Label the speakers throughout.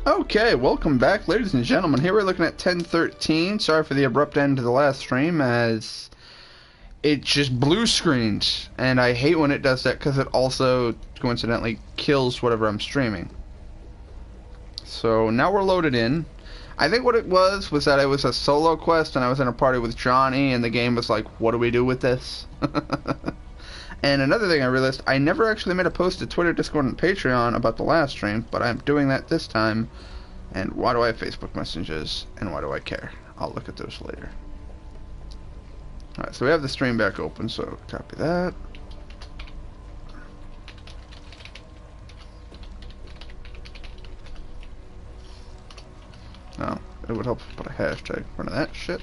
Speaker 1: Okay, welcome back, ladies and gentlemen. Here we're looking at 10:13. Sorry for the abrupt end to the last stream, as it just blue screened, and I hate when it does that because it also coincidentally kills whatever I'm streaming. So now we're loaded in. I think what it was that it was a solo quest, and I was in a party with Johnny, and the game was like, "What do we do with this?" And another thing I realized, I never actually made a post to Twitter, Discord, and Patreon about the last stream, but I'm doing that this time. And why do I have Facebook messages, and why do I care? I'll look at those later. Alright, so we have the stream back open, so copy that. Oh, it would help if I put a hashtag in front of that shit.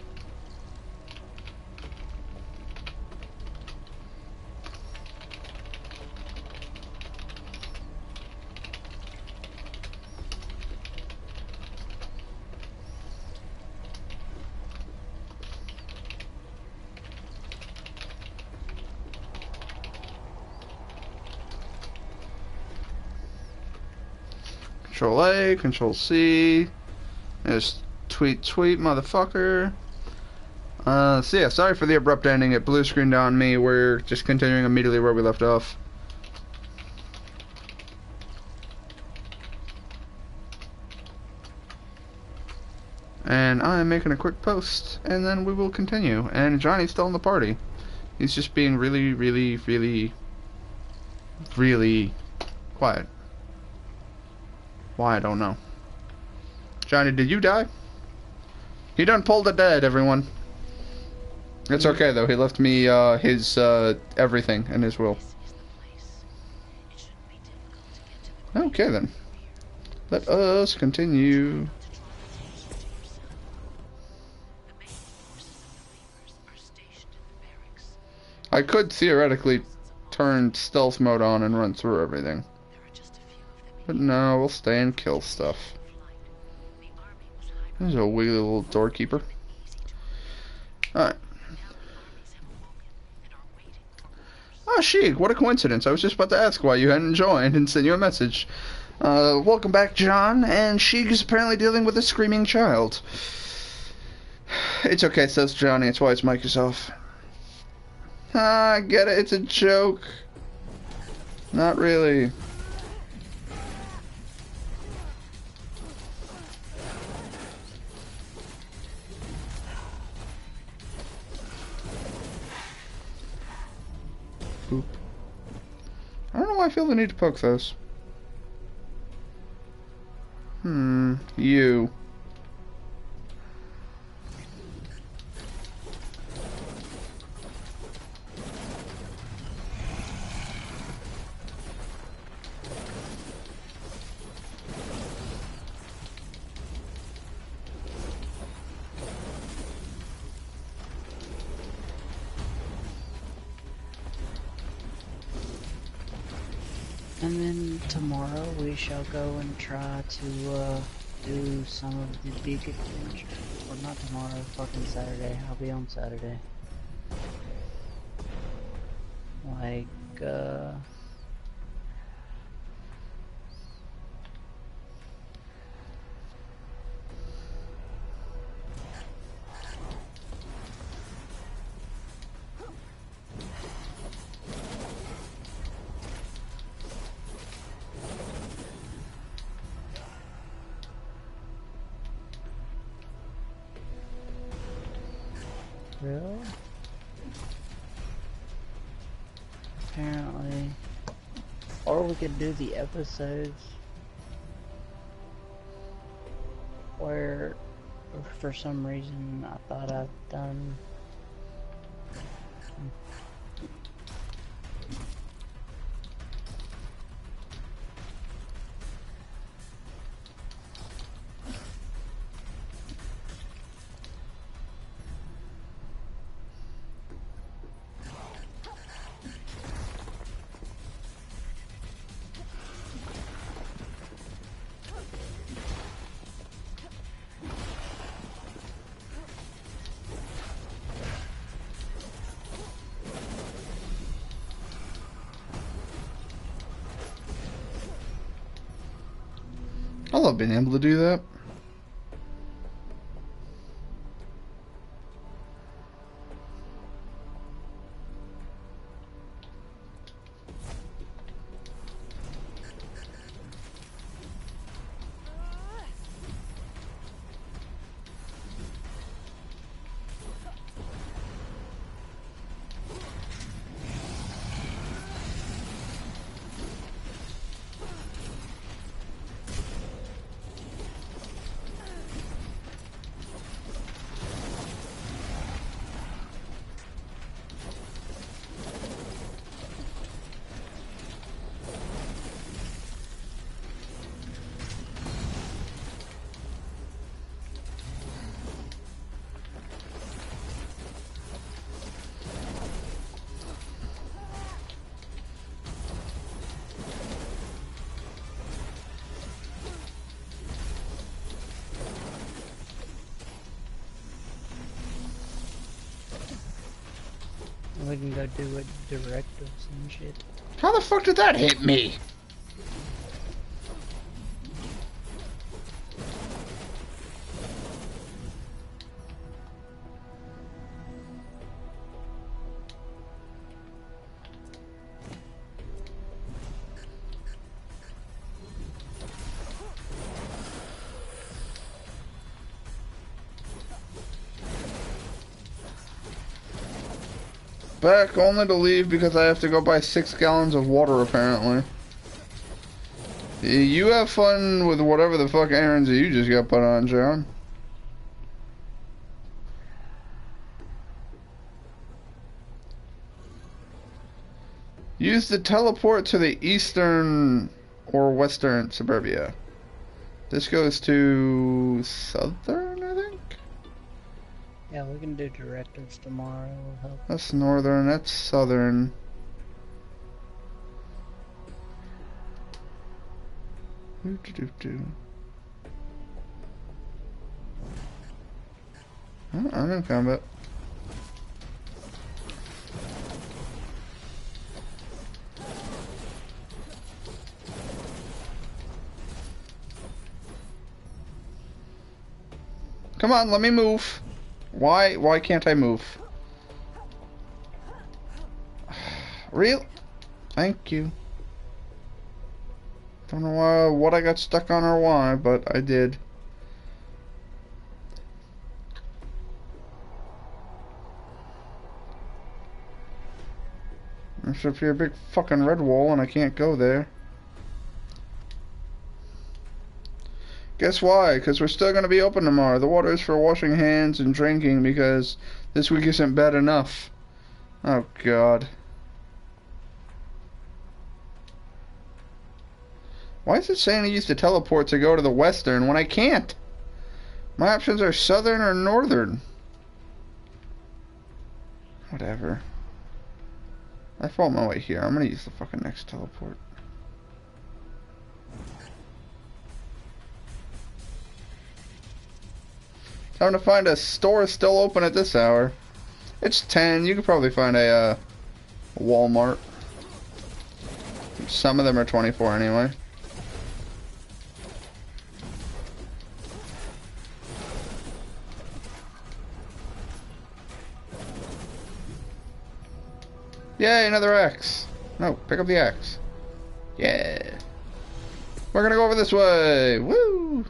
Speaker 1: Control A, Control C. Just tweet, motherfucker. So yeah, sorry for the abrupt ending. It blue screened on me. We're just continuing immediately where we left off. And I'm making a quick post, and then we will continue. And Johnny's still in the party. He's just being really, really, really, really quiet. Why, I don't know. Johnny, did you die? He done pulled a dead, everyone. It's okay, though. He left me, his, everything in his will. Okay, then. Let us continue. I could theoretically turn stealth mode on and run through everything. But no, we'll stay and kill stuff. There's a wiggly little doorkeeper. Alright. Oh, Sheik, what a coincidence. I was just about to ask why you hadn't joined and send you a message. Welcome back, John, and Sheik is apparently dealing with a screaming child. It's okay, says Johnny, it's why his mic is off. Ah, I get it, it's a joke. Not really. Boop. I don't know why I feel the need to poke those. You.
Speaker 2: And then tomorrow we shall go and try to do some of the big adventures. Or not tomorrow, fucking Saturday. I'll be on Saturday. Like, really? Apparently. Or we could do the episodes where, for some reason, I thought I'd done.
Speaker 1: I love being able to do that.
Speaker 2: We can go do it directives and shit.
Speaker 1: How the fuck did that hit me? Back only to leave because I have to go buy 6 gallons of water apparently. You have fun with whatever the fuck errands that you just got put on, John. Use the teleport to the eastern or western suburbia. This goes to southern, I think?
Speaker 2: Yeah, we can do directives tomorrow. It'll help.
Speaker 1: That's northern, that's southern. Oh, I'm in combat. Come on, let me move. Why can't I move? Real? Thank you. Don't know what I got stuck on or why, but I did. There's up here a big fucking red wall and I can't go there. Guess why? Because we're still going to be open tomorrow. The water is for washing hands and drinking because this week isn't bad enough. Oh god. Why is it saying I use the teleport to go to the western when I can't? My options are southern or northern. Whatever. I found my way here. I'm gonna use the fucking next teleport. Time to find a store still open at this hour. It's 10. You could probably find a Walmart. Some of them are 24 anyway. Yay, another axe. No, pick up the axe. Yeah. We're gonna go over this way. Woo!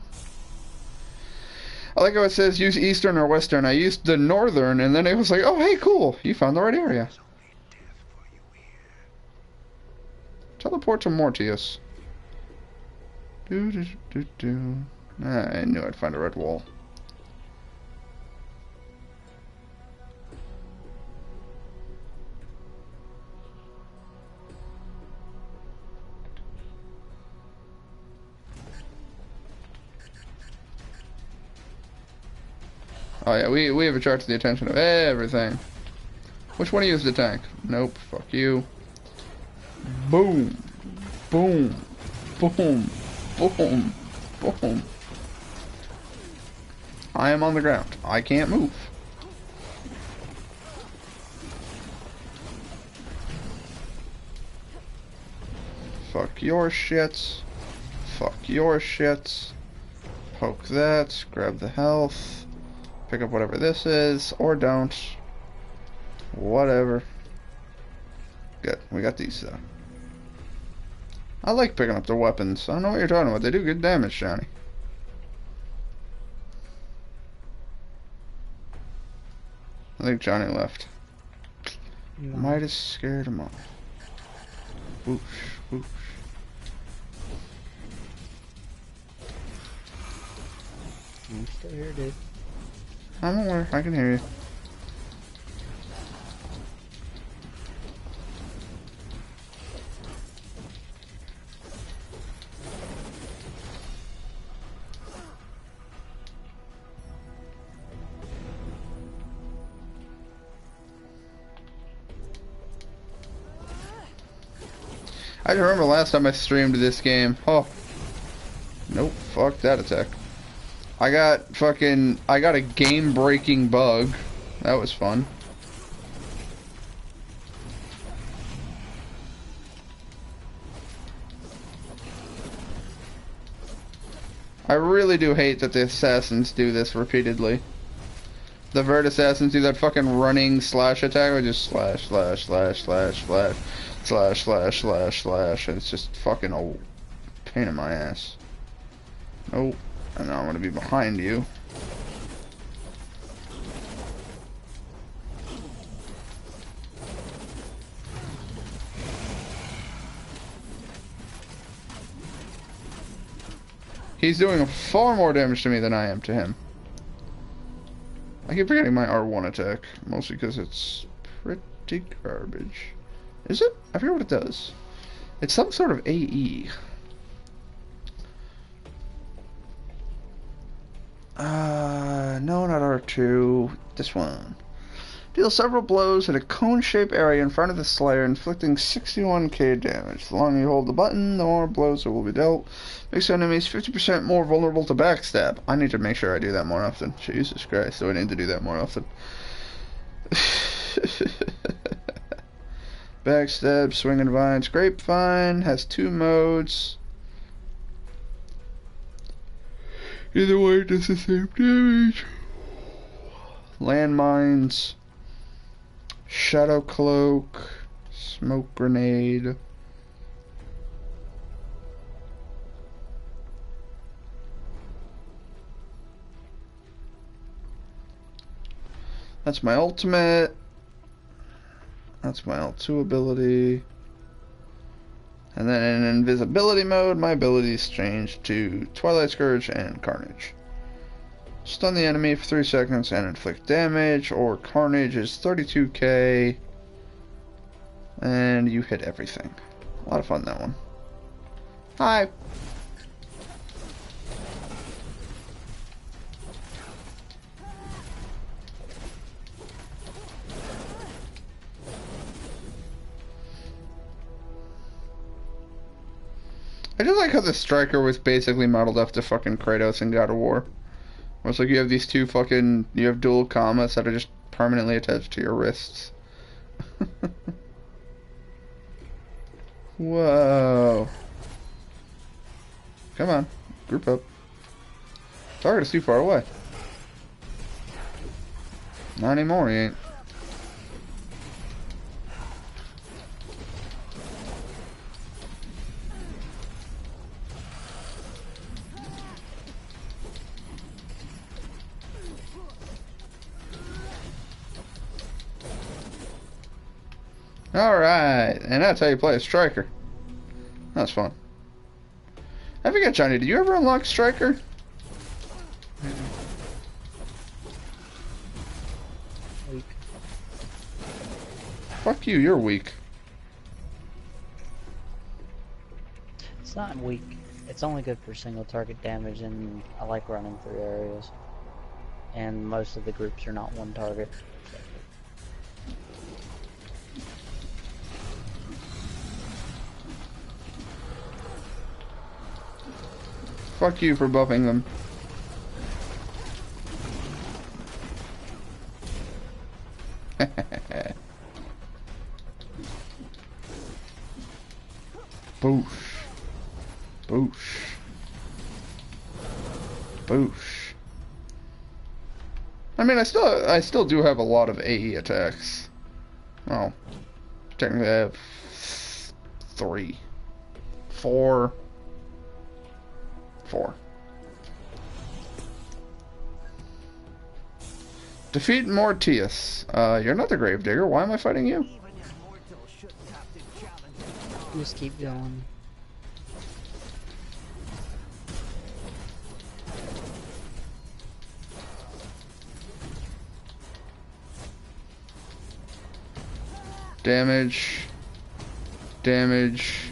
Speaker 1: I like how it says use eastern or western. I used the northern and then it was like, oh hey, cool. You found the right area. Teleport to Mortius. I knew I'd find a red wall. Oh yeah, we have attracted the attention of everything. Which one of you is the tank? Nope, fuck you. Boom. Boom. Boom. Boom. Boom. I am on the ground. I can't move. Fuck your shits. Fuck your shit. Poke that. Grab the health. Pick up whatever this is. Or don't. Whatever. Good. We got these though. I like picking up the weapons. I don't know what you're talking about. They do good damage, Johnny. I think Johnny left.
Speaker 2: No.
Speaker 1: Might have scared him off. Whoosh, whoosh.
Speaker 2: I'm still here, dude.
Speaker 1: I'm aware. I can hear you. I remember last time I streamed this game. Oh. Nope. Fuck that attack. I got a game-breaking bug. That was fun. I really do hate that the assassins do this repeatedly. The Vert assassins do that fucking running slash attack, or just slash, slash, slash, slash, slash, slash, slash, slash, slash, and it's just fucking a pain in my ass. Nope. And now I'm gonna be behind you. He's doing far more damage to me than I am to him. I keep forgetting my R1 attack, mostly because it's pretty garbage. Is it? I forget what it does. It's some sort of AE. No, not R2. This one. Deal several blows in a cone-shaped area in front of the Slayer, inflicting 61k damage. The longer you hold the button, the more blows that will be dealt. Makes enemies 50% more vulnerable to backstab. I need to make sure I do that more often. Jesus Christ, do I need to do that more often? Backstab, swing and vines, grapevine, has 2 modes. Either way, it does the same damage. Landmines. Shadow Cloak, Smoke Grenade. That's my ultimate. That's my L2 ability. And then in invisibility mode, my abilities change to Twilight Scourge and Carnage. Stun the enemy for 3 seconds and inflict damage, or Carnage is 32k, and you hit everything. A lot of fun, that one. Hi! I just like how the Striker was basically modeled after fucking Kratos in God of War. Where it's like you have these two fucking, you have dual commas that are just permanently attached to your wrists. Whoa. Come on, group up. Target is too far away. Not anymore, he ain't. Alright, and that's how you play a Striker. That's fun. I forget, Johnny, did you ever unlock Striker?
Speaker 2: Weak.
Speaker 1: Fuck you, you're weak.
Speaker 2: It's not weak. It's only good for single target damage, and I like running through areas. And most of the groups are not one target.
Speaker 1: Fuck you for buffing them. Boosh. Boosh. Boosh. I mean, I still do have a lot of AE attacks. Well, technically I have 3. 4. Defeat Mortius. You're not the Gravedigger. Why am I fighting you?
Speaker 2: Just keep going.
Speaker 1: Damage. Damage.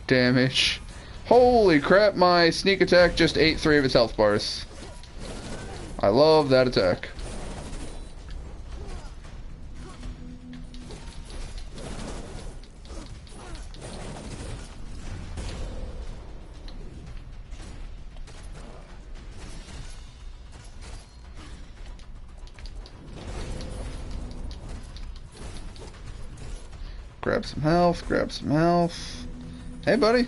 Speaker 1: Damage. Holy crap, my sneak attack just ate 3 of its health bars. I love that attack. Grab some health, grab some health. Hey, buddy.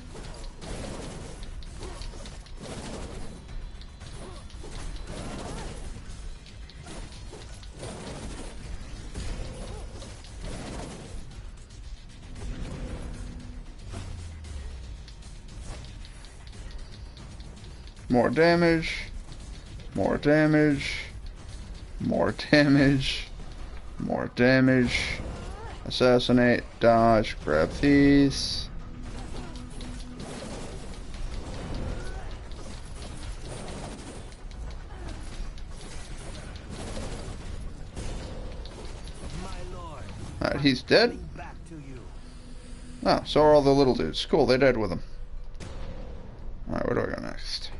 Speaker 1: More damage. More damage. More damage. More damage. Assassinate, dodge, grab these. Alright, he's dead. Oh, so are all the little dudes. Cool, they died with him. Alright, where do I go next?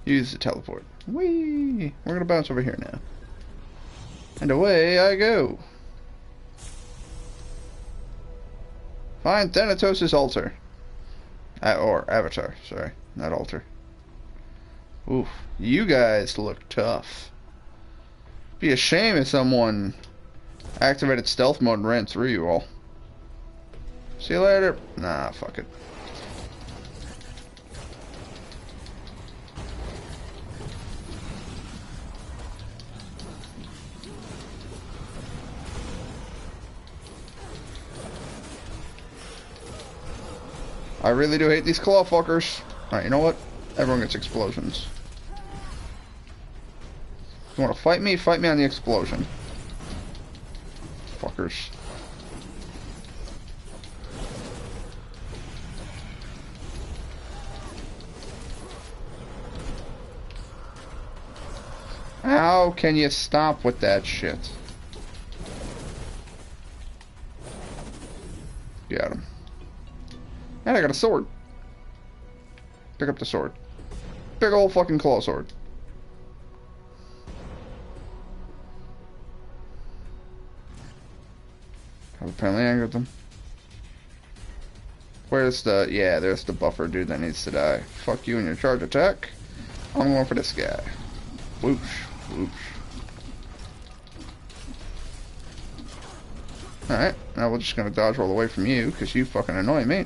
Speaker 1: Use the teleport. Whee! We're gonna bounce over here now. And away I go. Find Thanatos' altar. Or avatar, sorry. Not altar. Oof. You guys look tough. Be a shame if someone activated stealth mode and ran through you all. See you later. Nah, fuck it. I really do hate these claw fuckers. Alright, you know what? Everyone gets explosions. If you want to fight me on the explosion. Fuckers. How can you stop with that shit? Got him. And I got a sword. Pick up the sword. Big old fucking claw sword. I've apparently angered them. Where's the... Yeah, there's the buffer dude that needs to die. Fuck you and your charge attack. I'm going for this guy. Whoosh. Whoosh. Alright, now we're just gonna dodge roll away from you, because you fucking annoy me.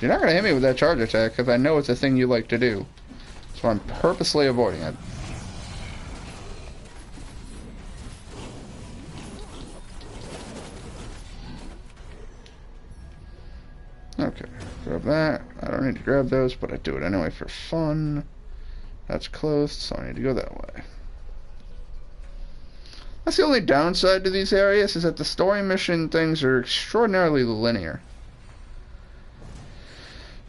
Speaker 1: You're not gonna hit me with that charge attack, because I know it's a thing you like to do. So I'm purposely avoiding it. Okay, grab that. I don't need to grab those, but I do it anyway for fun. That's closed, so I need to go that way. That's the only downside to these areas, is that the story mission things are extraordinarily linear.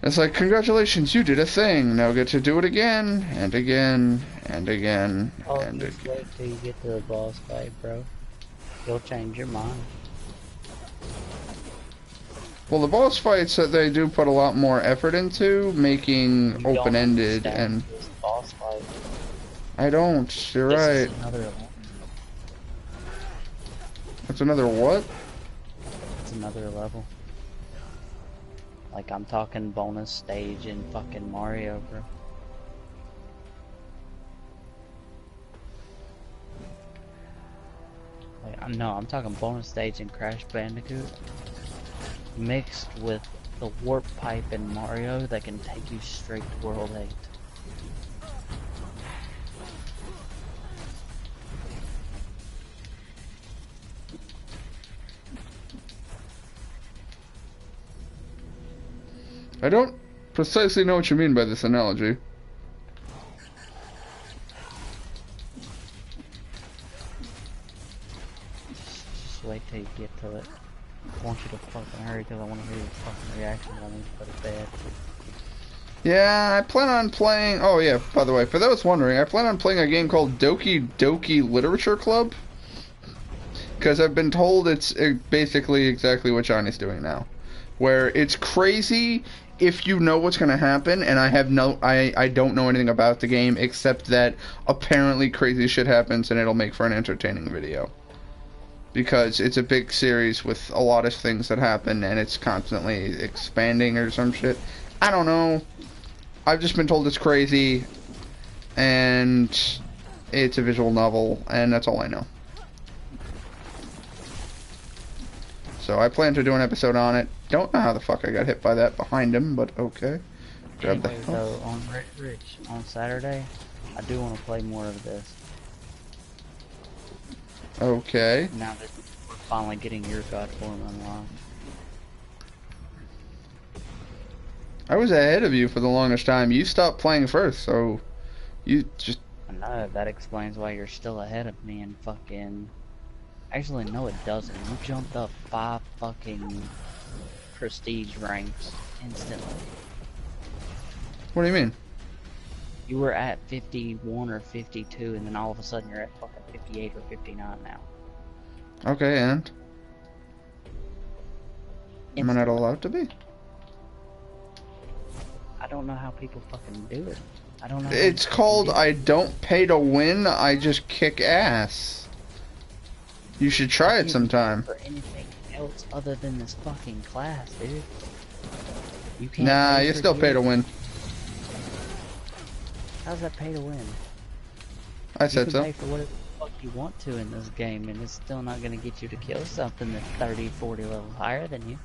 Speaker 1: It's like, congratulations, you did a thing. Now get to do it again, and again, and again, and again.
Speaker 2: Wait till you get to the boss fight, bro. You'll change your mind.
Speaker 1: Well, the boss fights that they do put a lot more effort into, making open-ended and...
Speaker 2: This boss fight.
Speaker 1: I don't, you're
Speaker 2: This
Speaker 1: right.
Speaker 2: is another level.
Speaker 1: It's another what?
Speaker 2: It's another level. Like, I'm talking bonus stage in fucking Mario, bro. Like, No, I'm talking bonus stage in Crash Bandicoot mixed with the warp pipe in Mario that can take you straight to World 8.
Speaker 1: I don't precisely know what you mean by this analogy.
Speaker 2: Just wait till you get to it. I want you to fucking hurry because I want to hear your fucking reaction on it, but it's bad.
Speaker 1: Yeah, I plan on playing... Oh yeah, by the way, for those wondering, I plan on playing a game called Doki Doki Literature Club. Because I've been told it's basically exactly what Johnny's doing now. Where it's crazy if you know what's going to happen, and I don't know anything about the game except that apparently crazy shit happens and it'll make for an entertaining video. Because it's a big series with a lot of things that happen and it's constantly expanding or some shit. I don't know. I've just been told it's crazy and it's a visual novel and that's all I know. So I plan to do an episode on it. Don't know how the fuck I got hit by that behind him, but okay. Grab the
Speaker 2: Anyway, though, on Rich, on Saturday, I do want to play more of this.
Speaker 1: Okay.
Speaker 2: Now that we're finally getting your God form unlocked.
Speaker 1: I was ahead of you for the longest time. You stopped playing first, so you just...
Speaker 2: I know, that explains why you're still ahead of me and fucking... Actually, no it doesn't. You jumped up 5 fucking prestige ranks instantly.
Speaker 1: What do you mean?
Speaker 2: You were at 51 or 52 and then all of a sudden you're at fucking 58 or 59 now.
Speaker 1: Okay, and? Am I not allowed to be?
Speaker 2: I don't know how people fucking do it. I don't know.
Speaker 1: It's called I don't pay to win, I just kick ass. You should try it sometime.
Speaker 2: For anything else other than this fucking class, dude. You can't.
Speaker 1: Nah, you still pay to win.
Speaker 2: How's that pay to win?
Speaker 1: I said so.
Speaker 2: You can pay for what the fuck you want to in this game, and it's still not gonna get you to kill something that's 30, 40 levels higher than you.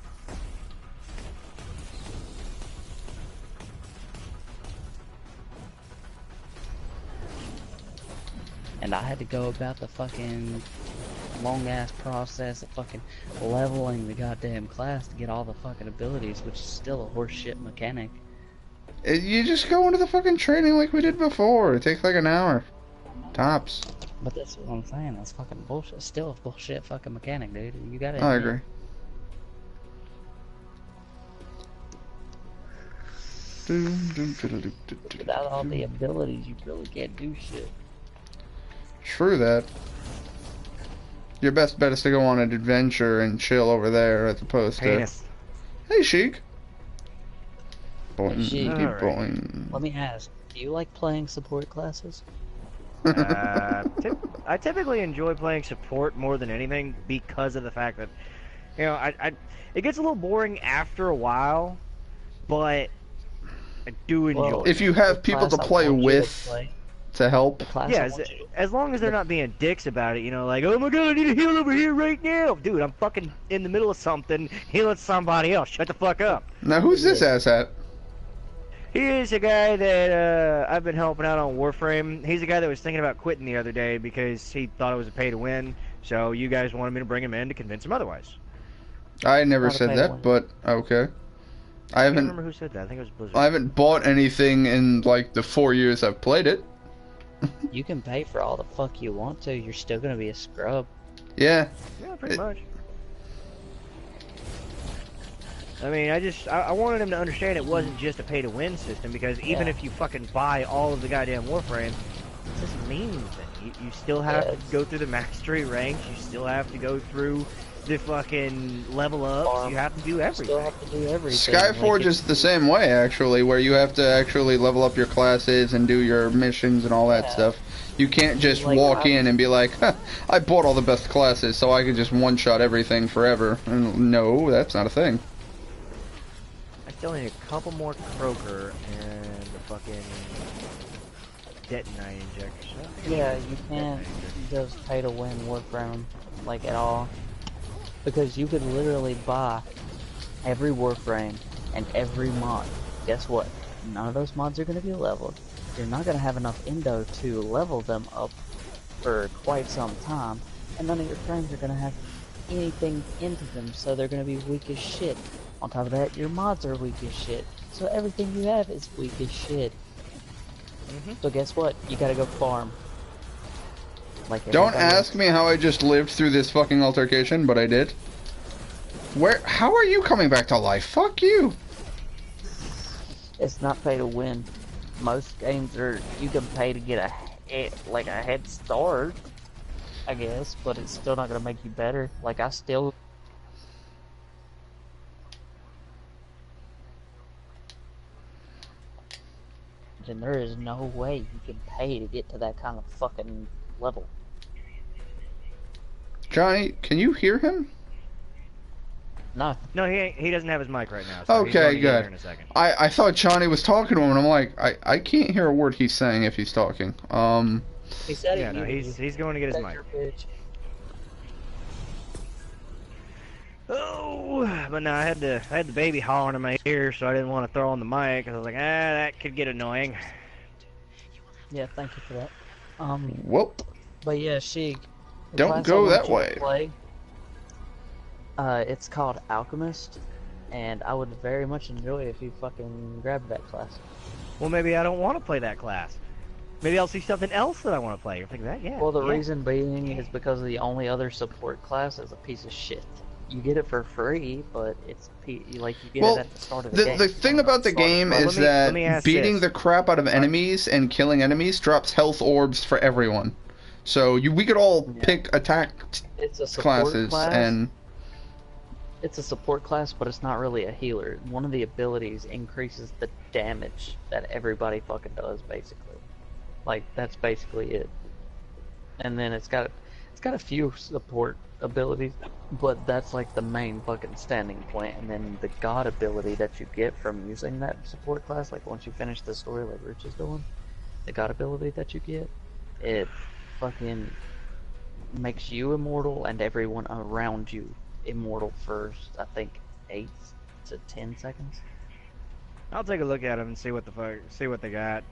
Speaker 2: And I had to go about the fucking long ass process of fucking leveling the goddamn class to get all the fucking abilities, which is still a horseshit mechanic.
Speaker 1: You just go into the fucking training like we did before. It takes like an hour. Tops.
Speaker 2: But that's what I'm saying, that's fucking bullshit. Still a bullshit fucking mechanic, dude. You gotta
Speaker 1: I
Speaker 2: admit.
Speaker 1: agree.
Speaker 2: Without all the abilities, you really can't do shit.
Speaker 1: True that. Your best bet is to go on an adventure and chill over there as opposed to... Hey, Sheik. Boing,
Speaker 2: Hey, Sheik.
Speaker 1: boing.
Speaker 2: Let me ask, do you like playing support classes?
Speaker 3: I typically enjoy playing support more than anything because of the fact that, you know, it gets a little boring after a while, but I do enjoy it.
Speaker 1: If you have people to play with to help.
Speaker 3: Yeah, as long as they're not being dicks about it, you know, like, oh my god, I need a heal over here right now. Dude, I'm fucking in the middle of something, healing somebody else. Shut the fuck up.
Speaker 1: Now, who's this ass at?
Speaker 3: He is a guy that I've been helping out on Warframe. He's a guy that was thinking about quitting the other day because he thought it was a pay to win. So you guys wanted me to bring him in to convince him otherwise.
Speaker 1: I never said that, but okay. I
Speaker 3: can't remember who said that. I think it was Blizzard.
Speaker 1: I haven't bought anything in like the 4 years I've played it.
Speaker 2: You can pay for all the fuck you want to, you're still gonna be a scrub.
Speaker 1: Yeah.
Speaker 3: Yeah, pretty much. I mean, I wanted him to understand it wasn't just a pay-to-win system, because even if you fucking buy all of the goddamn Warframe, it doesn't mean anything. You still have to go through the mastery ranks, you still have to go through the fucking level ups, you have to do everything.
Speaker 2: Still have to do everything.
Speaker 1: Skyforge
Speaker 2: like
Speaker 1: is the same way, actually, where you have to actually level up your classes and do your missions and all that stuff. You can't just
Speaker 2: Like,
Speaker 1: walk in and be like, huh, I bought all the best classes, so I can just one-shot everything forever. And no, that's not a thing.
Speaker 3: I still need a couple more Croaker and the fucking detonite injector. So I think I
Speaker 2: Yeah,
Speaker 3: should
Speaker 2: you
Speaker 3: use
Speaker 2: can't
Speaker 3: detonite injector.
Speaker 2: just pay to win Warframe, like, at all. Because you could literally buy every Warframe and every mod. Guess what? None of those mods are going to be leveled. You're not going to have enough Endo to level them up for quite some time. And none of your frames are going to have anything into them, so they're going to be weak as shit. On top of that, your mods are weak as shit. So everything you have is weak as shit. So guess what? You gotta go farm. Like
Speaker 1: Don't
Speaker 2: everybody
Speaker 1: ask me how I just lived through this fucking altercation, but I did. How are you coming back to life? Fuck you!
Speaker 2: It's not pay to win. Most games are, you can pay to get a head start, I guess, but it's still not gonna make you better. Like, I still... And there is no way you can pay to get to that kind of fucking level.
Speaker 1: Johnny, can you hear him?
Speaker 2: No.
Speaker 3: No, he doesn't have his mic right now. So he's going
Speaker 1: Okay,
Speaker 3: to get here
Speaker 1: good.
Speaker 3: in a second.
Speaker 1: I thought Johnny was talking to him, and I'm like, I can't hear a word he's saying if he's talking.
Speaker 2: He said
Speaker 3: Yeah, no, he's going to get his mic. Oh, but no, I had the baby hollering in my ear, so I didn't want to throw on the mic. I was like, that could get annoying.
Speaker 2: Yeah, thank you for that.
Speaker 1: Whoop.
Speaker 2: But yeah, Sheik.
Speaker 1: Don't go that way.
Speaker 2: It's called Alchemist, and I would very much enjoy it if you fucking grabbed that class.
Speaker 3: Well, maybe I don't want to play that class. Maybe I'll see something else that I want to play. You're thinking that, yeah.
Speaker 2: Well, the reason being is because the only other support class is a piece of shit. You get it for free, but it's like you get it at the start of the game.
Speaker 1: The thing about the game is that beating the crap out of enemies and killing enemies drops health orbs for everyone. So we could all pick attack classes and...
Speaker 2: It's a support class, but it's not really a healer. One of the abilities increases the damage that everybody fucking does, basically. Like, that's basically it. And then it's got a few support abilities, but that's like the main fucking standing point. And then the god ability that you get from using that support class, like once you finish the story like Rich is doing, the god ability that you get, it fucking makes you immortal and everyone around you immortal for, I think, 8 to 10 seconds.
Speaker 3: I'll take a look at them and see what they got.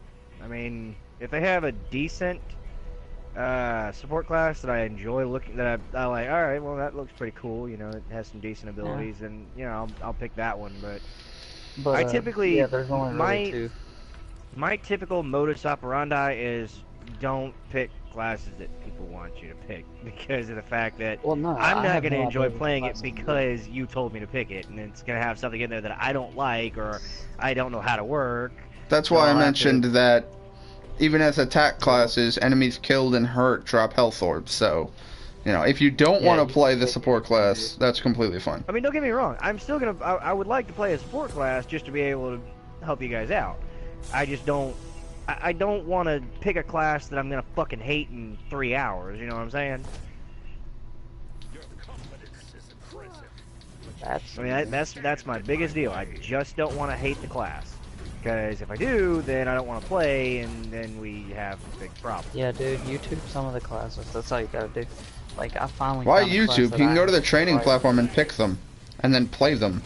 Speaker 3: I mean, if they have a decent support class that I enjoy looking, that I like, all right, well that looks pretty cool. You know, it has some decent abilities, and you know, I'll pick that one. But I typically,
Speaker 2: there's only really two.
Speaker 3: My typical modus operandi is don't pick classes that people want you to pick because of the fact that I'm not going to enjoy playing it because you told me to pick it, and it's going to have something in there that I don't like or I don't know how to work.
Speaker 1: That's why I mentioned that even as attack classes, enemies killed and hurt drop health orbs. So, you know, if you don't want to play the support class, that's completely fine.
Speaker 3: I mean, don't get me wrong. I'm still going to... I would like to play a support class just to be able to help you guys out. I just don't... I don't want to pick a class that I'm gonna fucking hate in 3 hours. You know what I'm saying? That's my biggest deal. I just don't want to hate the class, because if I do, then I don't want to play, and then we have a big problem.
Speaker 2: Yeah, dude, YouTube some of the classes. That's all you gotta do. Like, I finally.
Speaker 1: Why YouTube? You can go to the training platform and pick them, and then play them.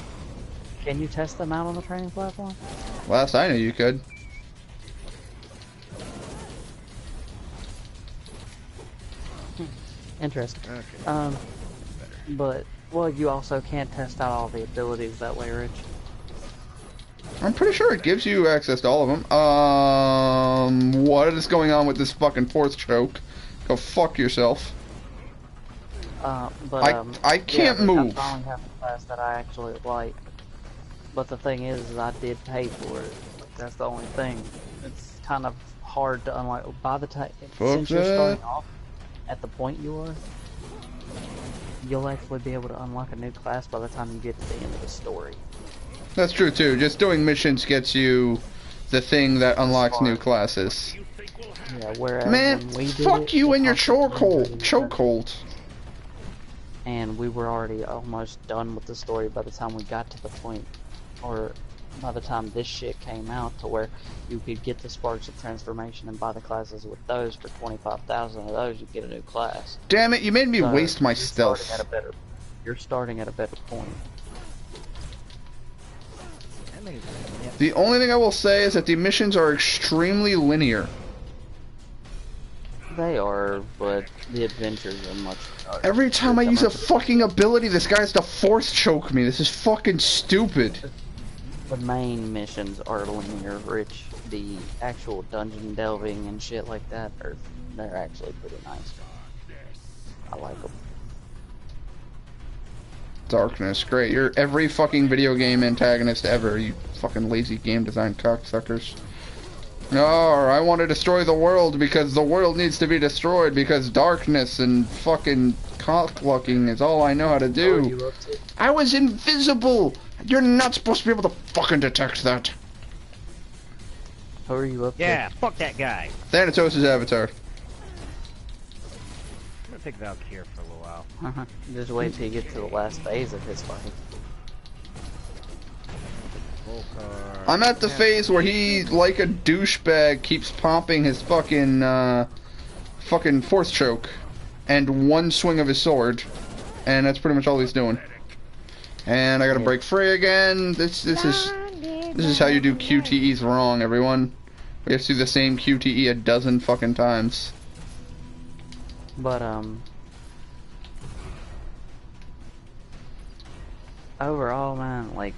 Speaker 2: Can you test them out on the training platform?
Speaker 1: Last I knew, you could.
Speaker 2: Interesting.
Speaker 3: Okay.
Speaker 2: But, well, you also can't test out all the abilities that way, Rich.
Speaker 1: I'm pretty sure it gives you access to all of them. What is going on with this fucking fourth choke? Go fuck yourself. I can't move.
Speaker 2: I finally have a class that I actually like. But the thing is I did pay for it. That's the only thing. It's kind of hard to unlock. By the time, since you're starting off at the point you are, you'll actually be able to unlock a new class by the time you get to the end of the story.
Speaker 1: That's true too. Just doing missions gets you the thing that unlocks new classes.
Speaker 2: Yeah, whereas
Speaker 1: man,
Speaker 2: when we did
Speaker 1: fuck you and your chokehold.
Speaker 2: And we were already almost done with the story by the time we got to the point, or by the time this shit came out, to where you could get the Sparks of Transformation and buy the classes with those for 25,000 of those, you get a new class.
Speaker 1: Damn it, you made me
Speaker 2: So
Speaker 1: waste my
Speaker 2: you're
Speaker 1: stealth.
Speaker 2: You're starting at a better point.
Speaker 1: The only thing I will say is that the missions are extremely linear.
Speaker 2: They are, but the adventures are much harder.
Speaker 1: Every time I use a fucking ability, this guy has to force choke me. This is fucking stupid.
Speaker 2: The main missions are linear, Rich. The actual dungeon delving and shit like that they're actually pretty nice. I like them.
Speaker 1: Darkness, great. You're every fucking video game antagonist ever, you fucking lazy game design cocksuckers. Oh, I want to destroy the world because the world needs to be destroyed because darkness and fucking cock-lucking is all I know how to do. I was invisible! You're not supposed to be able to fucking detect that.
Speaker 2: Who are you up to?
Speaker 3: Yeah, fuck that guy.
Speaker 1: Thanatos' avatar.
Speaker 3: I'm gonna pick Valkyr for a little while.
Speaker 2: Just wait till you get to the last phase of his fight.
Speaker 1: I'm at the phase where he, like a douchebag, keeps popping his fucking, fucking force choke and one swing of his sword, and that's pretty much all he's doing. And I gotta break free again. This is how you do QTEs wrong, everyone. We have to do the same QTE a dozen fucking times.
Speaker 2: But overall, man, like,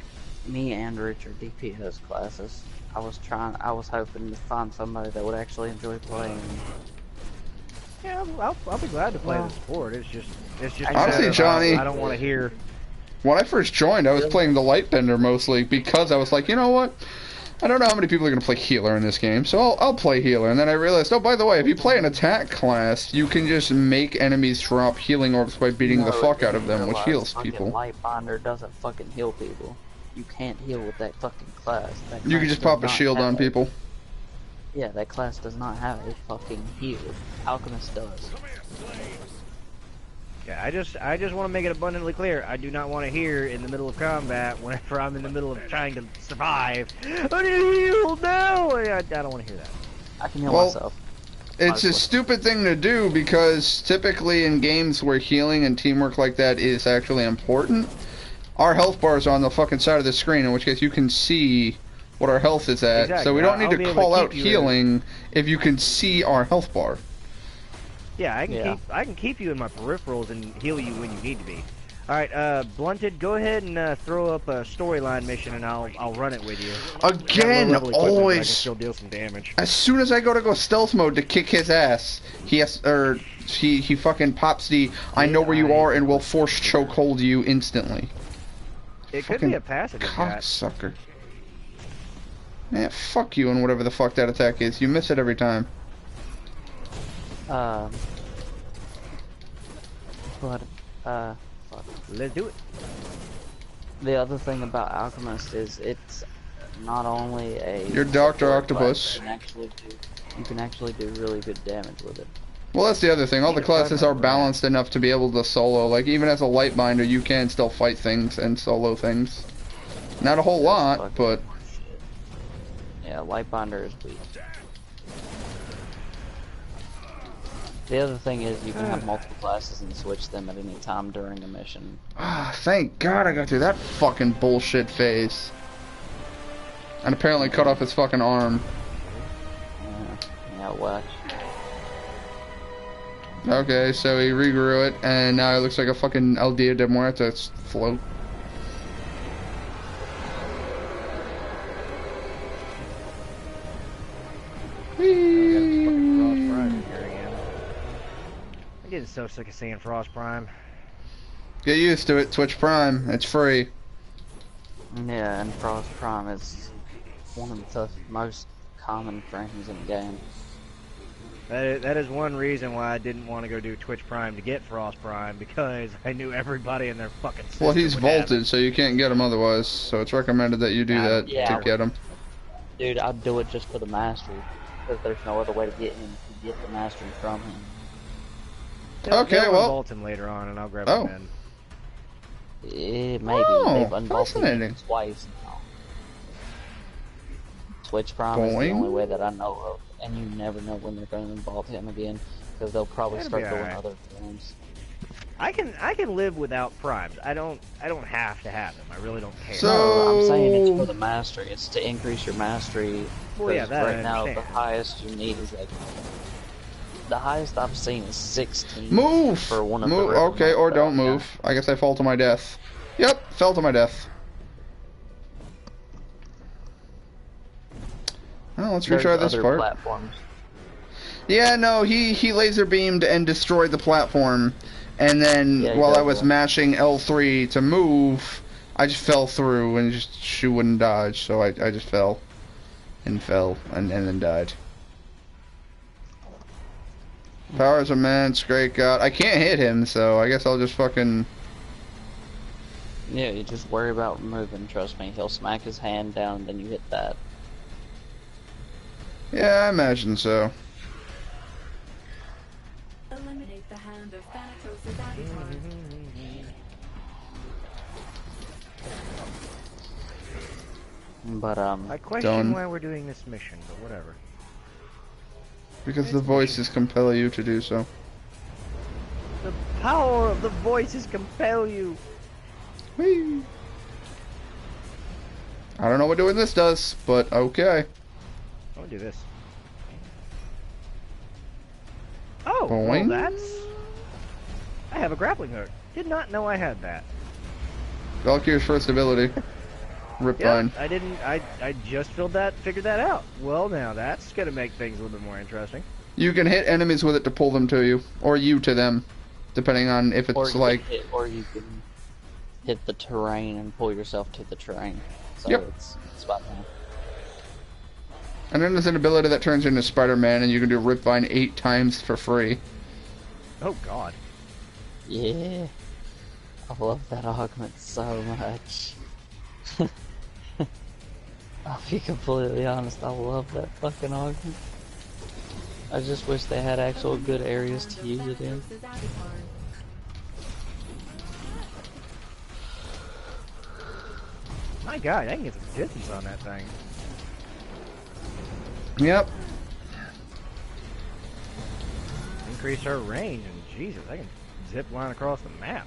Speaker 2: me and Rich are DPS classes. I was hoping to find somebody that would actually enjoy playing.
Speaker 3: Yeah, I'll be glad to play the support. It's just
Speaker 1: honestly, Johnny,
Speaker 3: I don't want to hear.
Speaker 1: When I first joined, I was playing the Lightbender mostly because I was like, you know what? I don't know how many people are going to play healer in this game, so I'll play healer. And then I realized, oh, by the way, if you play an attack class, you can just make enemies drop healing orbs by beating the fuck out of them, which heals people.
Speaker 2: Lightbinder doesn't fucking heal people. You can't heal with that fucking class.
Speaker 1: You can just pop a shield on people.
Speaker 2: Yeah, that class does not have a fucking heal. Alchemist does.
Speaker 3: Yeah, I just want to make it abundantly clear. I do not want to hear in the middle of combat, whenever I'm in the middle of trying to survive, I need to heal now! I don't want to hear that.
Speaker 2: I can heal myself.
Speaker 1: It's a stupid thing to do because typically in games where healing and teamwork like that is actually important, our health bar is on the fucking side of the screen, in which case you can see what our health is at.
Speaker 3: Exactly.
Speaker 1: So we don't need to call out
Speaker 3: you
Speaker 1: healing if you can see our health bar.
Speaker 3: Yeah, I can keep you in my peripherals and heal you when you need to be. Alright, Blunted, go ahead and throw up a storyline mission and I'll run it with you.
Speaker 1: Again, always.
Speaker 3: I can still deal some damage.
Speaker 1: As soon as I go stealth mode to kick his ass, he fucking pops the I know where you are and will force chokehold you instantly.
Speaker 3: It could be a passive
Speaker 1: cocksucker. Man, fuck you and whatever the fuck that attack is. You miss it every time.
Speaker 2: But fuck.
Speaker 3: Let's do it.
Speaker 2: The other thing about Alchemist is it's not only a...
Speaker 1: You're Dr. Octopus.
Speaker 2: You can actually do really good damage with it.
Speaker 1: Well, that's the other thing. All the classes are balanced enough to be able to solo. Like, even as a Lightbinder, you can still fight things and solo things. Not a whole lot, but...
Speaker 2: Yeah, Lightbinder is weak. The other thing is you can have multiple classes and switch them at any time during a mission.
Speaker 1: Ah, thank God I got through that fucking bullshit phase. And apparently cut off his fucking arm.
Speaker 2: Yeah, watch.
Speaker 1: Okay, so he regrew it, and now it looks like a fucking El Dia de Muertos float.
Speaker 3: I'm getting so sick of seeing Frost Prime.
Speaker 1: Get used to it, Twitch Prime. It's free.
Speaker 2: Yeah, and Frost Prime is one of the most common frames in the game.
Speaker 3: That is one reason why I didn't want to go do Twitch Prime to get Frost Prime, because I knew everybody in their fucking system.
Speaker 1: Well, he's vaulted, so you can't get him otherwise. So it's recommended that you do that to get him.
Speaker 2: Dude, I'd do it just for the mastery, because there's no other way to get him. To get the mastery from him.
Speaker 1: Okay, well.
Speaker 3: Vault him later on, and I'll grab him then.
Speaker 2: Maybe they've unvaulted him twice now. Twitch Prime is the
Speaker 1: Boing.
Speaker 2: only way that I know of, and you never know when they're going to involve him again, because they'll probably
Speaker 3: It'll
Speaker 2: start
Speaker 3: be
Speaker 2: doing
Speaker 3: alright.
Speaker 2: other forms.
Speaker 3: I can live without primes. I don't have to have them. I really don't care.
Speaker 1: So-
Speaker 2: No, I'm saying it's for the mastery. It's to increase your mastery.
Speaker 3: Well, yeah,
Speaker 2: 'cause
Speaker 3: that I
Speaker 2: right now the
Speaker 3: understand.
Speaker 2: highest you need is like the highest I've seen is 16.
Speaker 1: Move!
Speaker 2: For one of
Speaker 1: move.
Speaker 2: the
Speaker 1: Okay, or don't
Speaker 2: yeah.
Speaker 1: move. I guess I fall to my death. Yep, fell to my death. Well, let's
Speaker 2: There's
Speaker 1: retry this
Speaker 2: other
Speaker 1: part.
Speaker 2: platforms.
Speaker 1: Yeah, no, he laser beamed and destroyed the platform, and then
Speaker 2: Yeah, he
Speaker 1: while I
Speaker 2: does
Speaker 1: was
Speaker 2: that.
Speaker 1: mashing L3 to move, I just fell through and just she wouldn't dodge, so I just fell, and then died. Powers immense, great God. I can't hit him, so I guess I'll just fucking...
Speaker 2: Yeah, you just worry about moving, trust me. He'll smack his hand down, and then you hit that.
Speaker 1: Yeah, I imagine so.
Speaker 4: Eliminate the hand of Thanatos' avatar.
Speaker 2: But,
Speaker 3: I question
Speaker 1: Done.
Speaker 3: why we're doing this mission, but whatever.
Speaker 1: Because the voices compel you to do so.
Speaker 3: The power of the voices compel you.
Speaker 1: Whee! I don't know what doing this does, but okay.
Speaker 3: I'm gonna do this. Oh, well,
Speaker 1: Boing.
Speaker 3: that's... I have a grappling hook. Did not know I had that.
Speaker 1: Valkyrie's first ability. Rip
Speaker 3: Yeah,
Speaker 1: line.
Speaker 3: I didn't. I just figured that out. Well, now that's gonna make things a little bit more interesting.
Speaker 1: You can hit enemies with it to pull them to you, or you to them, depending on if
Speaker 2: or
Speaker 1: it's
Speaker 2: you
Speaker 1: like...
Speaker 2: can hit, or you can hit the terrain and pull yourself to the terrain. So
Speaker 1: Yep.
Speaker 2: it's about that.
Speaker 1: And then there's an ability that turns into Spider-Man, and you can do Rip Vine 8 times for free.
Speaker 3: Oh God.
Speaker 2: Yeah. I love that augment so much. I'll be completely honest, I love that fucking augment. I just wish they had actual good areas to use it in.
Speaker 4: Thanatos' avatar.
Speaker 3: My God, I can get some distance on that thing.
Speaker 1: Yep.
Speaker 3: Increase her range, and Jesus, I can zip line across the map.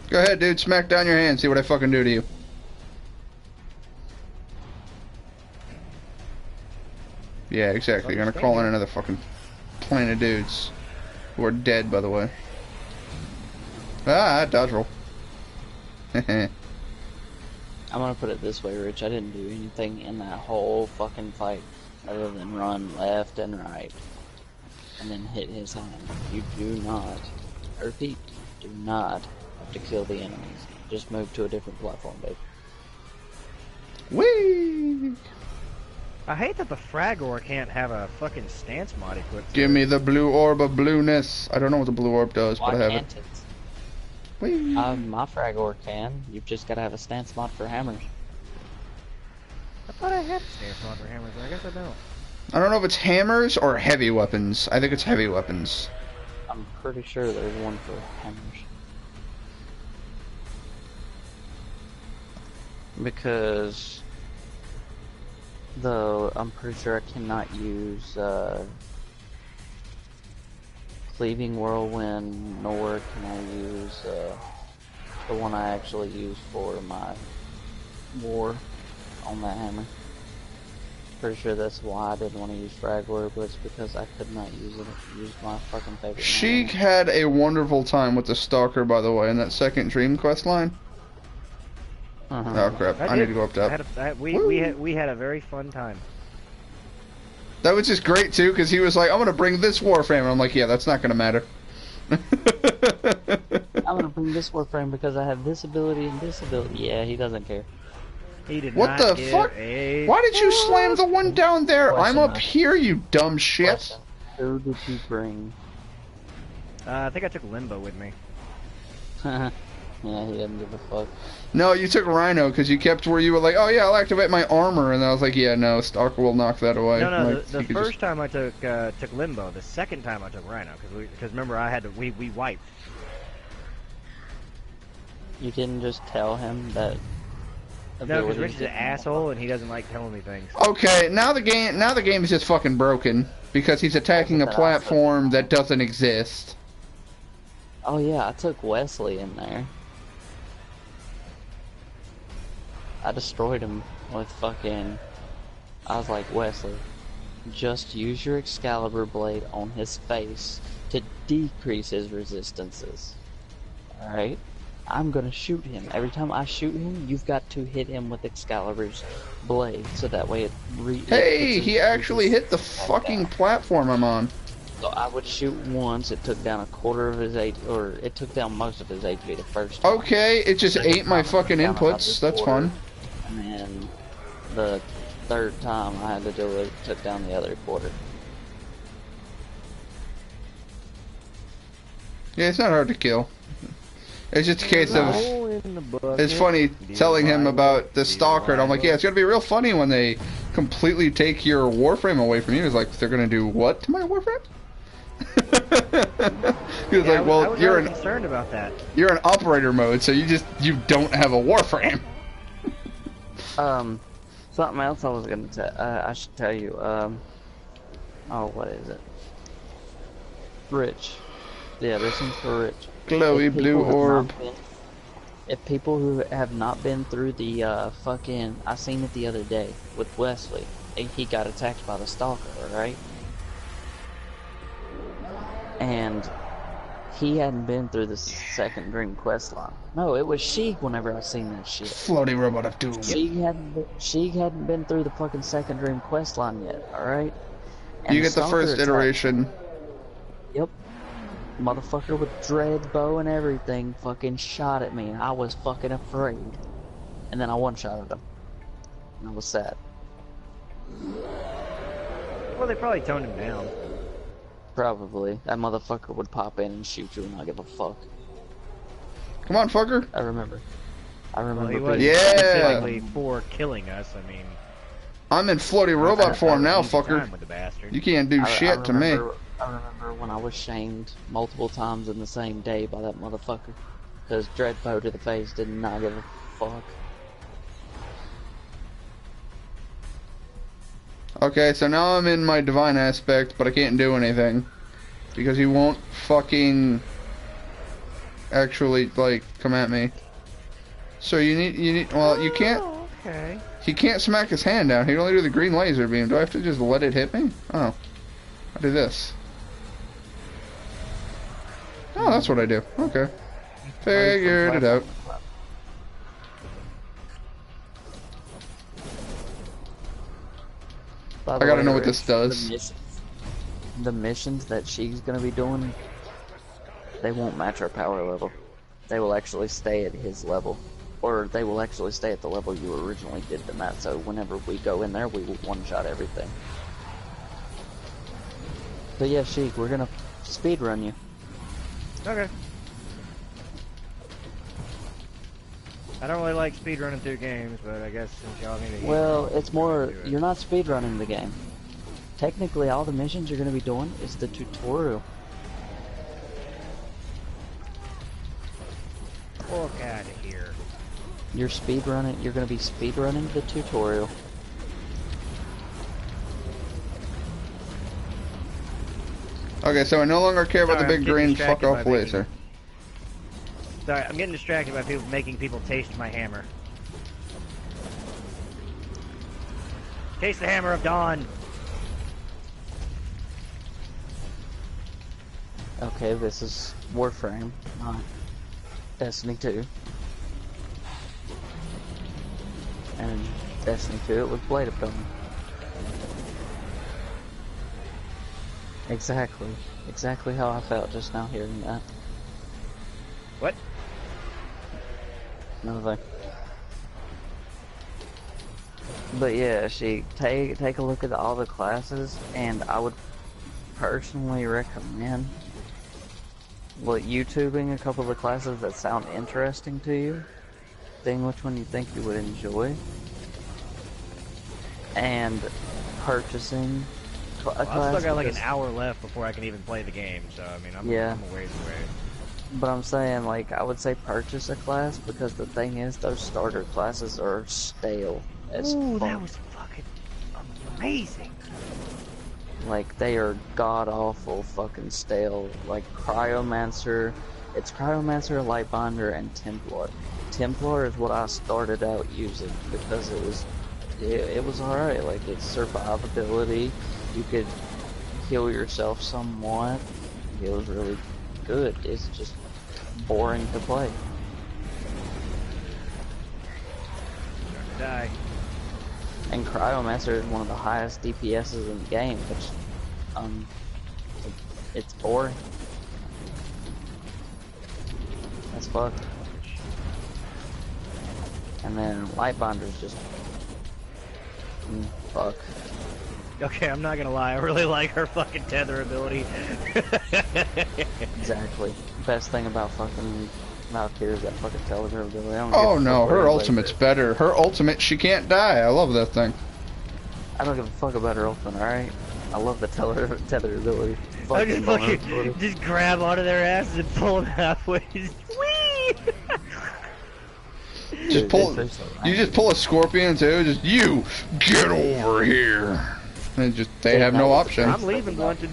Speaker 1: Go ahead, dude. Smack down your hand. See what I fucking do to you. Yeah, exactly. You're gonna call in another fucking plane of dudes. Who are dead, by the way. Ah, dodge roll.
Speaker 2: I'm gonna put it this way, Rich. I didn't do anything in that whole fucking fight other than run left and right. And then hit his hand. You do not, I repeat, do not have to kill the enemies. Just move to a different platform, babe.
Speaker 1: Whee!
Speaker 3: I hate that the Fragor can't have a fucking stance mod equipped.
Speaker 1: Give me the blue orb of blueness. I don't know what the blue orb does,
Speaker 2: Why
Speaker 1: but I have
Speaker 2: can't
Speaker 1: it.
Speaker 2: it?
Speaker 1: Whee!
Speaker 2: My Fragor can. You've just gotta have a stance mod for hammers.
Speaker 3: I thought I had a stance mod for hammers, but I guess I don't.
Speaker 1: I don't know if it's hammers or heavy weapons. I think it's heavy weapons.
Speaker 2: I'm pretty sure there's one for hammers. Because though I'm pretty sure I cannot use Cleaving Whirlwind, nor can I use the one I actually use for my war on that hammer. Pretty sure that's why I didn't want to use Fragor, but it's because I could not use it. Use my fucking favorite.
Speaker 1: Sheik
Speaker 2: hammer.
Speaker 1: had a wonderful time with the Stalker, by the way, in that second Dream quest line. Oh crap! I need to go up top.
Speaker 3: We had a very fun time.
Speaker 1: That was just great too, because he was like, "I'm gonna bring this Warframe," and I'm like, "Yeah, that's not gonna matter."
Speaker 2: I'm gonna bring this Warframe because I have this ability and this ability. Yeah, he doesn't care.
Speaker 3: He did
Speaker 1: What
Speaker 3: not
Speaker 1: the
Speaker 3: give
Speaker 1: fuck?
Speaker 3: a
Speaker 1: Why did you slam the one down there?
Speaker 2: Question
Speaker 1: I'm up
Speaker 2: mark.
Speaker 1: here, you dumb shit.
Speaker 2: Question. Who did you bring?
Speaker 3: I think I took Limbo with me.
Speaker 2: Yeah, he doesn't give a fuck.
Speaker 1: No, you took Rhino because you kept where you were like, oh yeah, I'll activate my armor, and I was like, yeah, no, Stalker will knock that away.
Speaker 3: No,
Speaker 1: like,
Speaker 3: the first time I took Limbo. The second time I took Rhino because remember I had to we wiped.
Speaker 2: You didn't just tell him that.
Speaker 3: No, because Rich is an asshole and he doesn't like telling me things.
Speaker 1: Okay, now the game is just fucking broken because he's attacking a platform that doesn't exist.
Speaker 2: Oh yeah, I took Wesley in there. I destroyed him with fucking... I was like, Wesley, just use your Excalibur blade on his face to decrease his resistances. Alright? I'm gonna shoot him. Every time I shoot him, you've got to hit him with Excalibur's blade, so that way it
Speaker 1: Hey, he actually hit the fucking platform I'm on.
Speaker 2: So I would shoot once, it took down a quarter of his HP, or it took down most of his HP the first time.
Speaker 1: Okay, it just ate my fucking inputs, that's fun.
Speaker 2: And then the third time I had to do it, took down the other quarter.
Speaker 1: Yeah, it's not hard to kill. It's just a case of... It's funny telling him about the Stalker, and I'm like, yeah, it's gonna be real funny when they completely take your Warframe away from you. He's like, they're gonna do what to my Warframe? He was like, well, you're
Speaker 3: concerned about that.
Speaker 1: You're in operator mode, so you don't have a Warframe.
Speaker 2: Something else I was gonna tell. I should tell you. Oh, what is it? Rich. Yeah, this one's for Rich.
Speaker 1: Glowy blue orb.
Speaker 2: If people who have not been through the fucking, I seen it the other day with Wesley. He got attacked by the Stalker, right? And he hadn't been through the second Dream quest line. No, it was Sheik whenever I seen that shit.
Speaker 1: Floating robot of doom.
Speaker 2: She hadn't been through the fucking second Dream quest line yet, alright?
Speaker 1: You get the first iteration.
Speaker 2: Yep. Motherfucker with dread bow and everything fucking shot at me and I was fucking afraid. And then I one-shotted him. And I was sad.
Speaker 3: Well, they probably toned him down.
Speaker 2: Probably. That motherfucker would pop in and shoot you and not give a fuck.
Speaker 1: Come on, fucker.
Speaker 2: I remember.
Speaker 3: Well, he was
Speaker 1: specifically
Speaker 3: for killing us, I mean...
Speaker 1: I'm in floating robot form now, fucker. You can't do shit to me.
Speaker 2: I remember when I was shamed multiple times in the same day by that motherfucker. Because Dreadbow to the face did not give a fuck.
Speaker 1: Okay, so now I'm in my divine aspect, but I can't do anything. Because he won't fucking actually, like, come at me. So you need, well, you can't,
Speaker 3: okay.
Speaker 1: He can't smack his hand down, he can only do the green laser beam. Do I have to just let it hit me? Oh. I do this. Oh, that's what I do. Okay. Figured it out. I gotta know what this does.
Speaker 2: The missions that she's gonna be doing, they won't match our power level. They will actually stay at his level. Or they will actually stay at the level you originally did them at, so whenever we go in there, we will one-shot everything. But yeah, Sheik, we're gonna speedrun you.
Speaker 3: Okay. I don't really like speedrunning through games, but I guess since y'all need to...
Speaker 2: Well, it's more, you're not speedrunning the game. Technically, all the missions you're gonna be doing is the tutorial.
Speaker 3: Fuck out of here.
Speaker 2: You're gonna be speedrunning the tutorial.
Speaker 1: Okay, so I no longer care about the big green fuck off laser.
Speaker 3: Sorry, I'm getting distracted by people making people taste my hammer. Taste the hammer of dawn.
Speaker 2: Okay, this is Warframe, not Destiny 2. And Destiny 2, it was Blade of Dawn. Exactly. Exactly how I felt just now hearing that.
Speaker 3: What?
Speaker 2: Nothing. But yeah, take a look at all the classes, and I would personally recommend YouTubing a couple of the classes that sound interesting to you, seeing which one you think you would enjoy, and purchasing a
Speaker 3: Well,
Speaker 2: class.
Speaker 3: I've still got like an
Speaker 2: because-
Speaker 3: hour left before I can even play the game, so I mean, I'm
Speaker 2: Yeah.
Speaker 3: a ways away.
Speaker 2: But I'm saying, like, I would say purchase a class because the thing is, those starter classes are stale as
Speaker 3: Ooh,
Speaker 2: fuck.
Speaker 3: that was fucking amazing.
Speaker 2: Like, they are god-awful fucking stale. Like, Cryomancer, it's Cryomancer, Lightbinder, and Templar. Templar is what I started out using because it was alright. Like, it's survivability. You could heal yourself somewhat. It was really good. It's just boring to play.
Speaker 3: Starting to die.
Speaker 2: And Cryomancer is one of the highest DPSs in the game, which, it's boring. That's fuck. And then Lightbinder's just, fuck.
Speaker 3: Okay, I'm not gonna lie, I really like her fucking tether ability.
Speaker 2: Exactly. Best thing about fucking Valkyrie is that fucking teleportability. I don't
Speaker 1: Oh
Speaker 2: give a
Speaker 1: no,
Speaker 2: fuck what
Speaker 1: her
Speaker 2: anybody
Speaker 1: ultimate's
Speaker 2: says.
Speaker 1: better. Her ultimate, she can't die. I love that thing.
Speaker 2: I don't give a fuck about her ultimate, alright? I love the tether ability.
Speaker 3: I just
Speaker 2: vulnerability.
Speaker 3: fucking just grab onto their asses and pull them halfway. Just whee!
Speaker 1: Just
Speaker 2: Dude,
Speaker 1: pull.
Speaker 2: they're so
Speaker 1: You just pull a scorpion too. Just you get over here. And just they have no option.
Speaker 3: I'm leaving, Blunted.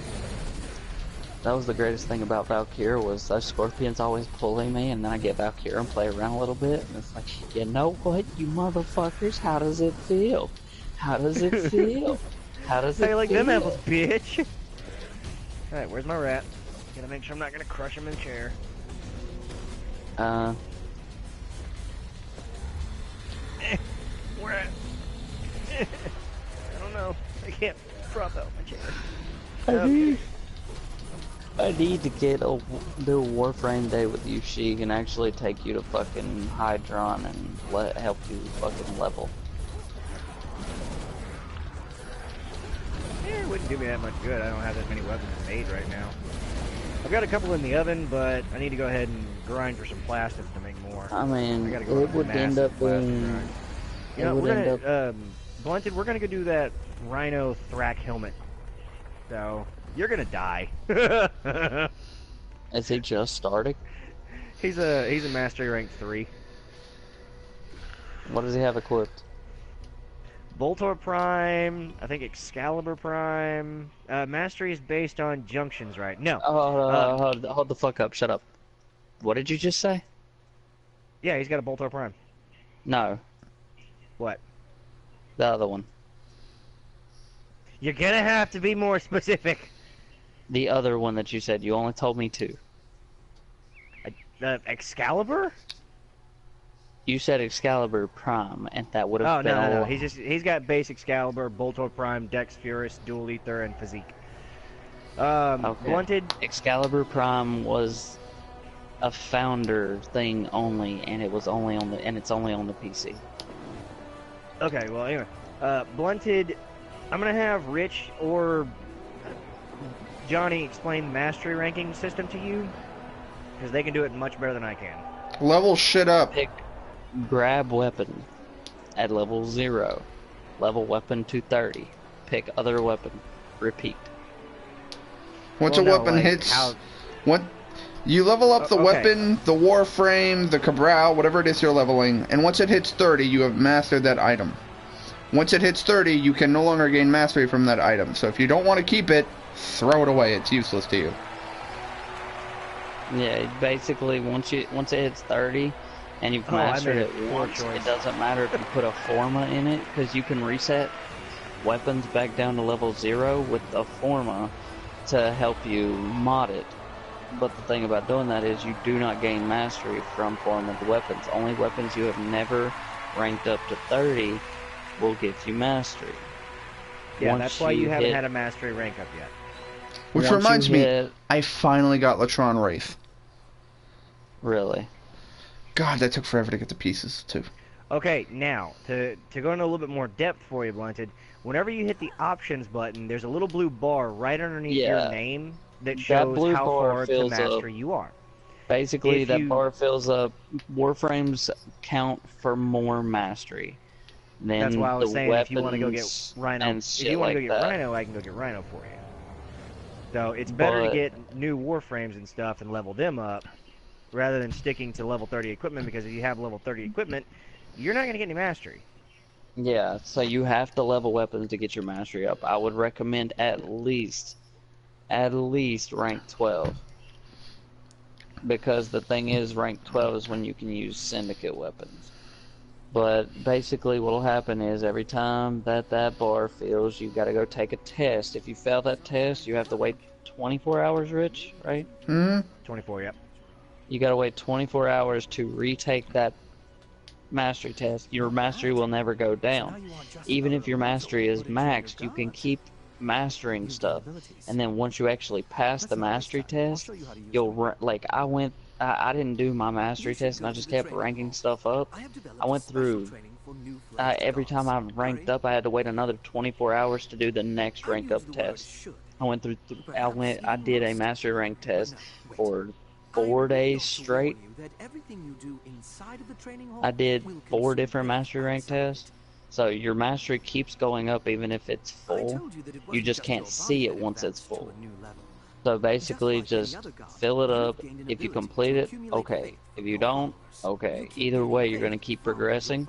Speaker 2: That was the greatest thing about Valkyrie was those scorpions always pulling me, and then I get Valkyrie and play around a little bit, and it's like, you know what, you motherfuckers, how does it feel? How does it feel? How does
Speaker 3: How
Speaker 2: it
Speaker 3: you like
Speaker 2: feel?
Speaker 3: them apples, bitch? Alright, where's my rat? Gotta make sure I'm not gonna crush him in the chair. Where at? I don't know. I can't prop out my chair.
Speaker 2: I need to get do a Warframe day with you, Sheik, and actually take you to fucking Hydron and help you fucking level.
Speaker 3: Yeah, it wouldn't do me that much good. I don't have that many weapons made right now. I've got a couple in the oven, but I need to go ahead and grind for some plastics to make more.
Speaker 2: I mean,
Speaker 3: I gotta go
Speaker 2: it
Speaker 3: with
Speaker 2: would
Speaker 3: massive
Speaker 2: end up
Speaker 3: plastic
Speaker 2: being...
Speaker 3: grind. You
Speaker 2: It
Speaker 3: know,
Speaker 2: would
Speaker 3: we're
Speaker 2: end
Speaker 3: gonna,
Speaker 2: up...
Speaker 3: Blunted, we're gonna go do that Rhino Thrak helmet. So, you're gonna die.
Speaker 2: Is he just starting?
Speaker 3: He's a mastery rank 3.
Speaker 2: What does he have equipped?
Speaker 3: Voltor Prime, I think Excalibur Prime. Mastery is based on junctions, right? No.
Speaker 2: Oh, hold the fuck up, shut up. What did you just say?
Speaker 3: Yeah, he's got a Voltor Prime.
Speaker 2: No,
Speaker 3: What?
Speaker 2: the other one.
Speaker 3: You're gonna have to be more specific.
Speaker 2: The other one that you said, you only told me 2.
Speaker 3: Excalibur?
Speaker 2: You said Excalibur Prime, and that would have
Speaker 3: Oh,
Speaker 2: been
Speaker 3: no.
Speaker 2: all...
Speaker 3: He's got base Excalibur, Voltor Prime, Dex Furus, Dual Ether, and Physique. Blunted.
Speaker 2: Excalibur Prime was a founder thing only, and it's only on the PC.
Speaker 3: Okay, well, anyway. Blunted, I'm gonna have Rich or Johnny explain the mastery ranking system to you, because they can do it much better than I can.
Speaker 1: Level shit up.
Speaker 2: Grab weapon at level 0. Level weapon to 30. Pick other weapon. Repeat.
Speaker 1: Once
Speaker 3: Well,
Speaker 1: a
Speaker 3: no,
Speaker 1: weapon
Speaker 3: like,
Speaker 1: hits,
Speaker 3: how-
Speaker 1: what you level up the
Speaker 3: Okay.
Speaker 1: weapon, the Warframe, the Cabral, whatever it is you're leveling, and once it hits 30, you have mastered that item. Once it hits 30, you can no longer gain mastery from that item. So if you don't want to keep it, throw it away. It's useless to you.
Speaker 2: Yeah, basically once it hits 30 and you've
Speaker 3: Oh, I
Speaker 2: mastered
Speaker 3: made
Speaker 2: it
Speaker 3: a poor
Speaker 2: once,
Speaker 3: choice.
Speaker 2: it doesn't matter if you put a Forma in it, because you can reset weapons back down to level 0 with a Forma to help you mod it. But the thing about doing that is you do not gain mastery from Forma weapons. Only weapons you have never ranked up to 30 will give you mastery.
Speaker 3: Yeah,
Speaker 2: Once
Speaker 3: that's why you haven't
Speaker 2: hit-
Speaker 3: had a mastery rank up yet.
Speaker 1: Which
Speaker 2: once
Speaker 1: reminds
Speaker 2: you
Speaker 1: me,
Speaker 2: hit-
Speaker 1: I finally got Latron Wraith.
Speaker 2: Really?
Speaker 1: God, that took forever to get the pieces, too.
Speaker 3: Okay, now, to go into a little bit more depth for you, Blunted, whenever you hit the options button, there's a little blue bar right underneath your
Speaker 2: Yeah.
Speaker 3: name that shows
Speaker 2: blue
Speaker 3: how
Speaker 2: bar
Speaker 3: far to
Speaker 2: fills
Speaker 3: master
Speaker 2: up.
Speaker 3: you are.
Speaker 2: Basically,
Speaker 3: If
Speaker 2: that
Speaker 3: you-
Speaker 2: bar fills up. Warframes count for more mastery than
Speaker 3: That's why I was
Speaker 2: the
Speaker 3: saying if you want to go get
Speaker 2: weapons
Speaker 3: Rhino,
Speaker 2: and
Speaker 3: if
Speaker 2: shit
Speaker 3: you want to
Speaker 2: like
Speaker 3: go get
Speaker 2: that.
Speaker 3: Rhino, I can go get Rhino for you. So it's better to
Speaker 2: But-
Speaker 3: get new Warframes and stuff and level them up rather than sticking to level 30 equipment, because if you have level 30 equipment, you're not going to get any mastery.
Speaker 2: Yeah, so you have to level weapons to get your mastery up. I would recommend at least rank 12. Because the thing is, rank 12 is when you can use syndicate weapons. But basically what'll happen is every time that bar fills, you gotta go take a test. If you fail that test, you have to wait 24 hours, Rich, right?
Speaker 3: 24, yep.
Speaker 2: You gotta wait 24 hours to retake that mastery test. Your mastery will never go down. Even if your mastery is maxed, you can keep mastering stuff. And then once you actually pass the mastery test, you'll like I didn't do my mastery test and I just kept ranking stuff up. I went through every time I ranked up, I had to wait another 24 hours to do the next rank up test. I did a mastery rank test for 4 days straight. I did 4 different mastery rank tests. So your mastery keeps going up even if it's full. You just can't see it once it's full. So basically just fill it up. If you complete it, okay. If you don't, okay. Either way, you're going to keep progressing.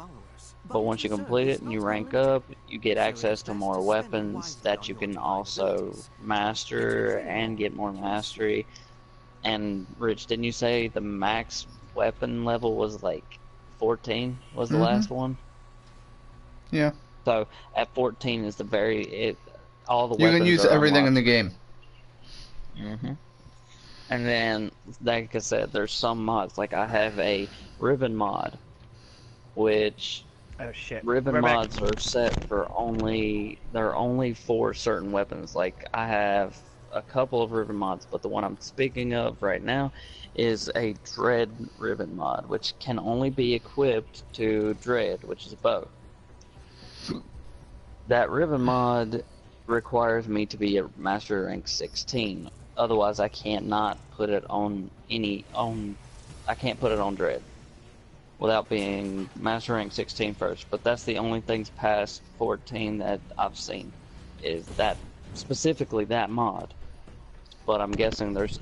Speaker 2: But once you complete it and you rank up, you get access to more weapons that you can also master and get more mastery. And Rich, didn't you say the max weapon level was like 14 was the last one?
Speaker 1: Yeah.
Speaker 2: So at 14 is all the
Speaker 1: You
Speaker 2: weapons
Speaker 1: can use
Speaker 2: are
Speaker 1: everything in
Speaker 2: unlocked.
Speaker 1: the game.
Speaker 2: And then, like I said, there's some mods. Like I have a ribbon mod, which
Speaker 3: Oh shit.
Speaker 2: ribbon
Speaker 3: Right back.
Speaker 2: mods are set for they're only for certain weapons. Like I have a couple of ribbon mods, but the one I'm speaking of right now is a dread ribbon mod, which can only be equipped to dread, which is a bow. That ribbon mod requires me to be a master rank 16. Otherwise, I can't not put it on I can't put it on dread without being master rank 16 first. But that's the only things past 14 that I've seen, is that specifically that mod. But I'm guessing there's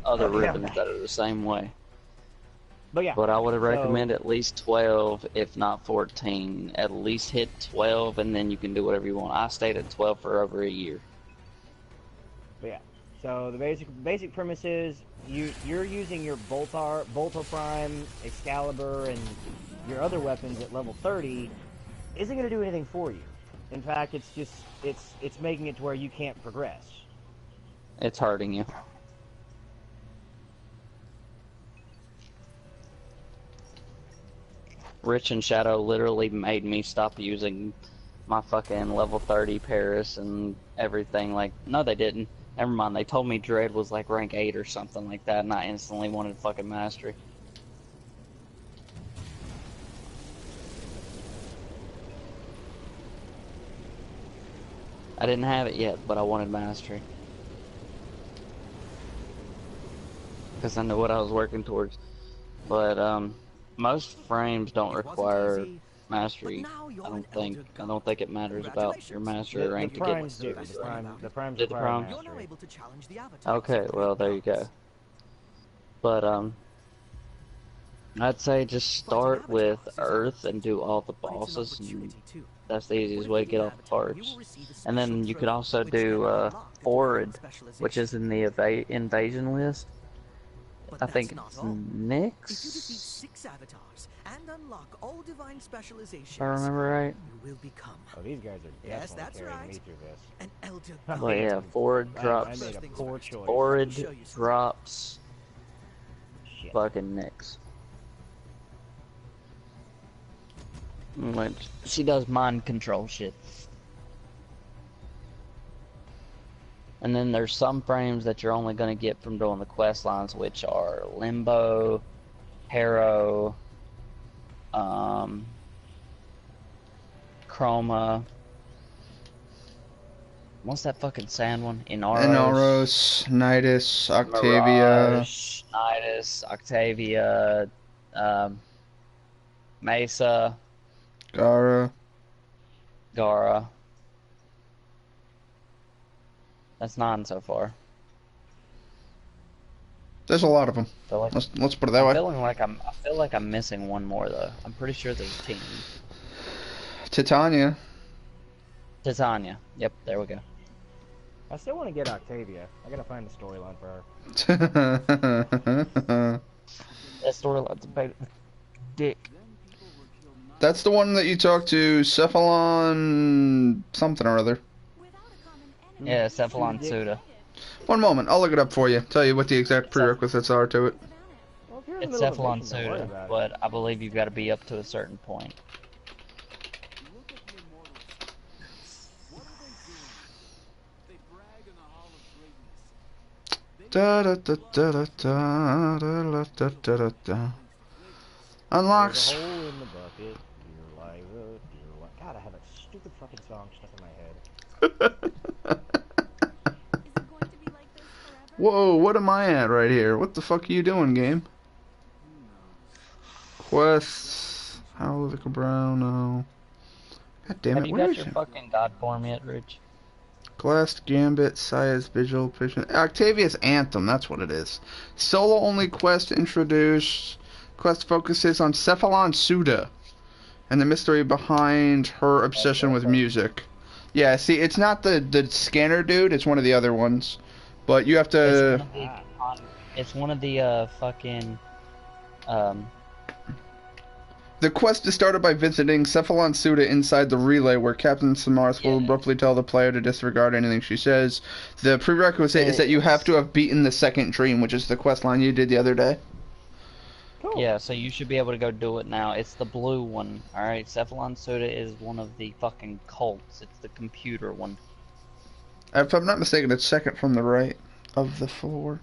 Speaker 2: other ribbons that are the same way.
Speaker 3: But yeah.
Speaker 2: But I would recommend at least 12, if not 14. At least hit 12, and then you can do whatever you want. I stayed at 12 for over a year.
Speaker 3: But yeah. So the basic premise is you're using your Boltar Prime, Excalibur, and your other weapons at level 30 isn't going to do anything for you. In fact, it's making it to where you can't progress.
Speaker 2: It's hurting you. Rich and Shadow literally made me stop using my fucking level 30 Paris and everything. Like, no, they didn't. Never mind. They told me Dread was like rank 8 or something like that, and I instantly wanted fucking mastery. I didn't have it yet, but I wanted mastery. Because I knew what I was working towards. But, most frames don't require mastery. I don't think it matters about your mastery rank
Speaker 3: The
Speaker 2: to get.
Speaker 3: primes do. The primes
Speaker 2: Did the
Speaker 3: require
Speaker 2: primes?
Speaker 3: mastery.
Speaker 2: Okay, well there you go. But I'd say just start with Earth and do all the bosses. And that's the easiest way to get all the parts. And then you could also do Forward, which is in the invasion list. I think it's Nyx. If I remember right.
Speaker 3: Oh, these guys are definitely carrying me through this.
Speaker 2: Well, yeah, Forward
Speaker 3: I
Speaker 2: drops.
Speaker 3: made a poor choice.
Speaker 2: Forward drops.
Speaker 3: Shit.
Speaker 2: Fucking Nyx. Which she does mind control shit. And then there's some frames that you're only going to get from doing the quest lines, which are Limbo, Harrow, Chroma, What's that fucking sand one? Inaros,
Speaker 1: Inaros, Nidus, Octavia,
Speaker 2: Mirage, Nidus, Octavia, Mesa,
Speaker 1: Gara.
Speaker 2: Gara. That's 9 so far.
Speaker 1: There's a lot of them.
Speaker 2: Feel like,
Speaker 1: Let's put it that
Speaker 2: I'm
Speaker 1: way.
Speaker 2: feeling like I feel like I'm missing one more though. I'm pretty sure there's 10.
Speaker 1: Titania.
Speaker 2: Titania. Yep, there we go.
Speaker 3: I still want to get Octavia. I gotta find the storyline for her.
Speaker 2: That storyline's about dick.
Speaker 1: That's the one that you talk to Cephalon something or other.
Speaker 2: Yeah, Cephalon Suda.
Speaker 1: One moment, I'll look it up for you. Tell you what the exact prerequisites are to it.
Speaker 3: Well, if you're in the
Speaker 2: It's
Speaker 3: middle of a
Speaker 2: Cephalon
Speaker 3: mission, don't worry
Speaker 2: Suda,
Speaker 3: about it.
Speaker 2: but I believe you've got to be up to a certain point.
Speaker 1: Da da da da da da da da da da da. Unlocks.
Speaker 3: There's a hole in the bucket. You're like, you're like. God, I have a stupid fucking song stuck in my head.
Speaker 1: Whoa, what am I at right here? What the fuck are you doing, game? Quests. Howl of the Cabral, no. God damn
Speaker 2: Have
Speaker 1: it,
Speaker 2: you
Speaker 1: where
Speaker 2: got
Speaker 1: is
Speaker 2: your
Speaker 1: it?
Speaker 2: fucking god form yet, Rich?
Speaker 1: Glass Gambit, Saya's Vigil, Patient. Octavia's Anthem, that's what it is. Solo only quest introduced. Quest focuses on Cephalon Suda and the mystery behind her obsession with music. Yeah, see, it's not the scanner dude, it's one of the other ones. But you have to...
Speaker 2: It's one of the fucking
Speaker 1: The quest is started by visiting Cephalon Suda inside the relay, where Captain Samaras will abruptly tell the player to disregard anything she says. The prerequisite is that you have to have beaten the second dream, which is the quest line you did the other day.
Speaker 3: Cool.
Speaker 2: Yeah, so you should be able to go do it now. It's the blue one, alright? Cephalon Suda is one of the fucking cults. It's the computer one.
Speaker 1: If I'm not mistaken, it's second from the right of the floor.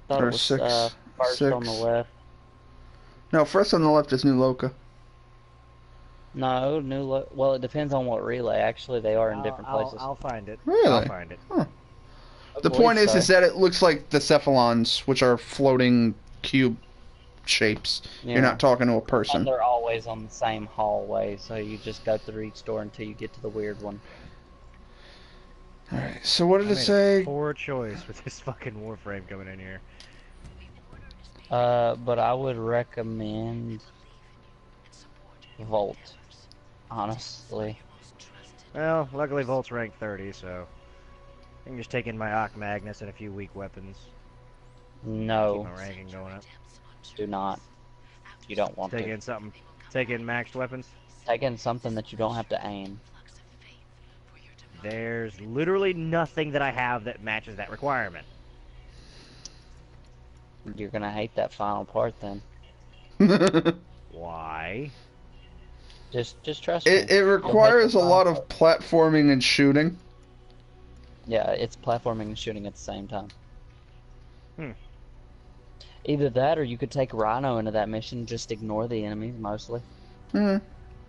Speaker 2: Thought
Speaker 1: Or
Speaker 2: it was
Speaker 1: six.
Speaker 2: first on the left.
Speaker 1: No, first on the left is New Loca.
Speaker 2: No, well, it depends on what relay. Actually, they are in different places.
Speaker 3: I'll find it.
Speaker 1: Really?
Speaker 3: I'll find it.
Speaker 1: Huh.
Speaker 2: I
Speaker 1: The
Speaker 2: believe
Speaker 1: point is
Speaker 2: so.
Speaker 1: that it looks like the Cephalons, which are floating cube shapes.
Speaker 2: Yeah.
Speaker 1: You're not talking to a
Speaker 2: And
Speaker 1: person.
Speaker 2: they're always on the same hallway, so you just go through each door until you get to the weird one.
Speaker 1: Alright, so what did
Speaker 3: I
Speaker 1: it
Speaker 3: made
Speaker 1: say?
Speaker 3: a poor choice with this fucking Warframe coming in here.
Speaker 2: But I would recommend Volt, honestly.
Speaker 3: Well, luckily Volt's rank 30, so I can just take in my Arc Magnus and a few weak weapons. Keep
Speaker 2: No,
Speaker 3: my ranking going up.
Speaker 2: do not. You don't want
Speaker 3: Take
Speaker 2: to.
Speaker 3: in something. Take in maxed weapons.
Speaker 2: Take in something that you don't have to aim.
Speaker 3: There's literally nothing that I have that matches that requirement.
Speaker 2: You're gonna hate that final part then.
Speaker 3: Why?
Speaker 2: Just trust me.
Speaker 1: It
Speaker 2: You'll hate
Speaker 1: requires
Speaker 2: the
Speaker 1: a lot
Speaker 2: final
Speaker 1: of platforming and shooting.
Speaker 2: Yeah, it's platforming and shooting at the same time.
Speaker 3: Hmm.
Speaker 2: Either that, or you could take Rhino into that mission, just ignore the enemies, mostly.
Speaker 1: Hmm.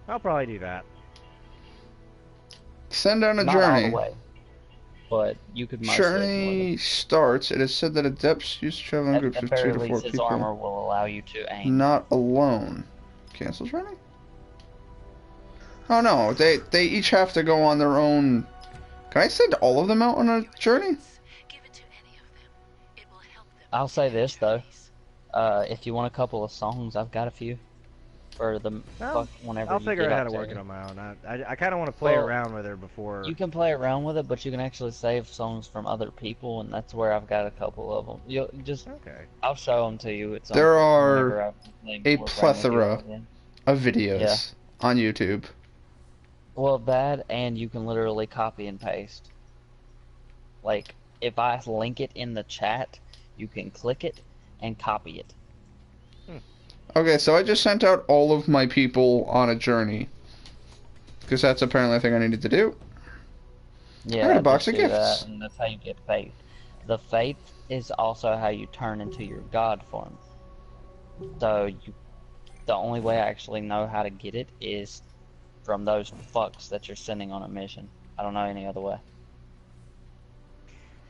Speaker 3: I'll probably do that.
Speaker 1: Send on a
Speaker 2: Not all
Speaker 1: journey.
Speaker 2: the way. But you could mostly ignore them.
Speaker 1: Journey starts. It is said that adepts used to travel in
Speaker 2: At
Speaker 1: groups
Speaker 2: the
Speaker 1: of 2
Speaker 2: very
Speaker 1: to 4
Speaker 2: least, his
Speaker 1: people.
Speaker 2: armor will allow you to aim.
Speaker 1: Not alone. Cancel journey? Oh no, they each have to go on their own. Can I send all of them out on a journey?
Speaker 2: I'll say this, though. If you want a couple of songs, I've got a few. For the
Speaker 3: Well,
Speaker 2: whenever
Speaker 3: I'll
Speaker 2: you
Speaker 3: figure
Speaker 2: get
Speaker 3: out how
Speaker 2: up
Speaker 3: to work
Speaker 2: there.
Speaker 3: it on my own. I kind of want to play
Speaker 2: Well,
Speaker 3: around with her before.
Speaker 2: You can play around with it, but you can actually save songs from other people, and that's where I've got a couple of them. You just,
Speaker 3: Okay.
Speaker 2: I'll show them to you.
Speaker 1: There are
Speaker 2: whenever I play
Speaker 1: a
Speaker 2: Warframe with you
Speaker 1: plethora
Speaker 2: again.
Speaker 1: of videos
Speaker 2: Yeah.
Speaker 1: on YouTube.
Speaker 2: Well, that, and you can literally copy and paste. Like, if I link it in the chat, you can click it and copy it.
Speaker 1: Okay, so I just sent out all of my people on a journey. Because that's apparently a thing I needed to do.
Speaker 2: Yeah,
Speaker 1: I got a box
Speaker 2: just
Speaker 1: of
Speaker 2: do
Speaker 1: gifts.
Speaker 2: that, and that's how you get faith. The faith is also how you turn into your god form. So the only way I actually know how to get it is from those fucks that you're sending on a mission. I don't know any other way.
Speaker 3: I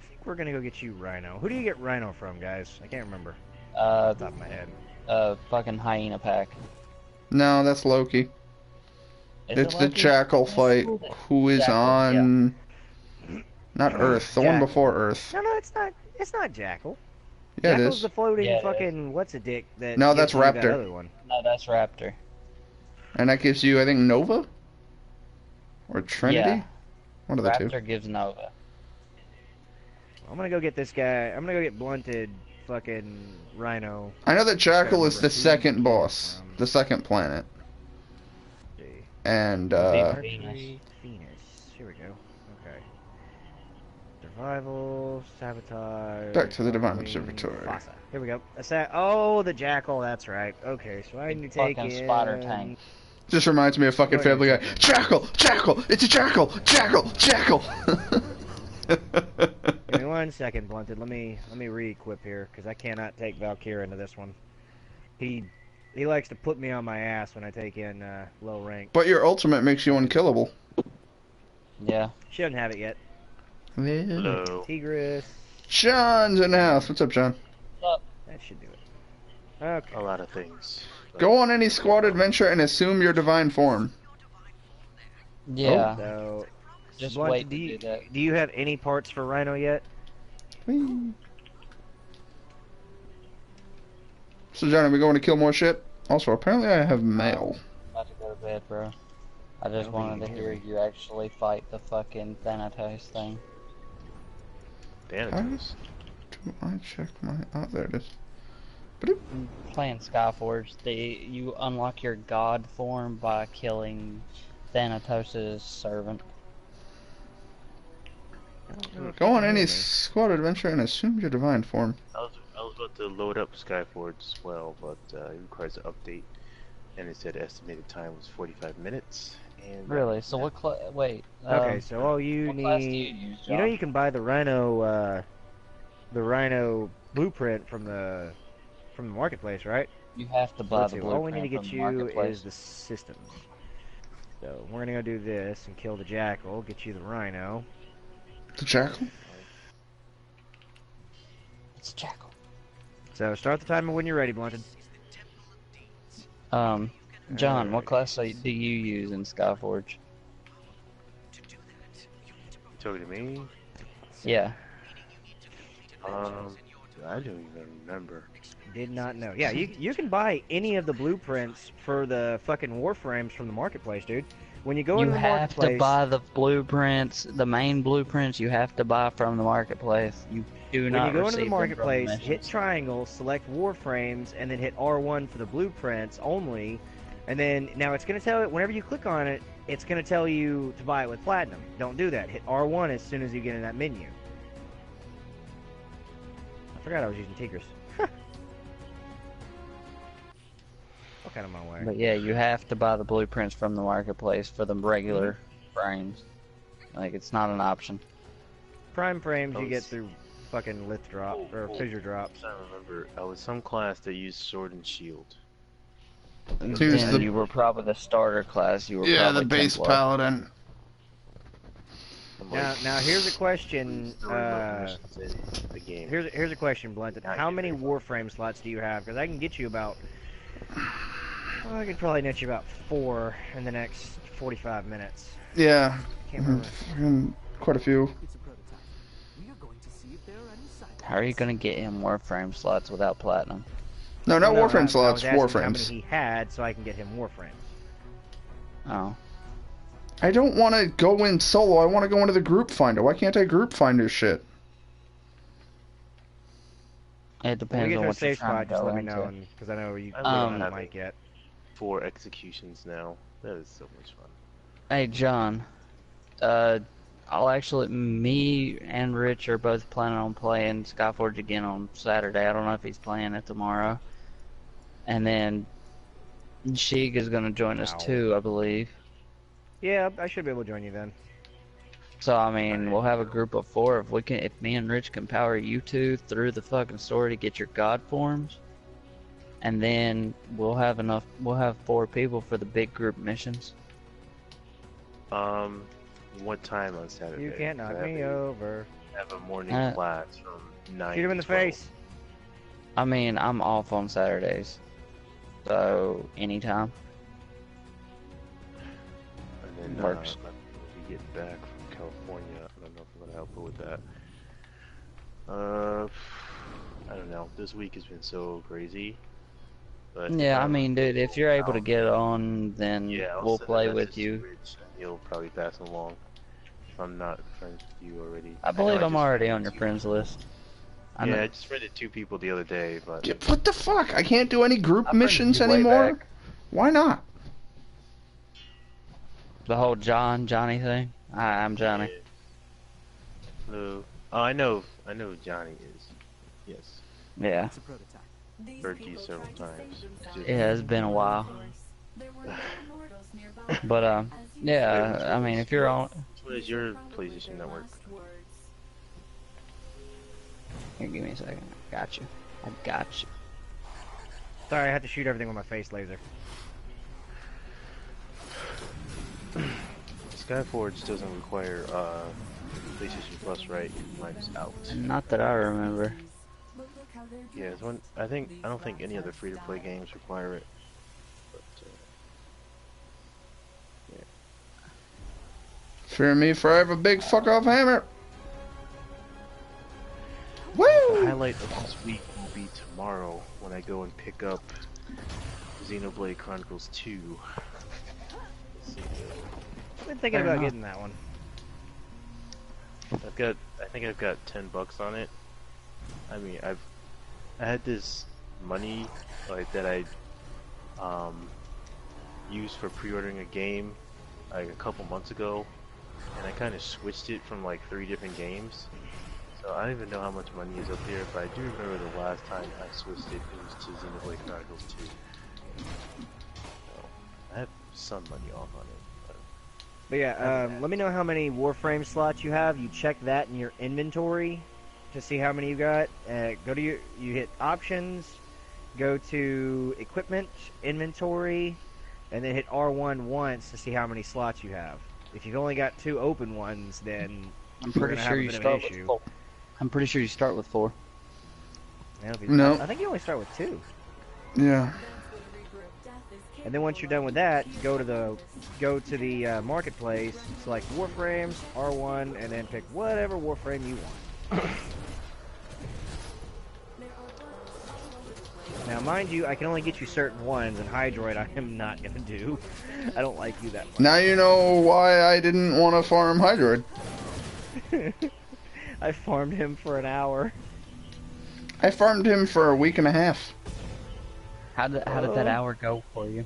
Speaker 3: think we're gonna go get you Rhino. Who do you get Rhino from, guys? I can't remember.
Speaker 2: Uh,
Speaker 3: Off the top of my head.
Speaker 2: fucking hyena pack.
Speaker 1: No, that's Loki.
Speaker 2: Is
Speaker 1: It's
Speaker 2: it
Speaker 1: the
Speaker 2: Loki?
Speaker 1: Jackal fight. Who is
Speaker 2: Jackal,
Speaker 1: on? Not Earth. The one
Speaker 3: Jackal.
Speaker 1: before Earth.
Speaker 3: No, it's not. It's not Jackal.
Speaker 1: Yeah, it
Speaker 3: Jackal's
Speaker 1: is.
Speaker 3: the floating
Speaker 2: Yeah, it
Speaker 3: fucking what's a dick that.
Speaker 1: No,
Speaker 3: gives
Speaker 1: that's
Speaker 3: you that
Speaker 1: Raptor.
Speaker 3: other one.
Speaker 2: No, that's Raptor.
Speaker 1: And that gives you, I think, Nova? Or Trinity?
Speaker 2: Yeah.
Speaker 1: One of the two.
Speaker 2: Raptor gives Nova.
Speaker 3: I'm gonna go get this guy. I'm gonna go get blunted fucking Rhino.
Speaker 1: I know that Jackal is the
Speaker 3: Remember who
Speaker 1: second
Speaker 3: he
Speaker 1: boss.
Speaker 3: came from.
Speaker 1: The second planet.
Speaker 3: See.
Speaker 1: And,
Speaker 3: Mercury, Venus. Here we go. Okay. Survival, sabotage.
Speaker 1: Back to the Divine
Speaker 3: Queen,
Speaker 1: Observatory.
Speaker 3: Fossa. Here we go. Oh, the Jackal. That's right. Okay, so I need to take
Speaker 2: Fucking
Speaker 3: in...
Speaker 2: spider tank.
Speaker 1: just reminds me of fucking
Speaker 3: Wait a
Speaker 1: Family Guy.
Speaker 3: second.
Speaker 1: Jackal! Jackal! It's a Jackal! Jackal! Jackal!
Speaker 3: Give me 1 second, blunted. Let me re-equip here because I cannot take Valkyria into this one. He likes to put me on my ass when I take in low rank.
Speaker 1: But your ultimate makes you unkillable.
Speaker 2: Yeah.
Speaker 3: She doesn't have it yet.
Speaker 5: Hello.
Speaker 3: Tigris.
Speaker 1: John's in the house. What's up, John?
Speaker 3: That should do it. Okay.
Speaker 5: A lot of things.
Speaker 1: Go on any squad adventure and assume your divine form.
Speaker 2: Yeah.
Speaker 3: So,
Speaker 2: Just
Speaker 3: Blunted,
Speaker 2: wait to do that.
Speaker 3: do you have any parts for Rhino yet?
Speaker 1: Whee. So, John, are we going to kill more shit? Also, apparently I have mail.
Speaker 2: About to go to bed, bro. I just
Speaker 3: Don't
Speaker 2: wanted to
Speaker 3: be
Speaker 2: hear
Speaker 3: here.
Speaker 2: you actually fight the fucking Thanatos thing.
Speaker 5: Thanatos.
Speaker 1: Do I check my... Oh, there it is.
Speaker 2: Playing Skyforge, you unlock your god form by killing Thanatos' servant.
Speaker 1: Go on any squad adventure and assume your divine form.
Speaker 5: I was about to load up Skyforge as well, but it requires an update, and it said estimated time was 45 minutes. And
Speaker 2: Really? So what wait.
Speaker 3: Okay, so all you
Speaker 2: what class do
Speaker 3: need...
Speaker 2: you use,
Speaker 3: You know
Speaker 2: John?
Speaker 3: you can buy the Rhino blueprint from the marketplace, right?
Speaker 2: You have to
Speaker 3: So
Speaker 2: buy
Speaker 3: let's
Speaker 2: the
Speaker 3: see,
Speaker 2: blueprint
Speaker 3: all we need to get
Speaker 2: from the
Speaker 3: you
Speaker 2: marketplace.
Speaker 3: is the systems. So we're gonna go do this and kill the Jackal, get you the Rhino.
Speaker 1: The Jackal?
Speaker 2: It's Jackal.
Speaker 3: So start the timer when you're ready, Blunted.
Speaker 2: John, what class do you use in Skyforge?
Speaker 5: talking to me?
Speaker 2: Yeah.
Speaker 5: I don't even remember.
Speaker 3: Did not know. Yeah, you can buy any of the blueprints for the fucking warframes from the marketplace, dude. When you go
Speaker 2: You
Speaker 3: into the
Speaker 2: have to
Speaker 3: marketplace,
Speaker 2: buy the blueprints, the main blueprints you have to buy from the marketplace. You do
Speaker 3: when
Speaker 2: not
Speaker 3: you go into
Speaker 2: receive
Speaker 3: the
Speaker 2: them from
Speaker 3: marketplace,
Speaker 2: missions.
Speaker 3: hit triangle, select warframes, and then hit R1 for the blueprints only. And then now it's gonna tell it whenever you click on it, it's gonna tell you to buy it with platinum. Don't do that. Hit R1 as soon as you get in that menu. I forgot I was using Tigris. What kind of my way?
Speaker 2: But yeah, you have to buy the blueprints from the marketplace for the regular frames. Like, it's not an option.
Speaker 3: Prime frames you
Speaker 5: Oh,
Speaker 3: get
Speaker 5: it's-
Speaker 3: through fucking lift drop or fissure drops.
Speaker 5: I remember. I was some class that used sword and shield.
Speaker 1: Here's
Speaker 2: Then
Speaker 1: the-
Speaker 2: you were probably the starter class. You were
Speaker 1: Yeah,
Speaker 2: probably
Speaker 1: the base
Speaker 2: Templar.
Speaker 1: paladin.
Speaker 5: I'm like,
Speaker 3: Now here's a question.
Speaker 5: story mode missions in the game.
Speaker 3: Here's a question, Blunted.
Speaker 5: Now
Speaker 3: How
Speaker 5: you
Speaker 3: many
Speaker 5: can-
Speaker 3: warframe slots do you have? Because I can get you about. Well, I could probably net you about 4 in the next 45 minutes.
Speaker 1: Yeah.
Speaker 3: Can't remember.
Speaker 1: Quite a few.
Speaker 2: How are you gonna get him warframe slots without platinum?
Speaker 1: No, not
Speaker 3: No,
Speaker 1: warframe
Speaker 3: I
Speaker 1: slots,
Speaker 3: was asking how many
Speaker 1: warframes.
Speaker 3: he had, so I can get him warframes.
Speaker 2: Oh.
Speaker 1: I don't want to go in solo. I want to go into the group finder. Why can't I group finder shit?
Speaker 2: It
Speaker 3: When we
Speaker 2: depends
Speaker 3: get
Speaker 2: on
Speaker 3: to a
Speaker 2: what you're
Speaker 3: safe
Speaker 2: trying
Speaker 3: spot,
Speaker 2: to
Speaker 3: just
Speaker 2: go
Speaker 3: let me
Speaker 2: into.
Speaker 3: know, because I know you
Speaker 5: I
Speaker 3: don't
Speaker 5: wouldn't
Speaker 3: have
Speaker 5: have
Speaker 3: Mike yet.
Speaker 5: 4 executions now. That is so much fun.
Speaker 2: Hey, John. Me and Rich are both planning on playing Skyforge again on Saturday. I don't know if he's playing it tomorrow. And then Sheik is gonna join us
Speaker 3: Wow.
Speaker 2: too, I believe.
Speaker 3: Yeah, I should be able to join you then.
Speaker 2: So I mean, we'll have a group of 4. If me and Rich can power you two through the fucking story to get your god forms, and then we'll have 4 people for the big group missions.
Speaker 5: One what time on Saturday?
Speaker 3: You can't knock
Speaker 5: 'Cause
Speaker 3: me over.
Speaker 5: I have a morning class from 9
Speaker 3: Shoot him
Speaker 5: to
Speaker 3: in the
Speaker 5: 12.
Speaker 3: face.
Speaker 2: I mean, I'm off on Saturdays, so anytime
Speaker 5: And then
Speaker 2: works.
Speaker 5: my people will be getting back from California. I don't know if I'm gonna help her with that. I don't know. This week has been so crazy. But
Speaker 2: Yeah, I mean, dude, if you're able to get on, then
Speaker 5: yeah, I'll
Speaker 2: we'll
Speaker 5: send a
Speaker 2: play
Speaker 5: message
Speaker 2: with
Speaker 5: to
Speaker 2: you.
Speaker 5: Rich, and he'll probably pass it along if I'm not friends with you already.
Speaker 2: I
Speaker 5: know
Speaker 2: believe I'm
Speaker 5: just
Speaker 2: already
Speaker 5: friended
Speaker 2: on your
Speaker 5: two-
Speaker 2: friends list. I
Speaker 5: Yeah,
Speaker 2: know.
Speaker 5: I just friended 2 people the other day, but
Speaker 1: Yeah, what the fuck? I can't do any group
Speaker 2: I friended
Speaker 1: missions
Speaker 2: you way
Speaker 1: anymore?
Speaker 2: back.
Speaker 1: Why not?
Speaker 2: The whole Johnny thing. I'm Johnny.
Speaker 5: Yeah. Hello. Oh, I know who Johnny is. Yes.
Speaker 2: Yeah.
Speaker 6: It's a prototype.
Speaker 5: Heard you several times. Just-
Speaker 2: Yeah, it's been a while. But yeah, I mean, if you're on,
Speaker 5: What is your PlayStation Network?
Speaker 2: here, give me a second. Got you. I got you.
Speaker 3: Sorry, I had to shoot everything with my face laser.
Speaker 5: Skyforge doesn't require PlayStation Plus, right? Mine's out.
Speaker 2: Not that I remember.
Speaker 5: Yeah, it's one. I don't think any other free-to-play games require it. But
Speaker 1: Fear me, for I have a big fuck off hammer.
Speaker 5: the
Speaker 1: Woo!
Speaker 5: highlight of this week will be tomorrow when I go and pick up Xenoblade Chronicles 2.
Speaker 3: I've been thinking
Speaker 2: Fair
Speaker 3: about
Speaker 2: enough.
Speaker 3: getting that one.
Speaker 5: I think I've got $10 on it. I mean, I had this money like that I used for pre-ordering a game like a couple months ago, and I kind of switched it from like 3 different games. So I don't even know how much money is up there, but I do remember the last time I switched it, it was to Xenoblade Chronicles 2. So I have some money off on it.
Speaker 3: But yeah, let me know how many Warframe slots you have. You check that in your inventory to see how many you got. Go to you hit options, go to equipment, inventory, and then hit R1 once to see how many slots you have. If you've only got 2 open ones, then
Speaker 2: I'm
Speaker 3: we're
Speaker 2: pretty
Speaker 3: gonna
Speaker 2: sure
Speaker 3: have a
Speaker 2: you
Speaker 3: bit of an
Speaker 2: start with
Speaker 3: issue.
Speaker 2: 4. I'm pretty sure you start with 4.
Speaker 1: No.
Speaker 3: I think you only start with 2.
Speaker 1: Yeah.
Speaker 3: And then once you're done with that, go to the marketplace, select Warframes, R1, and then pick whatever Warframe you want. Now, mind you, I can only get you certain ones, and Hydroid I am not gonna do. I don't like you that much.
Speaker 1: Now you know why I didn't want to farm Hydroid.
Speaker 3: I farmed him for an hour.
Speaker 1: I farmed him for a week and a half.
Speaker 2: How did that hour go for you?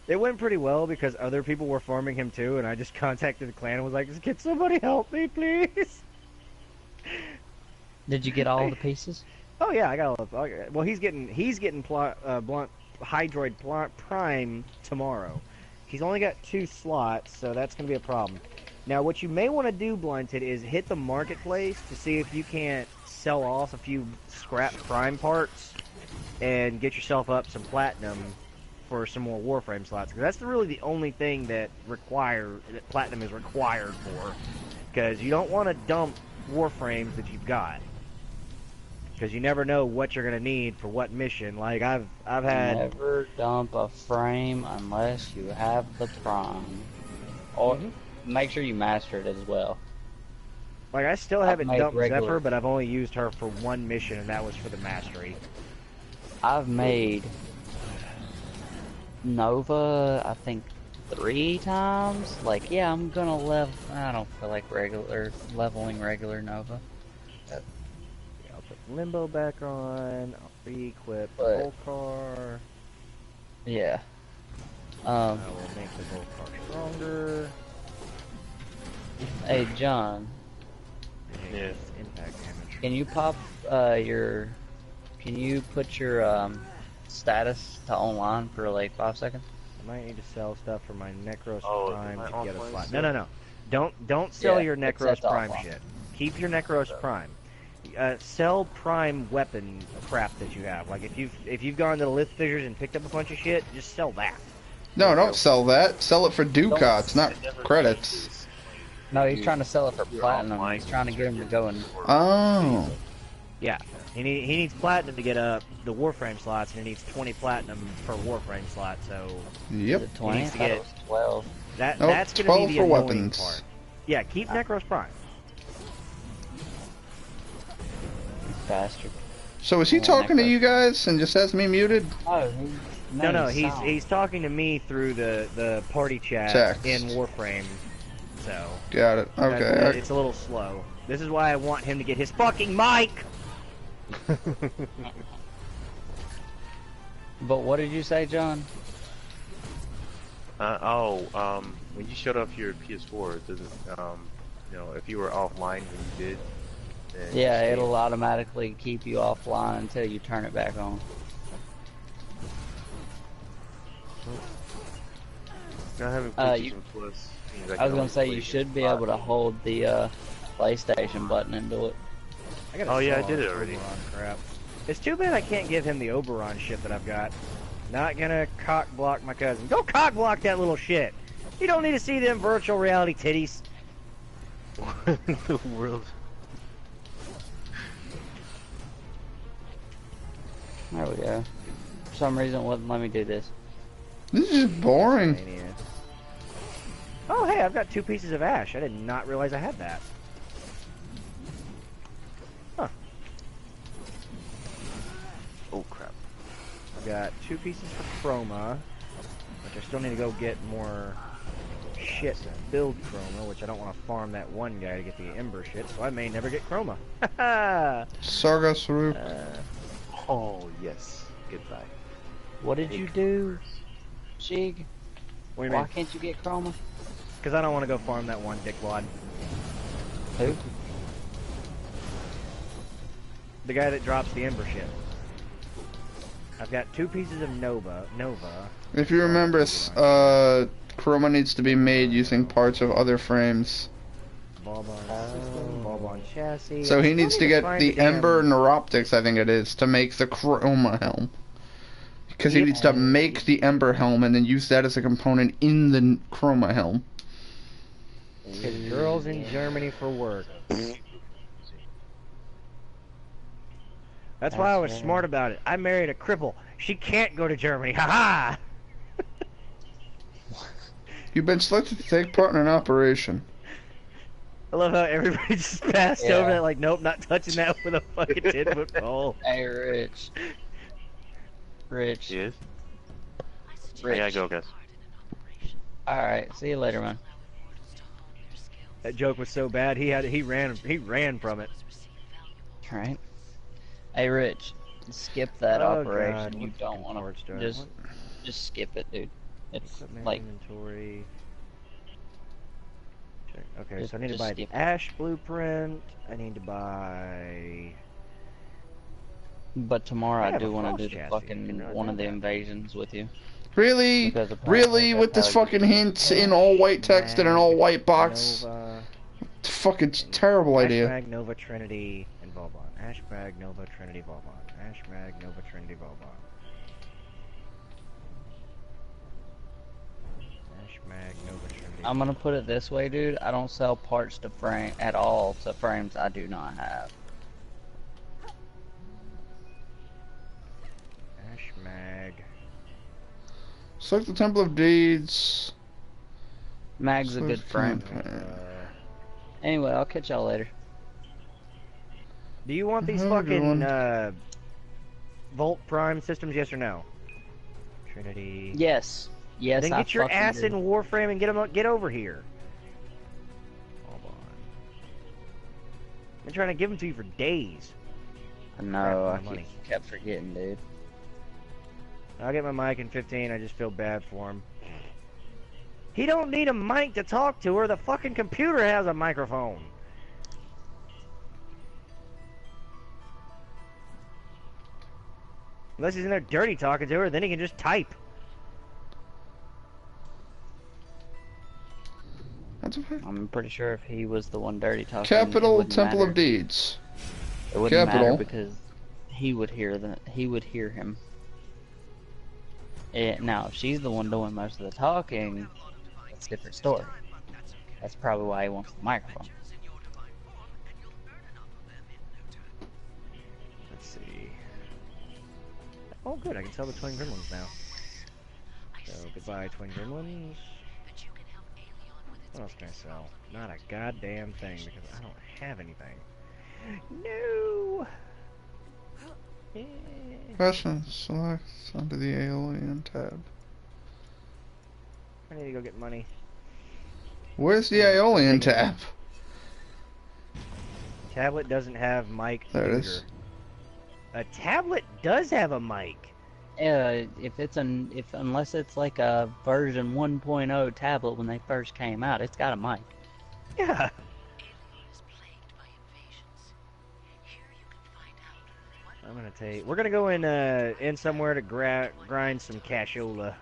Speaker 3: It went pretty well because other people were farming him too, and I just contacted the clan and was like, "Can somebody help me, please?"
Speaker 2: Did you get all the pieces?
Speaker 3: Oh yeah, I got all of. Well, he's getting Hydroid Prime tomorrow. He's only got 2 slots, so that's gonna be a problem. Now, what you may want to do, Blunted, is hit the marketplace to see if you can't sell off a few scrap Prime parts and get yourself up some platinum for some more Warframe slots. Because that's really the only thing that platinum is required for. Because you don't want to dump Warframes that you've got. Because you never know what you're gonna need for what mission. Like I've had.
Speaker 2: Never dump a frame unless you have the prime, or make sure you master it as well.
Speaker 3: Like I still
Speaker 2: I've
Speaker 3: haven't
Speaker 2: made
Speaker 3: dumped
Speaker 2: regular-
Speaker 3: Zephyr, but I've only used her for 1 mission, and that was for the mastery.
Speaker 2: I've made Nova, I think, 3 times. Like, yeah, I'm gonna level. I don't feel like leveling regular Nova.
Speaker 3: Yeah, I'll put Limbo back on. I'll re-equip the
Speaker 2: But-
Speaker 3: Volcar.
Speaker 2: Yeah.
Speaker 3: I will make the Volcar stronger.
Speaker 2: Hey, John,
Speaker 5: Yeah.
Speaker 3: Impact damage.
Speaker 2: can you pop Can you put your status to online for like 5 seconds?
Speaker 3: I might need to sell stuff for my Necros
Speaker 5: Oh,
Speaker 3: Prime
Speaker 5: my
Speaker 3: to get a
Speaker 5: offline
Speaker 3: slot.
Speaker 5: stuff?
Speaker 3: No. Don't sell
Speaker 2: Yeah,
Speaker 3: your
Speaker 2: it's
Speaker 3: Necros
Speaker 2: set
Speaker 3: Prime
Speaker 2: offline.
Speaker 3: shit. Keep your Necros Prime. Sell Prime weapon crap that you have. Like if you've gone to the Lith Fissures and picked up a bunch of shit, just sell that.
Speaker 1: No, don't sell that. Sell it for ducats, not
Speaker 5: It never
Speaker 1: credits.
Speaker 5: changes.
Speaker 2: No, he's trying to sell it for
Speaker 5: You're
Speaker 2: platinum.
Speaker 5: offline.
Speaker 2: He's trying to get him to go and...
Speaker 1: Oh.
Speaker 3: Yeah, he needs platinum to get the Warframe slots, and he needs 20 platinum per Warframe slot. So
Speaker 1: Yep.
Speaker 2: Is it 20? I
Speaker 3: needs to
Speaker 2: thought
Speaker 3: get-
Speaker 2: it was 12.
Speaker 1: Nope,
Speaker 3: that's gonna
Speaker 1: 12
Speaker 3: be the
Speaker 1: for
Speaker 3: annoying
Speaker 1: weapons.
Speaker 3: part. Yeah, keep Necros Prime.
Speaker 2: Bastard.
Speaker 1: So is he
Speaker 2: Oh,
Speaker 1: talking to
Speaker 2: Necro.
Speaker 1: you guys and just has me muted?
Speaker 2: Oh,
Speaker 3: No, he's talking to me through the party chat
Speaker 1: Text.
Speaker 3: in Warframe. So
Speaker 1: Got it. Okay.
Speaker 3: it's a little slow. This is why I want him to get his fucking mic.
Speaker 2: But what did you say, John?
Speaker 5: When you shut off your PS4, it doesn't, if you were offline when you did, then
Speaker 2: Yeah,
Speaker 5: it
Speaker 2: it'll automatically keep you offline until you turn it back on.
Speaker 5: I haven't
Speaker 2: Uh,
Speaker 5: put
Speaker 2: you-
Speaker 5: some plus.
Speaker 2: I was gonna say you should be able to hold the PlayStation button and do it.
Speaker 3: I gotta
Speaker 5: Oh, yeah, I
Speaker 3: sell
Speaker 5: did
Speaker 3: all
Speaker 5: it
Speaker 3: this
Speaker 5: already.
Speaker 3: Oberon crap. It's too bad I can't give him the Oberon shit that I've got. Not gonna cock block my cousin. Go cock block that little shit. You don't need to see them virtual reality titties.
Speaker 5: What in the world?
Speaker 2: There we go. For some reason, it wouldn't let me do this.
Speaker 1: This is just boring.
Speaker 3: Mania. Oh, hey, I've got 2 pieces of ash. I did not realize I had that. Huh.
Speaker 5: Oh crap.
Speaker 3: I've got 2 pieces for chroma, which I still need to go get more shit to build chroma, which I don't want to farm that one guy to get the ember shit, so I may never get chroma. Haha!
Speaker 1: Sargas Rook.
Speaker 5: Oh yes. Goodbye.
Speaker 2: What did you do, Shig?
Speaker 3: What do you
Speaker 2: Why
Speaker 3: mean?
Speaker 2: can't you get Chroma?
Speaker 3: Because I don't want to go farm that one dickwad.
Speaker 2: Who?
Speaker 3: The guy that drops the ember shit. I've got 2 pieces of Nova.
Speaker 1: If you remember, Chroma needs to be made using parts of other frames.
Speaker 3: Bulbon system, Bulbon chassis.
Speaker 1: So
Speaker 3: I
Speaker 1: he
Speaker 3: still
Speaker 1: needs
Speaker 3: need
Speaker 1: to get
Speaker 3: find
Speaker 1: the
Speaker 3: damn-
Speaker 1: Ember Neuroptics, I think it is, to make the Chroma helm. Because he
Speaker 3: Yeah.
Speaker 1: needs to make the Ember helm and then use that as a component in the Chroma helm.
Speaker 3: His girl's in Germany for work. That's why I was
Speaker 2: That's
Speaker 3: smart about it. I married a cripple. She can't go to Germany. Ha
Speaker 1: You've been selected to take part in an operation.
Speaker 3: I love how everybody just passed
Speaker 2: Yeah.
Speaker 3: over that, like, nope, not touching that with a fucking 10-foot pole.
Speaker 2: Hey, Rich. Rich.
Speaker 5: Yes. I
Speaker 2: Rich.
Speaker 5: gotta go, guys.
Speaker 2: Alright, see you later, man.
Speaker 3: That joke was so bad, he ran from it.
Speaker 2: Alright. Hey, Rich. Skip that
Speaker 3: Oh,
Speaker 2: operation.
Speaker 3: God,
Speaker 2: You
Speaker 3: what
Speaker 2: don't
Speaker 3: fucking
Speaker 2: want
Speaker 3: torch do I-
Speaker 2: to.
Speaker 3: what-
Speaker 2: Just skip it, dude. It's
Speaker 3: Equipment
Speaker 2: like
Speaker 3: inventory. Check. Okay,
Speaker 2: Just-
Speaker 3: so I need to
Speaker 2: just
Speaker 3: buy the
Speaker 2: skip it.
Speaker 3: ash blueprint. I need to buy.
Speaker 2: But tomorrow
Speaker 3: I
Speaker 2: I
Speaker 3: have
Speaker 2: do
Speaker 3: a
Speaker 2: want to
Speaker 3: frost
Speaker 2: do the
Speaker 3: chassis.
Speaker 2: fucking
Speaker 3: I can
Speaker 2: one of the
Speaker 3: run that.
Speaker 2: invasions with you.
Speaker 1: Really?
Speaker 2: Because apparently
Speaker 1: Really?
Speaker 2: that's
Speaker 1: With this
Speaker 2: how you
Speaker 1: fucking
Speaker 2: do it.
Speaker 1: hint in all white text and an all white box?
Speaker 3: Nova,
Speaker 1: Fucking terrible idea.
Speaker 3: Ashmag, Nova, Trinity, and Volbon. Ashmag, Nova, Trinity, Volbon. Ashmag, Nova, Trinity, Volbon. Ashmag, Nova, Trinity.
Speaker 2: I'm gonna put it this way, dude. I don't sell parts to frame at all to frames I do not have.
Speaker 3: Ashmag.
Speaker 1: Select the Temple of Deeds.
Speaker 2: Mag's a good
Speaker 1: Select
Speaker 2: frame.
Speaker 1: campaign.
Speaker 2: Anyway, I'll catch y'all later.
Speaker 3: Do you want these
Speaker 1: Have a good
Speaker 3: fucking
Speaker 1: one.
Speaker 3: Volt Prime systems? Yes or no? Trinity.
Speaker 2: Yes. Yes,
Speaker 3: Then
Speaker 2: I
Speaker 3: get your
Speaker 2: fucking
Speaker 3: ass
Speaker 2: do.
Speaker 3: in Warframe and get over here. Hold on. I've been trying to give them to you for days.
Speaker 2: I know, I
Speaker 3: Crap, money.
Speaker 2: kept forgetting, dude.
Speaker 3: I'll get my mic in 15. I just feel bad for him. He don't need a mic to talk to her. The fucking computer has a microphone. Unless he's in there dirty talking to her, then he can just type.
Speaker 1: That's okay.
Speaker 2: I'm pretty sure if he was the one dirty talking, it
Speaker 1: Capital
Speaker 2: wouldn't
Speaker 1: Temple
Speaker 2: matter.
Speaker 1: of Deeds.
Speaker 2: It wouldn't
Speaker 1: Capital.
Speaker 2: matter because he would hear him. Now, if she's the one doing most of the talking, it's a different story. That's probably why he wants the microphone.
Speaker 3: Let's see. Oh, good. I can sell the Twin Gremlins now. So, goodbye, Twin Gremlins. What else can I sell? Not a goddamn thing, because I don't have anything. No!
Speaker 1: Question, select onto the alien tab.
Speaker 3: I need to go get money.
Speaker 1: Where's the Aeolian tab?
Speaker 3: Tablet doesn't have mic.
Speaker 1: There it
Speaker 3: neuter.
Speaker 1: is.
Speaker 3: A tablet does have a mic.
Speaker 2: Unless it's like a version 1.0 tablet when they first came out, it's got a mic.
Speaker 3: Yeah. I'm gonna take. We're gonna go in somewhere to grind some cashola.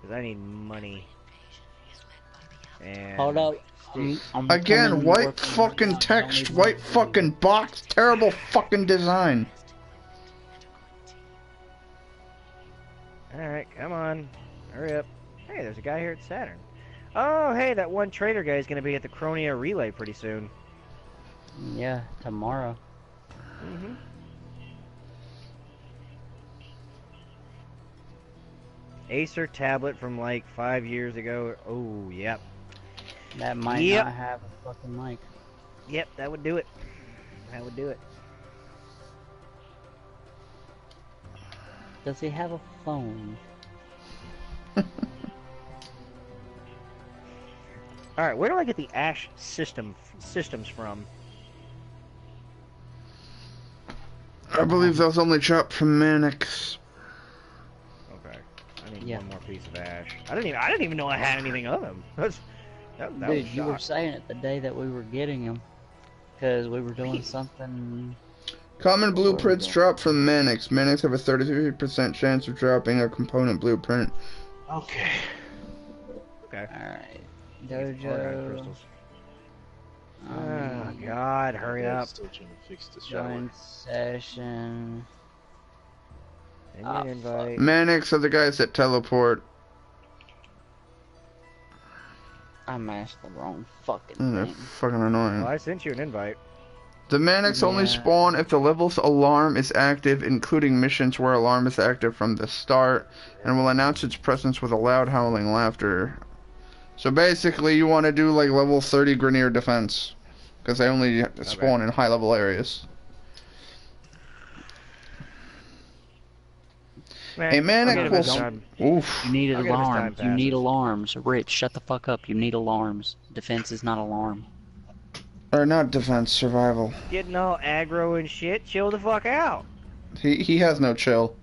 Speaker 3: Cause I need money. And
Speaker 2: Hold up. I'm
Speaker 1: Again,
Speaker 2: coming
Speaker 1: white
Speaker 2: working
Speaker 1: fucking
Speaker 2: right now. I don't
Speaker 1: text,
Speaker 2: need
Speaker 1: white
Speaker 2: money.
Speaker 1: fucking box, terrible fucking design.
Speaker 3: Alright, come on. Hurry up. Hey, there's a guy here at Saturn. Oh, hey, that one trader guy is going to be at the Chronia Relay pretty soon.
Speaker 2: Yeah, tomorrow.
Speaker 3: Mm-hmm. Acer tablet from like 5 years ago. Oh, yep.
Speaker 2: That might
Speaker 3: Yep.
Speaker 2: not have a fucking mic.
Speaker 3: Yep, that would do it. That would do it.
Speaker 2: Does he have a phone?
Speaker 3: Alright, where do I get the Ash systems from?
Speaker 1: I believe those only dropped from Manix.
Speaker 3: Okay. I need
Speaker 2: Yeah.
Speaker 3: one more piece of Ash. I didn't even know I had anything of them. That was
Speaker 2: Dude, you were
Speaker 3: shock.
Speaker 2: saying it the day that we were getting him. Because we were doing something...
Speaker 1: Common blueprints drop from Manix. Manix have a 33% chance of dropping a component blueprint.
Speaker 5: Okay.
Speaker 3: Okay.
Speaker 2: Alright.
Speaker 3: Organized
Speaker 2: Dojo...
Speaker 3: crystals. Oh God, hurry up.
Speaker 5: Still trying to fix the shower.
Speaker 2: Join session...
Speaker 3: Send me an invite.
Speaker 1: Manix are the guys that teleport.
Speaker 2: I mashed the wrong fucking
Speaker 1: They're
Speaker 2: thing.
Speaker 1: fucking annoying.
Speaker 3: Well, I sent you an invite.
Speaker 1: The Manix only
Speaker 2: Yeah.
Speaker 1: spawn if the level's alarm is active, including missions where alarm is active from the start, and will announce its presence with a loud howling laughter. So basically, you want to do like level 30 Grineer defense, because they only spawn in high level areas. Hey,
Speaker 3: Man,
Speaker 1: Manix
Speaker 3: I'll give
Speaker 1: will.
Speaker 3: it time.
Speaker 1: Oof.
Speaker 2: You need
Speaker 3: I'll give it as time
Speaker 2: alarms. You need
Speaker 3: passes.
Speaker 2: alarms. Rich, shut the fuck up. You need alarms. Defense is not alarm.
Speaker 1: Or not defense, survival.
Speaker 3: Getting all aggro and shit. Chill the fuck out.
Speaker 1: He has no chill.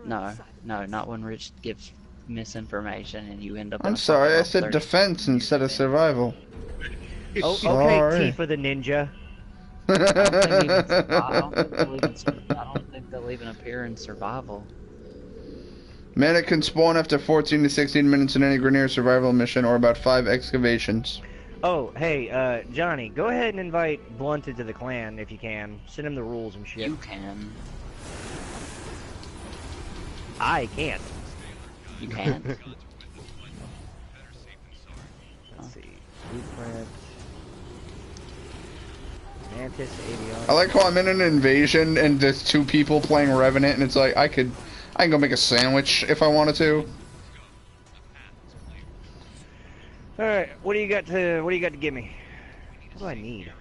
Speaker 2: No, not when Rich gives misinformation and you end up. in
Speaker 1: I'm
Speaker 2: a
Speaker 1: sorry,
Speaker 2: fucking
Speaker 1: I
Speaker 2: level
Speaker 1: said
Speaker 2: 30.
Speaker 1: defense instead of survival.
Speaker 3: Oh,
Speaker 1: Sorry.
Speaker 3: okay, Tifa the ninja.
Speaker 2: I don't think they'll even appear in survival.
Speaker 1: Mana can spawn after 14 to 16 minutes in any Grineer survival mission or about 5 excavations.
Speaker 3: Oh, hey, Johnny, go ahead and invite Blunt into the clan if you can. Send him the rules and shit.
Speaker 2: You can.
Speaker 3: I can't.
Speaker 2: You can't.
Speaker 3: Let's see. Blueprint. Mantis, Avion.
Speaker 1: I like how I'm in an invasion and there's 2 people playing Revenant and it's like I can go make a sandwich if I wanted to.
Speaker 3: All right, what do you got to give me? What do I need?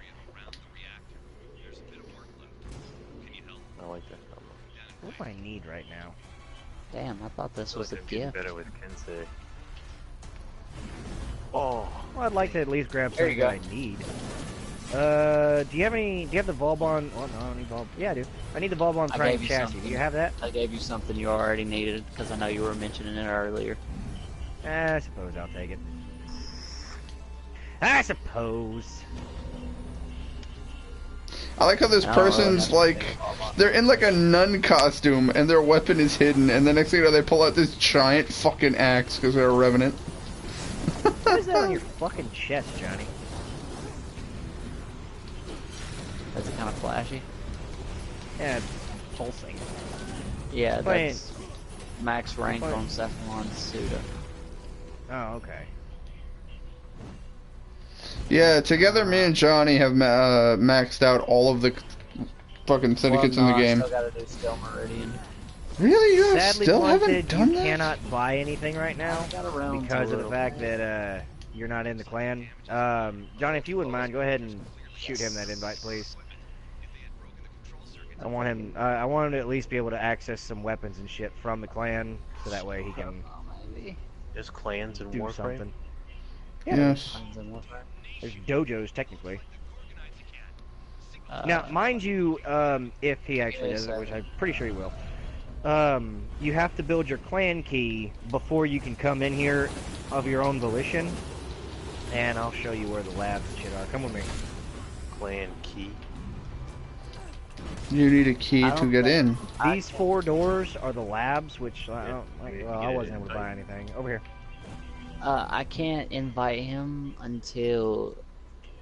Speaker 5: I like that number.
Speaker 3: What do I need right now?
Speaker 2: Damn, I thought this was a
Speaker 5: I'm getting
Speaker 2: gift.
Speaker 5: better with Kensei. Oh,
Speaker 3: Well, I'd like to at least grab
Speaker 2: There you
Speaker 3: something I need. Do you have the Volbon? Oh, no, I don't need Volbon. Yeah, I do. I need the Volbon
Speaker 2: I
Speaker 3: Prime
Speaker 2: gave you
Speaker 3: chassis.
Speaker 2: something.
Speaker 3: Do you have that?
Speaker 2: I gave you something you already needed because I know you were mentioning it earlier.
Speaker 3: I suppose I'll take it. I suppose.
Speaker 1: I like how this
Speaker 2: Oh,
Speaker 1: person's
Speaker 2: that's
Speaker 1: like, they're in like a nun costume and their weapon is hidden, and the next thing you know they pull out this giant fucking axe because they're a Revenant.
Speaker 3: What is that on your fucking chest, Johnny?
Speaker 2: That's kind of flashy.
Speaker 3: Yeah, it's pulsing.
Speaker 2: Yeah,
Speaker 3: Playing-
Speaker 2: that's max rank
Speaker 3: Playing-
Speaker 2: on Cephalon's Suda.
Speaker 3: Oh, okay.
Speaker 1: Yeah, together me and Johnny have maxed out all of the fucking syndicates in the game.
Speaker 2: I still gotta do Steel Meridian.
Speaker 1: Really? You guys
Speaker 3: Sadly,
Speaker 1: still haven't
Speaker 3: Blunted,
Speaker 1: done
Speaker 3: you
Speaker 1: that?
Speaker 3: cannot buy anything right now
Speaker 2: Got around
Speaker 3: because
Speaker 2: to
Speaker 3: of the
Speaker 2: it.
Speaker 3: fact that you're not in the clan. Johnny, if you wouldn't mind, go ahead and shoot him that invite, please. I want him. I want him to at least be able to access some weapons and shit from the clan, so that way he can
Speaker 2: Maybe.
Speaker 5: There's clans in
Speaker 3: do
Speaker 5: Warframe.
Speaker 3: something. Yeah,
Speaker 1: Yes.
Speaker 3: there's dojos technically.
Speaker 2: Uh,
Speaker 3: Now, mind you, if he actually does it, which I'm pretty sure he will, you have to build your clan key before you can come in here of your own volition. And I'll show you where the labs and shit are. Come with me.
Speaker 5: Clan key.
Speaker 1: You need a key to get in.
Speaker 3: These 4 doors are the labs, which I don't like.
Speaker 5: Yeah,
Speaker 3: Well, I
Speaker 5: yeah,
Speaker 3: wasn't able to
Speaker 5: yeah.
Speaker 3: buy anything. Over here.
Speaker 2: I can't invite him until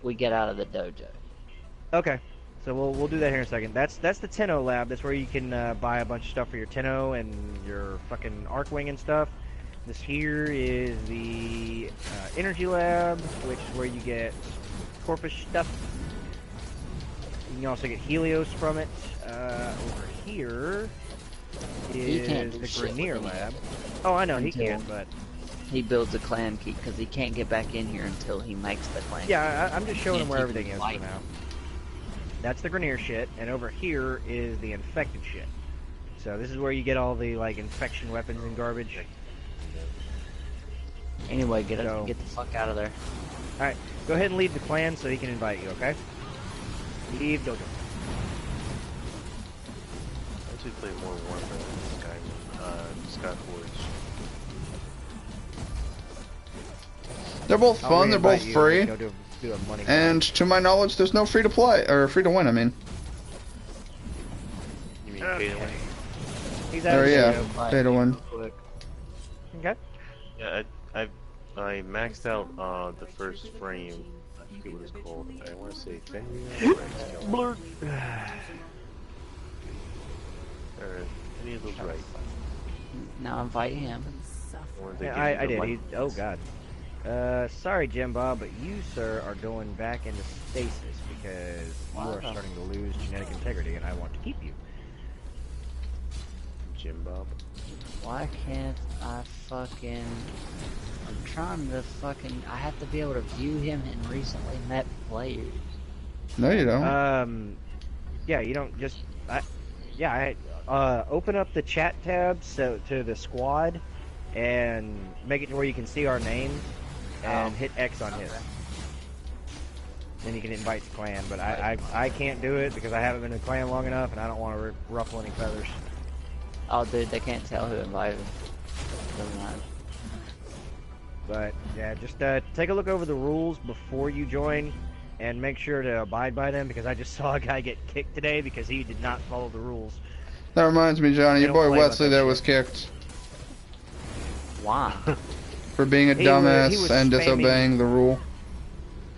Speaker 2: we get out of the dojo.
Speaker 3: Okay. So we'll do that here in a second. That's the Tenno lab. That's where you can buy a bunch of stuff for your Tenno and your fucking Arcwing and stuff. This here is the Energy lab, which is where you get Corpus stuff. You can also get Helios from it. Over here
Speaker 2: He can't
Speaker 3: is
Speaker 2: do
Speaker 3: the
Speaker 2: shit with
Speaker 3: Grenier
Speaker 2: it.
Speaker 3: lab. Oh, I know he
Speaker 2: Until-
Speaker 3: can, but
Speaker 2: He builds a clan key because he can't get back in here until he makes the clan key.
Speaker 3: yeah, I'm just showing him
Speaker 2: Can't
Speaker 3: where
Speaker 2: keep
Speaker 3: everything is
Speaker 2: fighting.
Speaker 3: for now. That's the Grenier shit, and over here is the infected shit. So this is where you get all the like infection weapons and garbage.
Speaker 2: Anyway, get
Speaker 3: So-
Speaker 2: the fuck out of there.
Speaker 3: All right, go ahead and leave the clan so he can invite you. Okay? Leave dojo.
Speaker 5: I actually play more Warframe than Skyforge.
Speaker 1: They're both
Speaker 3: I'll
Speaker 1: fun. They're both
Speaker 3: re-invite you
Speaker 1: free.
Speaker 3: and go do a money.
Speaker 1: And to my knowledge, there's no free to play or free to win. I mean,
Speaker 5: You mean pay to win?
Speaker 3: He's out
Speaker 1: or
Speaker 3: of
Speaker 1: yeah,
Speaker 3: dojo.
Speaker 1: pay to win.
Speaker 3: Okay.
Speaker 5: Yeah, I maxed out the first frame. I forget what it's called. I want to say Fenrir
Speaker 3: Blur.
Speaker 5: or any of those right.
Speaker 2: Now invite him.
Speaker 5: The ones that
Speaker 3: Yeah,
Speaker 5: give you
Speaker 3: I
Speaker 5: the
Speaker 3: did.
Speaker 5: light.
Speaker 3: Oh god. Sorry, Jim Bob, but you, sir, are going back into stasis because you are
Speaker 2: Wow.
Speaker 3: starting to lose genetic integrity, and I want to keep you.
Speaker 5: Jim Bob.
Speaker 2: Why can't I fucking... I'm trying to fucking... I have to be able to view him in recently met players.
Speaker 1: No, you don't.
Speaker 3: Yeah, you don't just... open up the chat tab to the squad, and make it to where you can see our names, and hit X on his. Then you can invite the clan, but I can't do it because I haven't been in the clan long enough, and I don't want to ruffle any feathers.
Speaker 2: Oh, dude, they can't tell who invited him. Doesn't matter.
Speaker 3: But yeah, just take a look over the rules before you join, and make sure to abide by them, because I just saw a guy get kicked today because he did not follow the rules.
Speaker 1: That reminds me, Johnny.
Speaker 3: They
Speaker 1: Your
Speaker 3: don't
Speaker 1: boy
Speaker 3: play about
Speaker 1: Wesley
Speaker 3: that
Speaker 1: there
Speaker 3: shit.
Speaker 1: was kicked
Speaker 2: Why?
Speaker 1: for being a
Speaker 3: He was
Speaker 1: dumbass and
Speaker 3: spamming-
Speaker 1: disobeying the rule.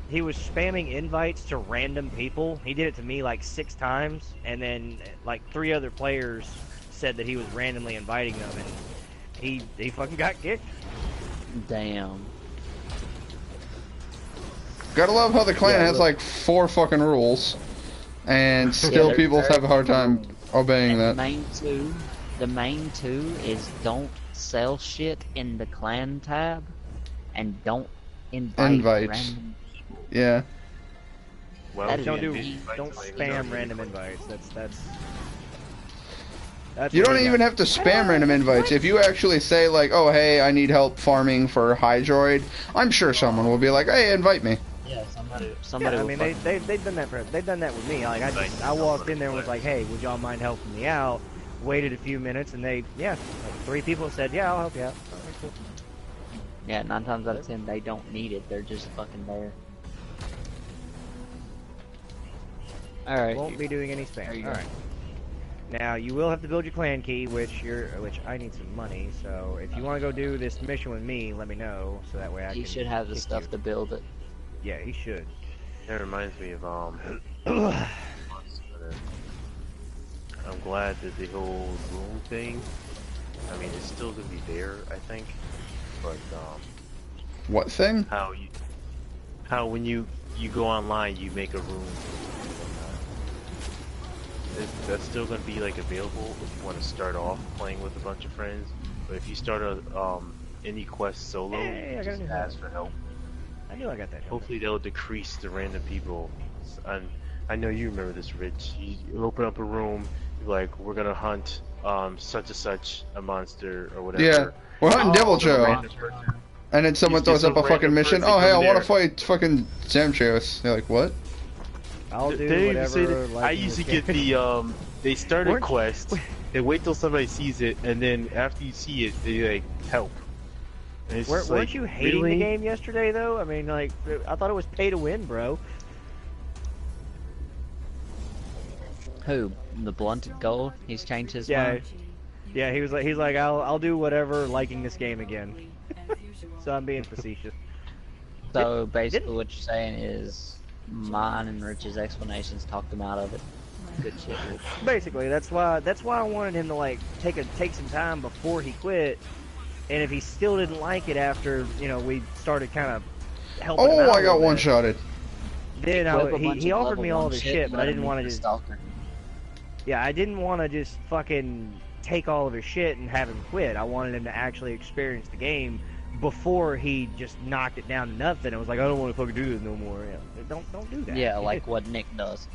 Speaker 3: He was spamming invites to random people. He did it to me like 6 times, and then like 3 other players said that he was randomly inviting them, and he fucking got kicked.
Speaker 2: Damn.
Speaker 1: Gotta love how the clan
Speaker 2: Yeah,
Speaker 1: has
Speaker 2: look.
Speaker 1: like 4 fucking rules, and still
Speaker 2: they're
Speaker 1: people
Speaker 2: very
Speaker 1: have a hard time obeying
Speaker 2: The
Speaker 1: that.
Speaker 2: main two is don't sell shit in the clan tab, and don't invite
Speaker 1: Invite.
Speaker 2: random.
Speaker 1: Yeah.
Speaker 5: Well,
Speaker 2: That is
Speaker 3: Don't
Speaker 5: you
Speaker 3: do
Speaker 5: invite
Speaker 3: don't
Speaker 5: somebody who's
Speaker 3: spam
Speaker 5: already
Speaker 3: random
Speaker 5: played.
Speaker 3: invites. That's
Speaker 1: You
Speaker 3: what
Speaker 1: don't
Speaker 3: he
Speaker 1: even
Speaker 3: got.
Speaker 1: have to spam random invites. If you actually say like, "Oh, hey, I need help farming for Hydroid," I'm sure someone will be like, "Hey, invite me."
Speaker 2: Yeah,
Speaker 3: Yeah,
Speaker 2: somebody.
Speaker 3: I
Speaker 2: will
Speaker 3: mean
Speaker 2: fucking-
Speaker 3: they've done that they've done that with me. Like I walked in there and was like, hey, would y'all mind helping me out? Waited a few minutes, and like 3 people said, yeah, I'll help you out. Okay, cool.
Speaker 2: Yeah, 9 times out of 10 they don't need it. They're just fucking there. All right.
Speaker 3: Won't be doing any
Speaker 2: There you
Speaker 3: spam.
Speaker 2: go.
Speaker 3: All right. Now you will have to build your clan key, which I need some money. So if you want to go do this mission with me, let me know so that way I
Speaker 2: He
Speaker 3: can.
Speaker 2: should have the
Speaker 3: kick
Speaker 2: stuff
Speaker 3: you.
Speaker 2: to build it.
Speaker 3: Yeah, he should.
Speaker 5: That reminds me of I'm glad that the whole room thing. I mean, it's still gonna be there, I think. But
Speaker 1: What thing?
Speaker 5: how when you you go online, you make a room. That's still gonna be like available if you want to start off playing with a bunch of friends. But if you start a any quest solo,
Speaker 3: Hey,
Speaker 5: you
Speaker 3: I
Speaker 5: can
Speaker 3: got a
Speaker 5: just
Speaker 3: new
Speaker 5: ask
Speaker 3: helmet.
Speaker 5: for help.
Speaker 3: I knew I got that.
Speaker 5: Hopefully they'll decrease the random people. And I know you remember this, Rich. You open up a room, you're like, we're gonna hunt such and such a monster or whatever.
Speaker 1: Yeah, we're hunting Devil
Speaker 5: Some
Speaker 1: Joe.
Speaker 5: random person.
Speaker 1: And then someone
Speaker 5: Just
Speaker 1: throws
Speaker 5: some
Speaker 1: up a fucking
Speaker 5: random
Speaker 1: mission.
Speaker 5: person
Speaker 1: Oh, hey, I
Speaker 5: coming
Speaker 1: want
Speaker 5: there.
Speaker 1: to fight fucking Zamtrios. You're like, what?
Speaker 3: I'll do
Speaker 5: They even say
Speaker 3: whatever.
Speaker 5: that.
Speaker 3: Like
Speaker 5: I
Speaker 3: in
Speaker 5: used to
Speaker 3: this
Speaker 5: get
Speaker 3: game.
Speaker 5: the they start a
Speaker 3: Weren't-
Speaker 5: quest, they wait till somebody sees it, and then after you see it, they like help. And it's just
Speaker 3: Weren't
Speaker 5: like,
Speaker 3: you hating
Speaker 5: really?
Speaker 3: the game yesterday though? I mean, like, I thought it was pay to win, bro.
Speaker 2: Who? The blunted gold? He's changed his
Speaker 3: Yeah,
Speaker 2: mind?
Speaker 3: yeah. He's like, I'll do whatever, liking this game again. So I'm being facetious.
Speaker 2: So basically what you're saying is mine and Rich's explanations talked him out of it. Good shit, Rich.
Speaker 3: Basically, that's why I wanted him to like take some time before he quit. And if he still didn't like it after, you know, we started kind of helping him
Speaker 1: Oh,
Speaker 3: out a
Speaker 1: I got
Speaker 3: little
Speaker 1: one
Speaker 3: bit,
Speaker 1: shotted.
Speaker 3: then
Speaker 2: Flip a bunch
Speaker 3: he
Speaker 2: of
Speaker 3: offered
Speaker 2: level
Speaker 3: me all
Speaker 2: one
Speaker 3: of his
Speaker 2: shit
Speaker 3: shit,
Speaker 2: and
Speaker 3: but
Speaker 2: let
Speaker 3: I
Speaker 2: him
Speaker 3: didn't
Speaker 2: meet
Speaker 3: want to
Speaker 2: the
Speaker 3: just
Speaker 2: stalker.
Speaker 3: yeah, I didn't want to just fucking take all of his shit and have him quit. I wanted him to actually experience the game before he just knocked it down to nothing and was like, I don't want to fucking do this no more. Yeah, don't do that.
Speaker 2: Yeah, like what Nick does.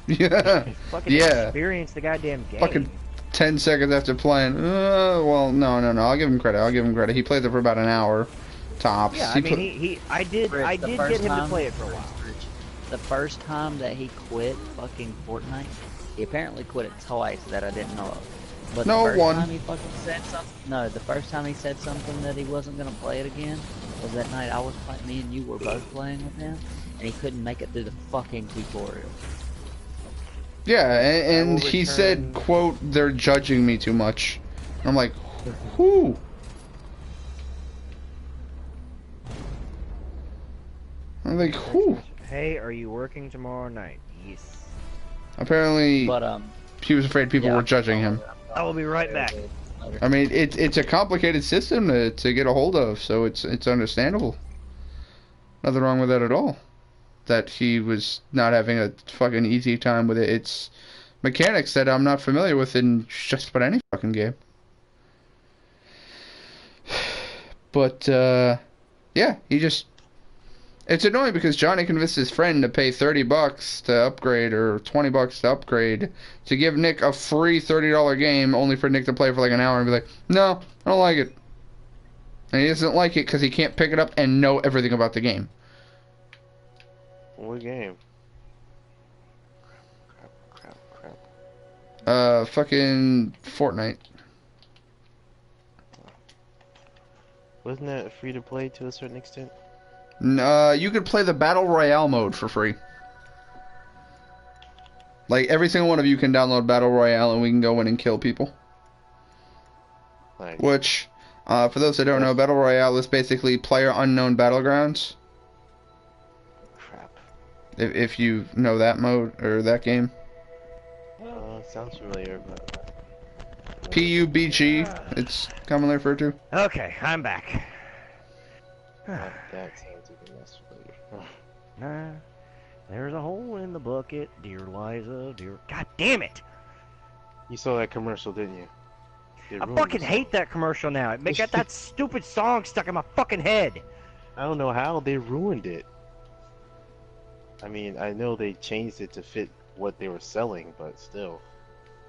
Speaker 1: Yeah.
Speaker 3: Fucking
Speaker 1: Yeah.
Speaker 3: experience the goddamn game.
Speaker 1: Fucking 10 seconds after playing. Well, no. I'll give him credit. He played it for about an hour, tops.
Speaker 3: Yeah, I mean, I did
Speaker 2: Rich, the
Speaker 3: get
Speaker 2: first
Speaker 3: him to
Speaker 2: time-
Speaker 3: play it for a while.
Speaker 2: Rich, the first time that he quit fucking Fortnite, he apparently quit it twice that I didn't know of. But
Speaker 1: No,
Speaker 2: the first
Speaker 1: one.
Speaker 2: time he fucking said something, no, the first time he said something that he wasn't gonna play it again was that night I was playing. Me and you were both playing with him, and he couldn't make it through the fucking tutorial.
Speaker 1: Yeah, and
Speaker 3: will
Speaker 1: he said,
Speaker 3: return-
Speaker 1: quote, they're judging me too much. I'm like, who? I'm like, who?
Speaker 3: Hey, are you working tomorrow night? Yes.
Speaker 1: Apparently,
Speaker 2: But
Speaker 1: he was afraid people
Speaker 2: yeah,
Speaker 1: were judging him.
Speaker 3: I will be right back.
Speaker 1: I mean, it's a complicated system to get a hold of, so it's understandable. Nothing wrong with that at all. That he was not having a fucking easy time with it. It's mechanics that I'm not familiar with in just about any fucking game. But, yeah, he just... It's annoying because Johnny convinced his friend to pay $30 to upgrade, or $20 to upgrade, to give Nick a free $30 game, only for Nick to play for like an hour and be like, no, I don't like it. And he doesn't like it because he can't pick it up and know everything about the game.
Speaker 5: What game?
Speaker 1: Fucking Fortnite.
Speaker 5: Wasn't that free to play to a certain extent?
Speaker 1: You could play the Battle Royale mode for free. Like, every single one of you can download Battle Royale and we can go in and kill people.
Speaker 5: Nice.
Speaker 1: Which, for those that don't know, Battle Royale is basically player unknown battlegrounds.
Speaker 5: Crap.
Speaker 1: If you know that mode, or that game.
Speaker 5: Sounds familiar, but...
Speaker 1: PUBG, it's commonly referred to.
Speaker 3: Okay, I'm back.
Speaker 5: That sounds even less familiar.
Speaker 3: Nah, there's a hole in the bucket, dear Liza, dear. God damn it!
Speaker 5: You saw that commercial, didn't you? It
Speaker 3: I
Speaker 5: ruined
Speaker 3: fucking
Speaker 5: the
Speaker 3: hate
Speaker 5: song.
Speaker 3: that commercial now. It got that stupid song stuck in my fucking head.
Speaker 5: I don't know how they ruined it. I mean, I know they changed it to fit what they were selling, but still.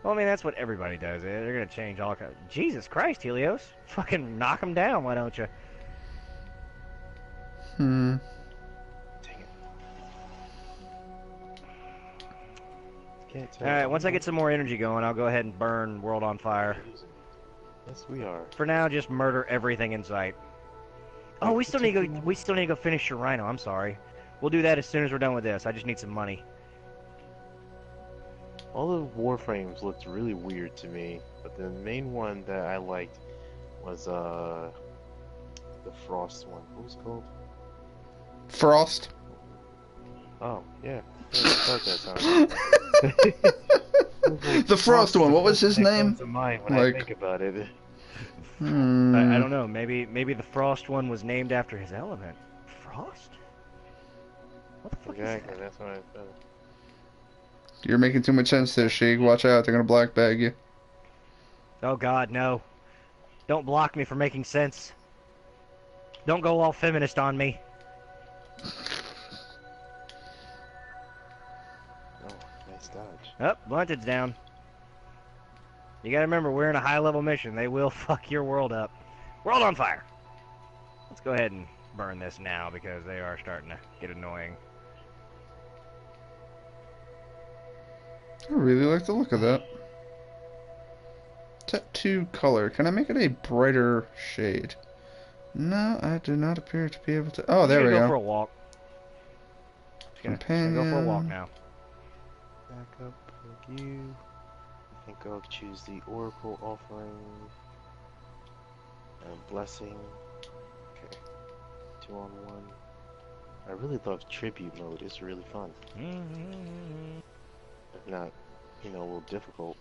Speaker 3: Well, I mean, that's what everybody does. They're gonna change all kinds. Jesus Christ, Helios! Fucking knock them down, why don't you?
Speaker 1: Hmm.
Speaker 5: Dang it.
Speaker 3: All right, once I get some more energy going, I'll go ahead and burn World on Fire.
Speaker 5: Yes, we are.
Speaker 3: For now, just murder everything in sight. Oh, we still need to go finish your rhino. I'm sorry. We'll do that as soon as we're done with this. I just need some money.
Speaker 5: All the Warframes looked really weird to me, but the main one that I liked was the Frost one. What was it called?
Speaker 1: Frost.
Speaker 5: Oh, yeah. Start that sound.
Speaker 1: The Frost one, what was his name?
Speaker 5: To mind when
Speaker 1: Like-
Speaker 5: I think about it.
Speaker 3: I don't know. Maybe the Frost one was named after his element. Frost? What the fuck
Speaker 5: Exactly,
Speaker 3: is
Speaker 5: that's what I said.
Speaker 1: You're making too much sense there, Sheik. Watch out, they're gonna black bag you.
Speaker 3: that? Oh god, no. Don't block me for making sense. Don't go all feminist on me.
Speaker 5: Oh, nice dodge.
Speaker 3: Oh, Bunted's down. You gotta remember, we're in a high-level mission. They will fuck your world up. World on fire! Let's go ahead and burn this now, because they are starting to get annoying.
Speaker 1: I really like the look of that. Tattoo color. Can I make it a brighter shade? No, I do not appear to be able to. Oh, there we
Speaker 3: go
Speaker 1: go.
Speaker 3: for a walk. Just gonna go for a walk now.
Speaker 5: Back up, thank you. I think I'll choose the Oracle offering. Blessing. Okay. 2-on-1. I really love tribute mode. It's really fun. If not, you know, a little difficult.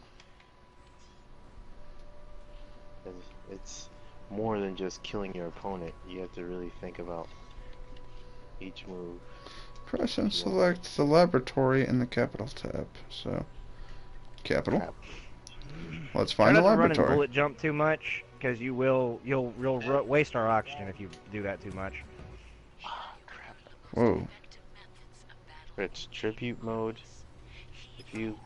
Speaker 5: It's more than just killing your opponent. You have to really think about each move.
Speaker 1: Press and select the laboratory in the capital tab. So, capital.
Speaker 5: Crap.
Speaker 1: Let's find the
Speaker 3: Try not to run and
Speaker 1: laboratory.
Speaker 3: bullet jump too much, because you'll waste our oxygen if you do that too much.
Speaker 5: Ah, crap.
Speaker 1: Whoa.
Speaker 5: It's tribute mode. If you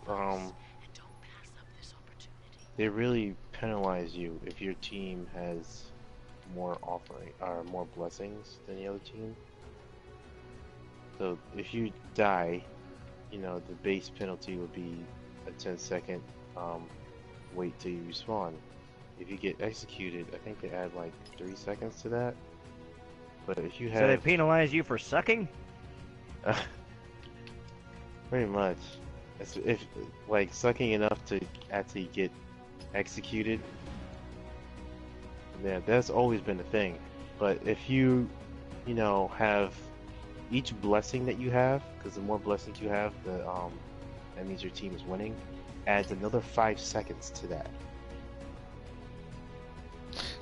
Speaker 5: they really penalize you if your team has more offering or more blessings than the other team. So if you die, you know, the base penalty would be a 10-second wait till you respawn. If you get executed, I think they add like 3 seconds to that. But if you have,
Speaker 3: So they penalize you for sucking?
Speaker 5: pretty much, if like sucking enough to actually get executed. Yeah, that's always been the thing. But if you know, have each blessing that you have, because the more blessings you have, that means your team is winning, adds another 5 seconds to that.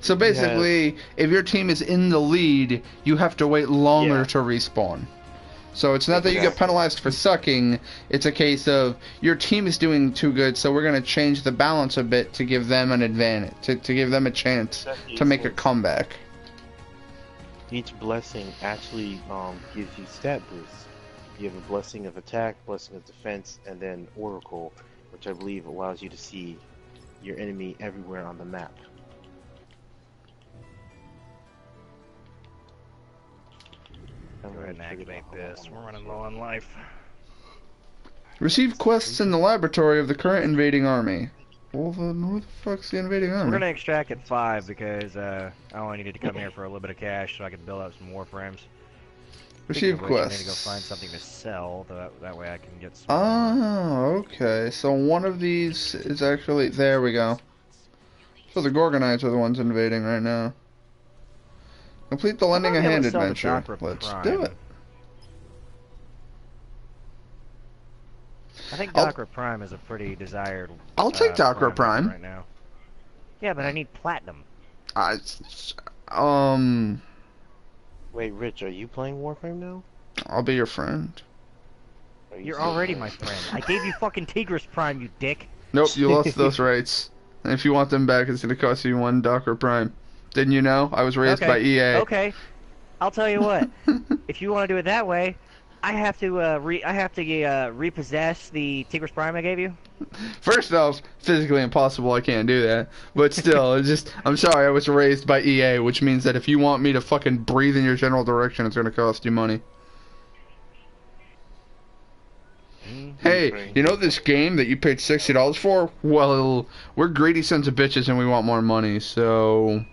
Speaker 1: So basically, if your team is in the lead, you have to wait longer
Speaker 5: Yeah.
Speaker 1: to respawn. So it's not that you get
Speaker 5: Exactly.
Speaker 1: penalized for sucking, it's a case of your team is doing too good, so we're going to change the balance a bit to give them an advantage, to give them a chance to make a comeback.
Speaker 5: Each blessing actually gives you stat boosts. You have a blessing of attack, blessing of defense, and then Oracle, which I believe allows you to see your enemy everywhere on the map.
Speaker 3: Go ahead and activate this. We're running low on life.
Speaker 1: Receive quests in the laboratory of the current invading army. Well, then who the fuck's the invading
Speaker 3: We're
Speaker 1: army?
Speaker 3: gonna extract at 5 because I only needed to come here for a little bit of cash so I could build up some warframes.
Speaker 1: Receive
Speaker 3: I need to go
Speaker 1: quests.
Speaker 3: find something to sell, that way I can get some.
Speaker 1: Oh, okay. So one of these is actually... There we go. So the Gorgonites are the ones invading right now. Complete the lending a
Speaker 3: might be able
Speaker 1: hand
Speaker 3: to sell the
Speaker 1: adventure.
Speaker 3: Chakra
Speaker 1: Let's
Speaker 3: Prime.
Speaker 1: do it.
Speaker 3: I think
Speaker 1: I'll-
Speaker 3: Chakra Prime is a pretty desired.
Speaker 1: I'll take Chakra Prime.
Speaker 3: right now. Yeah, but I need platinum.
Speaker 1: I, um,
Speaker 5: Wait, Rich, are you playing Warframe now?
Speaker 1: I'll be your friend.
Speaker 5: Are you
Speaker 3: You're
Speaker 5: still
Speaker 3: already
Speaker 5: playing?
Speaker 3: my friend. I gave you fucking Tigris Prime, you dick.
Speaker 1: Nope, you lost those rights. And if you want them back, it's gonna cost you 1 Chakra Prime. Didn't you know? I was raised by EA.
Speaker 3: Okay. I'll tell you what. If you want to do it that way, I have to repossess the Tigris Prime I gave you.
Speaker 1: First off, physically impossible. I can't do that. But still, it's just, I'm sorry. I was raised by EA, which means that if you want me to fucking breathe in your general direction, it's gonna cost you money. Hey, you know this game that you paid $60 for? Well, we're greedy sons of bitches and we want more money, so...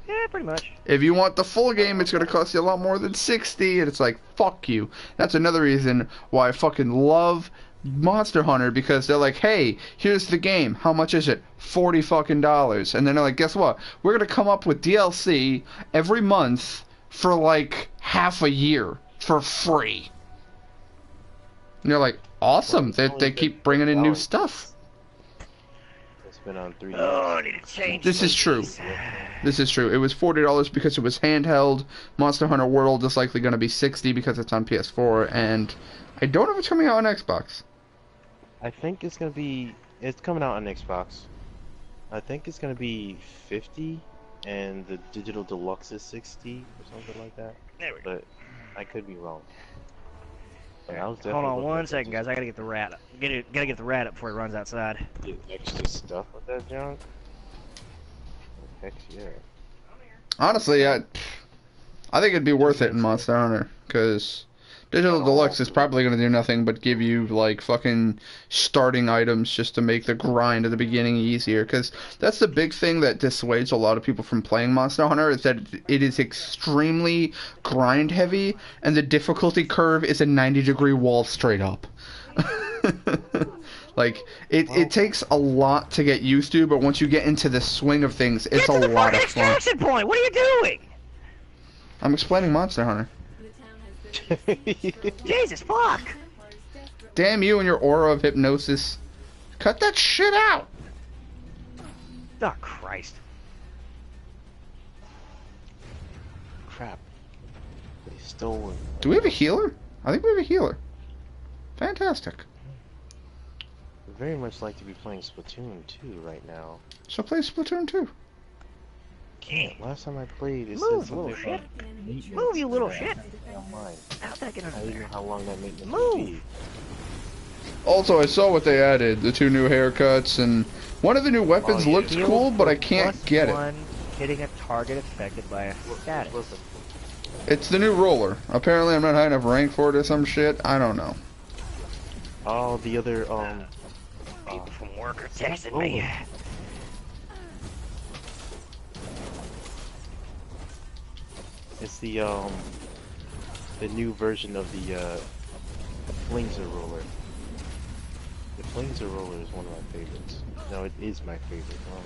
Speaker 3: Yeah, pretty much.
Speaker 1: If you want the full game, it's gonna cost you a lot more than 60, and it's like, fuck you. That's another reason why I fucking love Monster Hunter, because they're like, hey, here's the game. How much is it? $40 fucking dollars. And then they're like, guess what? We're gonna come up with DLC every month for like half a year for free. And you're like, awesome. They keep bringing in new stuff.
Speaker 5: It's been on 3DS.
Speaker 3: Oh, I need to change.
Speaker 1: This is true.
Speaker 3: these.
Speaker 1: This is true. It was $40 because it was handheld. Monster Hunter World is likely going to be $60 because it's on PS4, and I don't know if it's coming out on Xbox.
Speaker 5: I think it's gonna be. It's coming out on Xbox. I think it's gonna be 50, and the digital deluxe is 60 or something like that.
Speaker 3: There we go.
Speaker 5: But I could be wrong. But I was
Speaker 3: Hold
Speaker 5: definitely
Speaker 3: on
Speaker 5: looking
Speaker 3: one
Speaker 5: at
Speaker 3: second, guys. I gotta get the rat. Gotta get the rat up before he runs outside.
Speaker 5: Get extra stuff with that junk. Heck yeah.
Speaker 1: Honestly, I think it'd be worth it in Monster Hunter, because Digital Deluxe is probably going to do nothing but give you, like, fucking starting items just to make the grind at the beginning easier, because that's the big thing that dissuades a lot of people from playing Monster Hunter, is that it is extremely grind heavy, and the difficulty curve is a 90-degree wall straight up. Like, it takes a lot to get used to, but once you get into the swing of things, it's a lot of fun.
Speaker 3: Extraction point! What are you doing?
Speaker 1: I'm explaining Monster Hunter.
Speaker 4: The town has been
Speaker 3: Jesus fuck!
Speaker 1: Damn you and your aura of hypnosis. Cut that shit out!
Speaker 3: Oh Christ!
Speaker 5: Crap. They stole it.
Speaker 1: Do we have a healer? I think we have a healer. Fantastic.
Speaker 5: I'd very much like to be playing Splatoon 2 right now.
Speaker 1: So play Splatoon 2.
Speaker 3: King.
Speaker 5: Last time I played, it
Speaker 3: Move,
Speaker 5: said
Speaker 3: little
Speaker 5: something
Speaker 3: shit.
Speaker 5: about
Speaker 3: Move, you little shit!
Speaker 5: online.
Speaker 3: How'd that get
Speaker 5: I
Speaker 3: under
Speaker 5: didn't know
Speaker 3: there?
Speaker 5: how long that maintenance
Speaker 3: Move.
Speaker 5: would be.
Speaker 1: Also, I saw what they added. The 2 new haircuts, and one of the new weapons
Speaker 5: yeah.
Speaker 1: looks cool, but I can't get it.
Speaker 3: +1, hitting a target affected by a status.
Speaker 5: Listen,
Speaker 1: It's the new roller. Apparently I'm not high enough rank for it or some shit. I don't know.
Speaker 5: all the other,
Speaker 3: People from work are texting
Speaker 5: Oh.
Speaker 3: me.
Speaker 5: it's the new version of the, Flingser roller. The Flingser roller is one of my favorites. No, it is my favorite, what am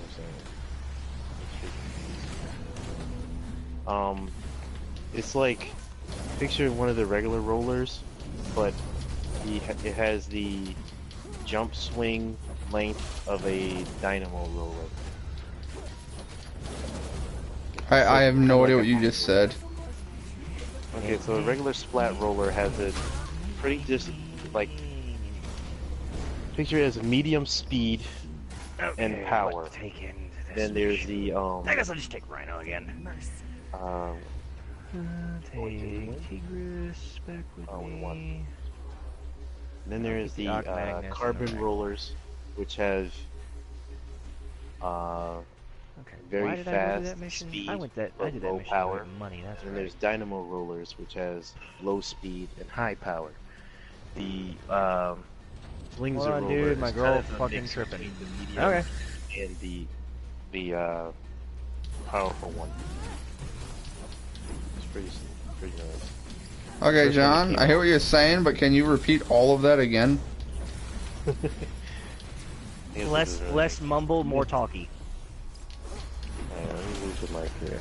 Speaker 5: I saying? It's like, picture one of the regular rollers, but it has the jump swing length of a dynamo roller.
Speaker 1: I have no idea what you just said.
Speaker 5: Okay, so a regular splat roller has a pretty like, picture it as a medium speed and power. Then there's the
Speaker 3: I guess I'll just take Rhino again. Take Tigris back with me.
Speaker 5: then there is the
Speaker 3: Arc Magnus
Speaker 5: carbon
Speaker 3: and the
Speaker 5: rollers, which have
Speaker 3: Okay.
Speaker 5: very
Speaker 3: Why did I go do
Speaker 5: fast
Speaker 3: that mission?
Speaker 5: speed
Speaker 3: I did that
Speaker 5: low
Speaker 3: mission
Speaker 5: power.
Speaker 3: for money. That's
Speaker 5: and
Speaker 3: right.
Speaker 5: there's dynamo rollers, which has low speed and high power. The Flingser
Speaker 3: Hold on,
Speaker 5: roller
Speaker 3: dude,
Speaker 5: is
Speaker 3: my
Speaker 5: kind
Speaker 3: girl
Speaker 5: of a
Speaker 3: fucking
Speaker 5: mix
Speaker 3: tripping.
Speaker 5: between the medium
Speaker 3: Okay.
Speaker 5: and the powerful one. It's pretty nice.
Speaker 1: Okay,
Speaker 5: First one that
Speaker 1: John,
Speaker 5: came
Speaker 1: I hear
Speaker 5: out.
Speaker 1: what you're saying, but can you repeat all of that again?
Speaker 3: Less mumble, more talky.
Speaker 5: Let me lose the mic here.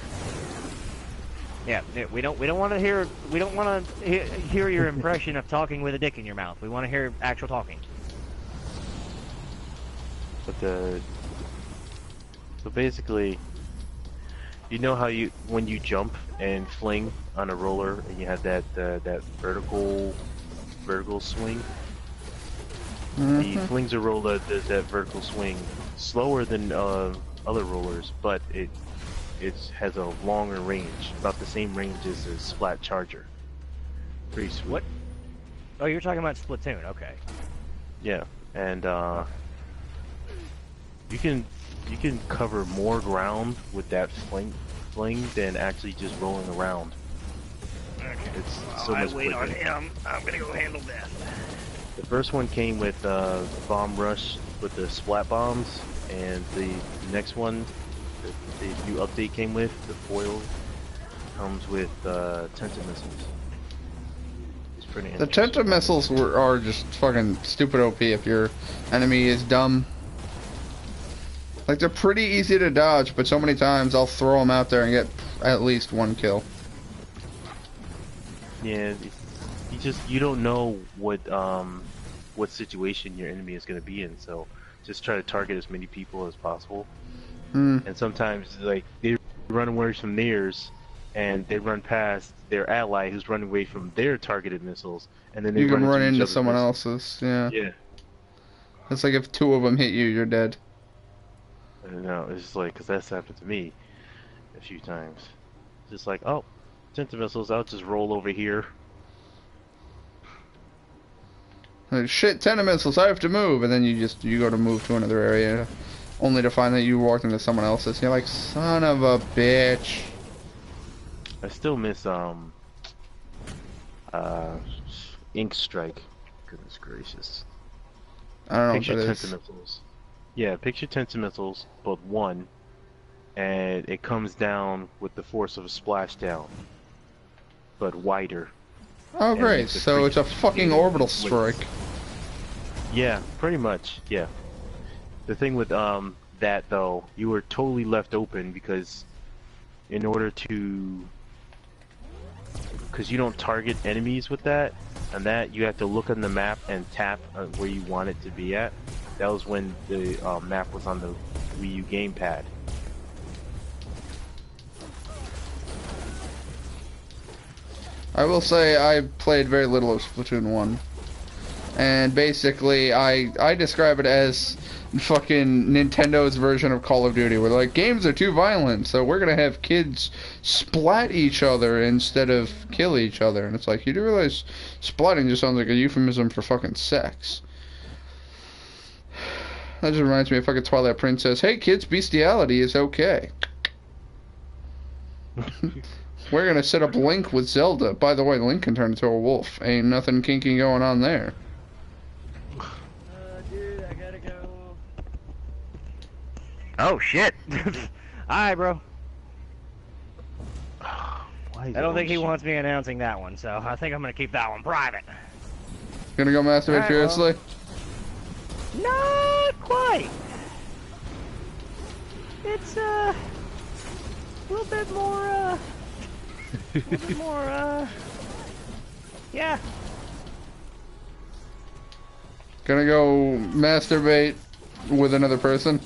Speaker 3: Yeah, we don't want to hear hear your impression of talking with a dick in your mouth. We want to hear actual talking.
Speaker 5: But so basically, you know how when you jump and fling on a roller and you have that vertical swing. The Flingser roller does that vertical swing slower than other rollers, but it has a longer range, about the same range as a Splat Charger. Pretty sweet.
Speaker 3: What? Oh, you're talking about Splatoon. Okay.
Speaker 5: Yeah, and you can cover more ground with that fling than actually just rolling around.
Speaker 3: Okay.
Speaker 5: It's so much quicker.
Speaker 3: him. I'm gonna go handle that.
Speaker 5: The first one came with Bomb Rush with the splat bombs, and the next one, the new update came with, the foil, comes with Tenta missiles. It's pretty
Speaker 1: The
Speaker 5: interesting.
Speaker 1: Tenta missiles are just fucking stupid OP if your enemy is dumb. Like, they're pretty easy to dodge, but so many times I'll throw them out there and get at least one kill.
Speaker 5: Yeah, you don't know what situation your enemy is going to be in, so just try to target as many people as possible.
Speaker 1: Mm.
Speaker 5: And sometimes, like, they run away from theirs, and they run past their ally who's running away from their targeted missiles, and then they
Speaker 1: You can run
Speaker 5: into each
Speaker 1: into
Speaker 5: other's
Speaker 1: someone
Speaker 5: missiles.
Speaker 1: else's. Yeah.
Speaker 5: Yeah.
Speaker 1: It's like if 2 of them hit you, you're dead.
Speaker 5: I don't know, it's just like, because that's happened to me a few times. Just like, oh, sent the missiles, I'll just roll over here.
Speaker 1: Like, shit, 10 of missiles, I have to move, and then you go to move to another area, only to find that you walked into someone else's. You're like, son of a bitch.
Speaker 5: I still miss Ink Strike. Goodness gracious.
Speaker 1: I don't know
Speaker 5: Picture
Speaker 1: what that is.
Speaker 5: Tentamissiles. Yeah, picture Tentamissiles, but one, and it comes down with the force of a splashdown, but wider.
Speaker 1: Oh
Speaker 5: And
Speaker 1: great,
Speaker 5: it's a
Speaker 1: so it's a fucking
Speaker 5: freaking
Speaker 1: orbital
Speaker 5: blitz.
Speaker 1: strike.
Speaker 5: Yeah, pretty much. Yeah. The thing with that though, you were totally left open because in order to, because you don't target enemies with that, and that you have to look on the map and tap where you want it to be at. That was when the map was on the Wii U gamepad.
Speaker 1: I will say I played very little of Splatoon 1. And basically, I describe it as fucking Nintendo's version of Call of Duty, where like, games are too violent, so we're gonna have kids splat each other instead of kill each other. And it's like, you do realize splatting just sounds like a euphemism for fucking sex. That just reminds me of fucking Twilight Princess. Hey kids, bestiality is okay. We're gonna set up Link with Zelda. By the way, Link can turn into a wolf. Ain't nothing kinky going on there.
Speaker 3: Dude, I gotta go. Oh shit! Alright, bro. I don't think he wants me announcing that one, so I think I'm gonna keep that one private.
Speaker 1: Gonna go masturbate
Speaker 3: Alright,
Speaker 1: furiously?
Speaker 3: Not quite. It's a little bit more yeah.
Speaker 1: Gonna go masturbate with another person?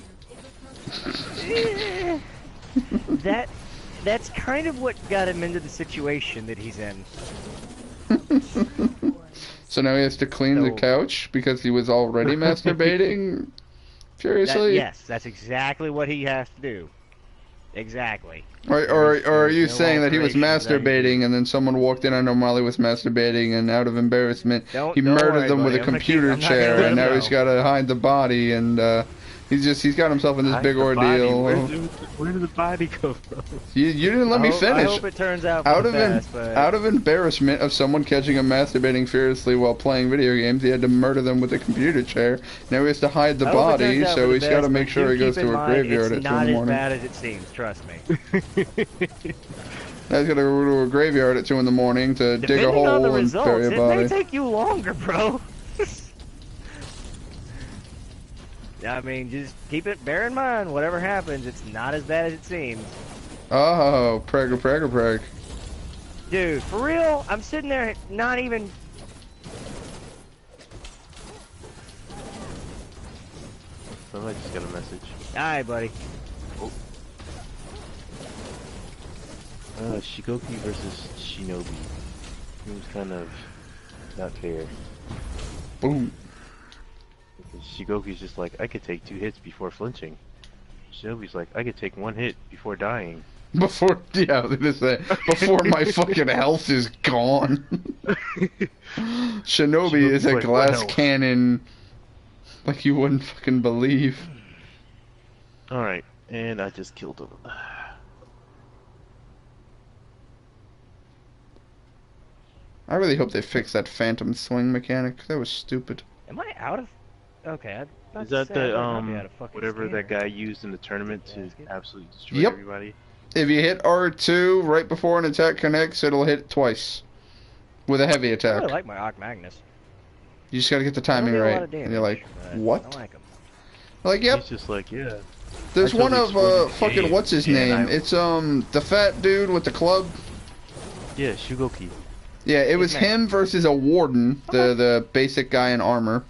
Speaker 3: That's kind of what got him into the situation that he's in.
Speaker 1: So now he has to clean the couch because he was already masturbating furiously?
Speaker 3: Yes, that's exactly what he has to do. Exactly.
Speaker 1: Or are you
Speaker 3: no
Speaker 1: saying that he was
Speaker 3: alterations that he
Speaker 1: masturbating and then someone walked in on him while he was masturbating and out of embarrassment he
Speaker 3: Don't
Speaker 1: murdered
Speaker 3: worry,
Speaker 1: them with
Speaker 3: buddy.
Speaker 1: a
Speaker 3: I'm not
Speaker 1: computer
Speaker 3: gonna
Speaker 1: chair
Speaker 3: let
Speaker 1: and
Speaker 3: him
Speaker 1: now
Speaker 3: know.
Speaker 1: he's gotta hide the body and he's got himself in this big ordeal.
Speaker 5: Where did the body go from?
Speaker 1: You didn't let me
Speaker 3: I
Speaker 1: finish.
Speaker 3: hope it turns out for the best, but...
Speaker 1: Out of embarrassment of someone catching him masturbating furiously while playing video games, he had to murder them with a computer chair. Now he has to hide the
Speaker 3: I hope it
Speaker 1: body,
Speaker 3: turns out
Speaker 1: so
Speaker 3: for the
Speaker 1: he's got to
Speaker 3: best,
Speaker 1: make
Speaker 3: but
Speaker 1: sure
Speaker 3: do
Speaker 1: he goes
Speaker 3: keep in
Speaker 1: to a
Speaker 3: mind,
Speaker 1: graveyard at
Speaker 3: it's
Speaker 1: 2 in the
Speaker 3: not as
Speaker 1: morning.
Speaker 3: bad as it seems, trust me.
Speaker 1: Now he's got to go to a graveyard at 2 in the morning to dig a
Speaker 3: Depending on the
Speaker 1: hole and
Speaker 3: results,
Speaker 1: bury a
Speaker 3: it
Speaker 1: body.
Speaker 3: may take you longer, bro. I mean, just bear in mind, whatever happens, it's not as bad as it seems.
Speaker 1: Oh, preg.
Speaker 3: Dude, for real, I'm sitting there not even...
Speaker 5: Somebody just got a message.
Speaker 3: Alright, buddy.
Speaker 5: Shigoki versus Shinobi. Seems kind of not fair.
Speaker 1: Boom.
Speaker 5: Because Shigoki's just like, I could take 2 hits before flinching. Shinobi's like, I could take 1 hit before dying.
Speaker 1: Before my fucking health is gone. Shinobi is a
Speaker 5: like,
Speaker 1: glass
Speaker 5: what health?
Speaker 1: cannon like you wouldn't fucking believe.
Speaker 5: Alright, and I just killed him.
Speaker 1: I really hope they fix that phantom swing mechanic. That was stupid.
Speaker 3: Am I out of... Okay,
Speaker 5: Is that the, whatever that guy used in the tournament to absolutely destroy
Speaker 1: Yep.
Speaker 5: everybody?
Speaker 1: If you hit R2 right before an attack connects, it'll hit twice. With a heavy
Speaker 3: I
Speaker 1: attack.
Speaker 3: really like my Arc Magnus.
Speaker 1: You just gotta get the
Speaker 3: They don't
Speaker 1: timing
Speaker 3: do a lot
Speaker 1: right.
Speaker 3: of damage,
Speaker 1: And you're like,
Speaker 3: but
Speaker 1: what?
Speaker 3: I like 'em.
Speaker 1: Like, yep.
Speaker 5: He's just like, yeah.
Speaker 1: There's
Speaker 5: I
Speaker 1: one
Speaker 5: totally
Speaker 1: of,
Speaker 5: exploded the
Speaker 1: fucking,
Speaker 5: game,
Speaker 1: what's his
Speaker 5: and
Speaker 1: name?
Speaker 5: I-
Speaker 1: It's, the fat dude with the club.
Speaker 5: Yeah, Shigoki.
Speaker 1: Yeah, it was
Speaker 3: man.
Speaker 1: him versus a warden, the basic guy in armor.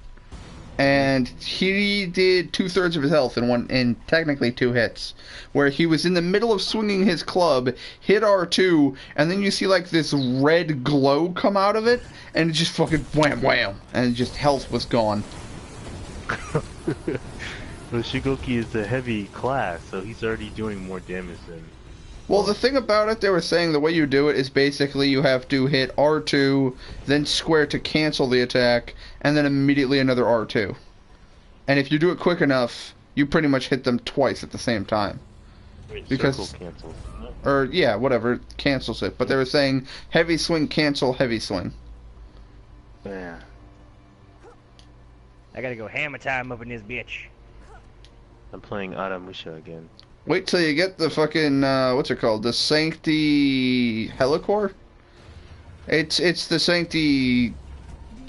Speaker 1: and he did 2/3 of his health in technically 2 hits, where he was in the middle of swinging his club, hit R2, and then you see like this red glow come out of it, and it just fucking wham wham, and just health was gone.
Speaker 5: Well, Shigoki is a heavy class, so he's already doing more damage than...
Speaker 1: Well, the thing about it, they were saying the way you do it is basically you have to hit R2, then square to cancel the attack, and then immediately another R2. And if you do it quick enough, you pretty much hit them twice at the same time. Because,
Speaker 5: circle cancels.
Speaker 1: or yeah, whatever, cancels it. But they were saying heavy swing, cancel, heavy swing.
Speaker 5: Yeah.
Speaker 3: I gotta go hammer time up in this bitch.
Speaker 5: I'm playing Aramusha again.
Speaker 1: Wait till you get the fucking, what's it called? The Sancti Helicore? It's the Sancti...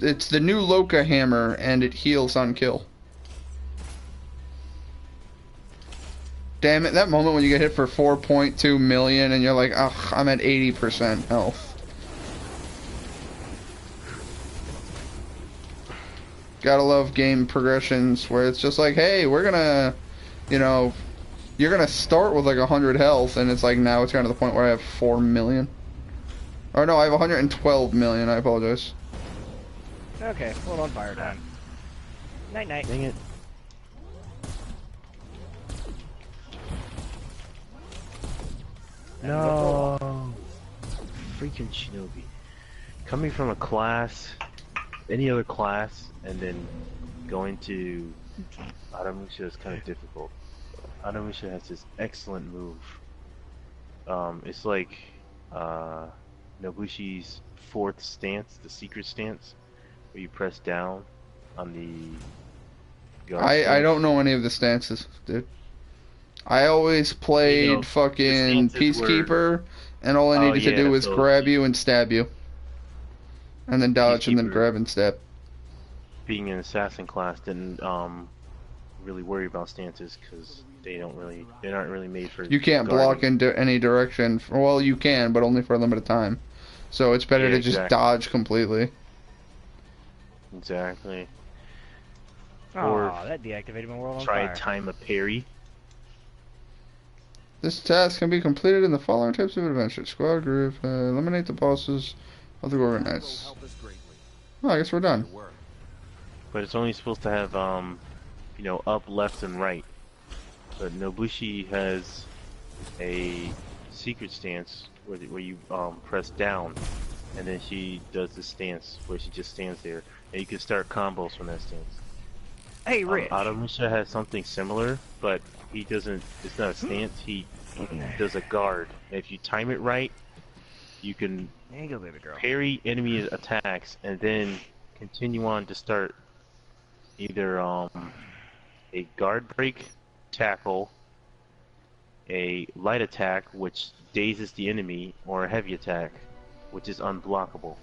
Speaker 1: It's the new Loka hammer, and it heals on kill. Damn it, that moment when you get hit for 4.2 million, and you're like, ugh, I'm at 80% health. Gotta love game progressions where it's just like, hey, we're gonna, you know... You're gonna start with like 100 health, and it's like now it's gotten to the point where I have 4 million. Or no, I have 112 million. I apologize.
Speaker 3: Okay, hold on, fire time. Night night.
Speaker 5: Dang it. No. Freaking Shinobi. Coming from a class, any other class, and then going to Aramusha is kind of difficult. Aramusha has this excellent move. It's like Nobushi's 4th stance, the secret stance, where you press down on the guard
Speaker 1: I
Speaker 5: stance.
Speaker 1: don't know any of the stances, dude. I always played
Speaker 5: You know,
Speaker 1: fucking
Speaker 5: the stances
Speaker 1: Peacekeeper, and all I needed to do was
Speaker 5: so
Speaker 1: grab you and stab you. And then dodge and then
Speaker 5: Peacekeeper.
Speaker 1: grab and stab.
Speaker 5: Being an assassin class didn't really worry about stances because they're not really made for
Speaker 1: You can't
Speaker 5: guarding.
Speaker 1: block into any direction. Well, you can, but only for a limited time. So it's better
Speaker 5: Yeah,
Speaker 1: to just
Speaker 5: exactly.
Speaker 1: dodge completely.
Speaker 5: Exactly.
Speaker 3: Oh, that deactivated my world on
Speaker 5: Try
Speaker 3: fire.
Speaker 5: time a parry.
Speaker 1: This task can be completed in the following types of adventures. Squad group, eliminate the bosses of the Gorgon Knights. Oh, I guess we're done.
Speaker 5: But it's only supposed to have, you know, up, left, and right. But Nobushi has a secret stance where you press down, and then she does the stance where she just stands there, and you can start combos from that stance.
Speaker 3: Hey, Rich.
Speaker 5: Aramusha has something similar, but he doesn't. It's not a stance. He does a guard. And if you time it right, you can
Speaker 3: There you go, baby girl.
Speaker 5: parry enemy attacks and then continue on to start either a guard break tackle, a light attack which dazes the enemy, or a heavy attack which is unblockable.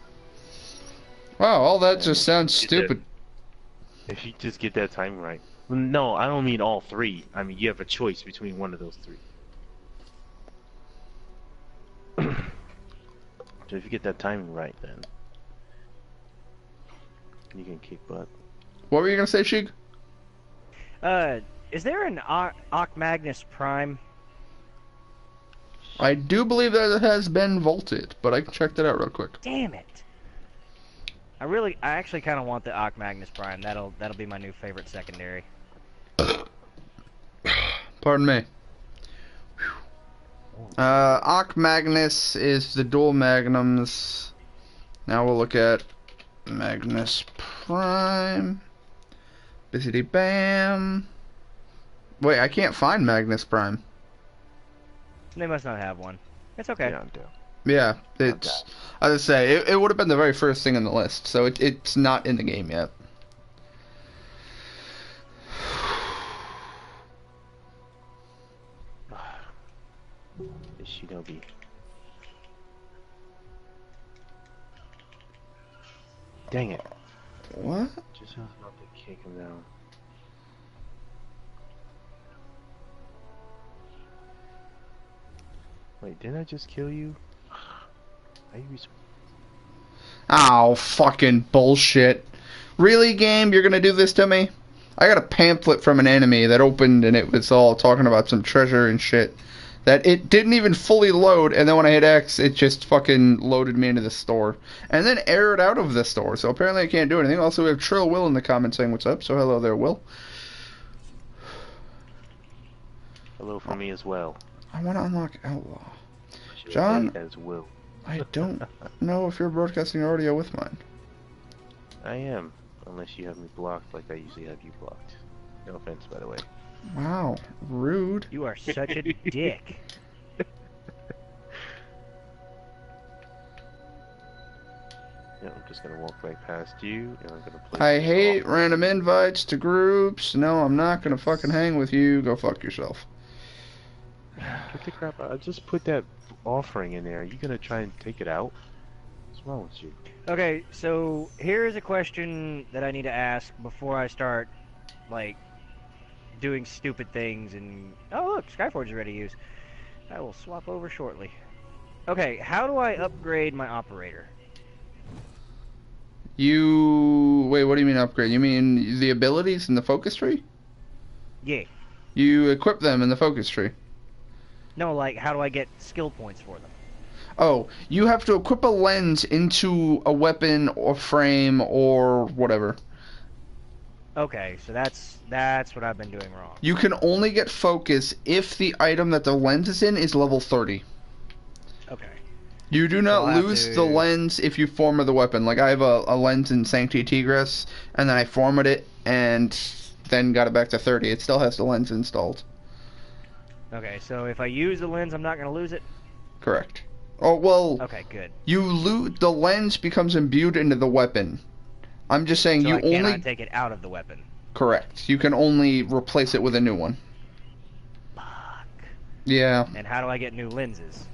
Speaker 1: Wow, all that
Speaker 5: And
Speaker 1: just sounds
Speaker 5: you did.
Speaker 1: stupid.
Speaker 5: If you just get that timing right. No, I don't mean all 3. I mean you have a choice between one of those 3. So if you get that timing right, then you can kick butt.
Speaker 1: What were you gonna say, Sheik?
Speaker 3: Is there an Arc Magnus Prime?
Speaker 1: I do believe that it has been vaulted, but I can check that out real quick.
Speaker 3: Damn it! I actually kind of want the Arc Magnus Prime. That'll be my new favorite secondary.
Speaker 1: Pardon me. Arc Magnus is the dual magnums. Now we'll look at Magnus Prime. Bizzity Bam. Wait, I can't find Magnus Prime.
Speaker 3: They must not have one. It's okay.
Speaker 5: Yeah, I'm down.
Speaker 1: Yeah, it's. I was gonna say it would have been the very first thing on the list, so it's not in the game yet.
Speaker 5: It's Shinobi. Dang it.
Speaker 1: What?
Speaker 5: Just was about to kick him down. Wait, didn't I just kill you? How you
Speaker 1: Oh, fucking bullshit. Really, game? You're gonna do this to me? I got a pamphlet from an enemy that opened and it was all talking about some treasure and shit. That it didn't even fully load, and then when I hit X, it just fucking loaded me into the store. And then errored out of the store, so apparently I can't do anything. Also, we have Trill Will in the comments saying what's up, so hello there, Will.
Speaker 5: Hello from me as well.
Speaker 1: I want to unlock Outlaw.
Speaker 5: Should I
Speaker 1: John?
Speaker 5: say as Will.
Speaker 1: I don't know if you're broadcasting audio with mine.
Speaker 5: I am, unless you have me blocked like I usually have you blocked. No offense, by the way.
Speaker 1: Wow, rude.
Speaker 3: You are such a dick.
Speaker 5: Yeah, I'm just gonna walk right past you, and I'm gonna play.
Speaker 1: I hate random invites to groups. No, I'm not gonna fucking hang with you. Go fuck yourself.
Speaker 5: Get the crap out. I just put that offering in there. Are you gonna try and take it out? What's wrong with you?
Speaker 3: Okay, so here's a question that I need to ask before I start, like, doing stupid things and... Oh, look, Skyforge is ready to use. I will swap over shortly. Okay, how do I upgrade my operator?
Speaker 1: Wait, what do you mean upgrade? You mean the abilities in the focus tree?
Speaker 3: Yeah.
Speaker 1: You equip them in the focus tree.
Speaker 3: No, like, how do I get skill points for them?
Speaker 1: Oh, you have to equip a lens into a weapon or frame or whatever.
Speaker 3: Okay, so that's what I've been doing wrong.
Speaker 1: You can only get focus if the item that the lens is in is level 30.
Speaker 3: Okay.
Speaker 1: You do not lose the lens if you format the weapon. Like, I have a lens in Sancti Tigris, and then I formatted it, and then got it back to 30. It still has the lens installed.
Speaker 3: Okay, so if I use the lens, I'm not going to lose it?
Speaker 1: Correct. Oh, well...
Speaker 3: Okay, good.
Speaker 1: The lens becomes imbued into the weapon. I'm just saying
Speaker 3: so
Speaker 1: you
Speaker 3: I cannot
Speaker 1: only...
Speaker 3: take it out of the weapon.
Speaker 1: Correct. You can only replace it with a new one.
Speaker 3: Fuck.
Speaker 1: Yeah.
Speaker 3: And how do I get new lenses?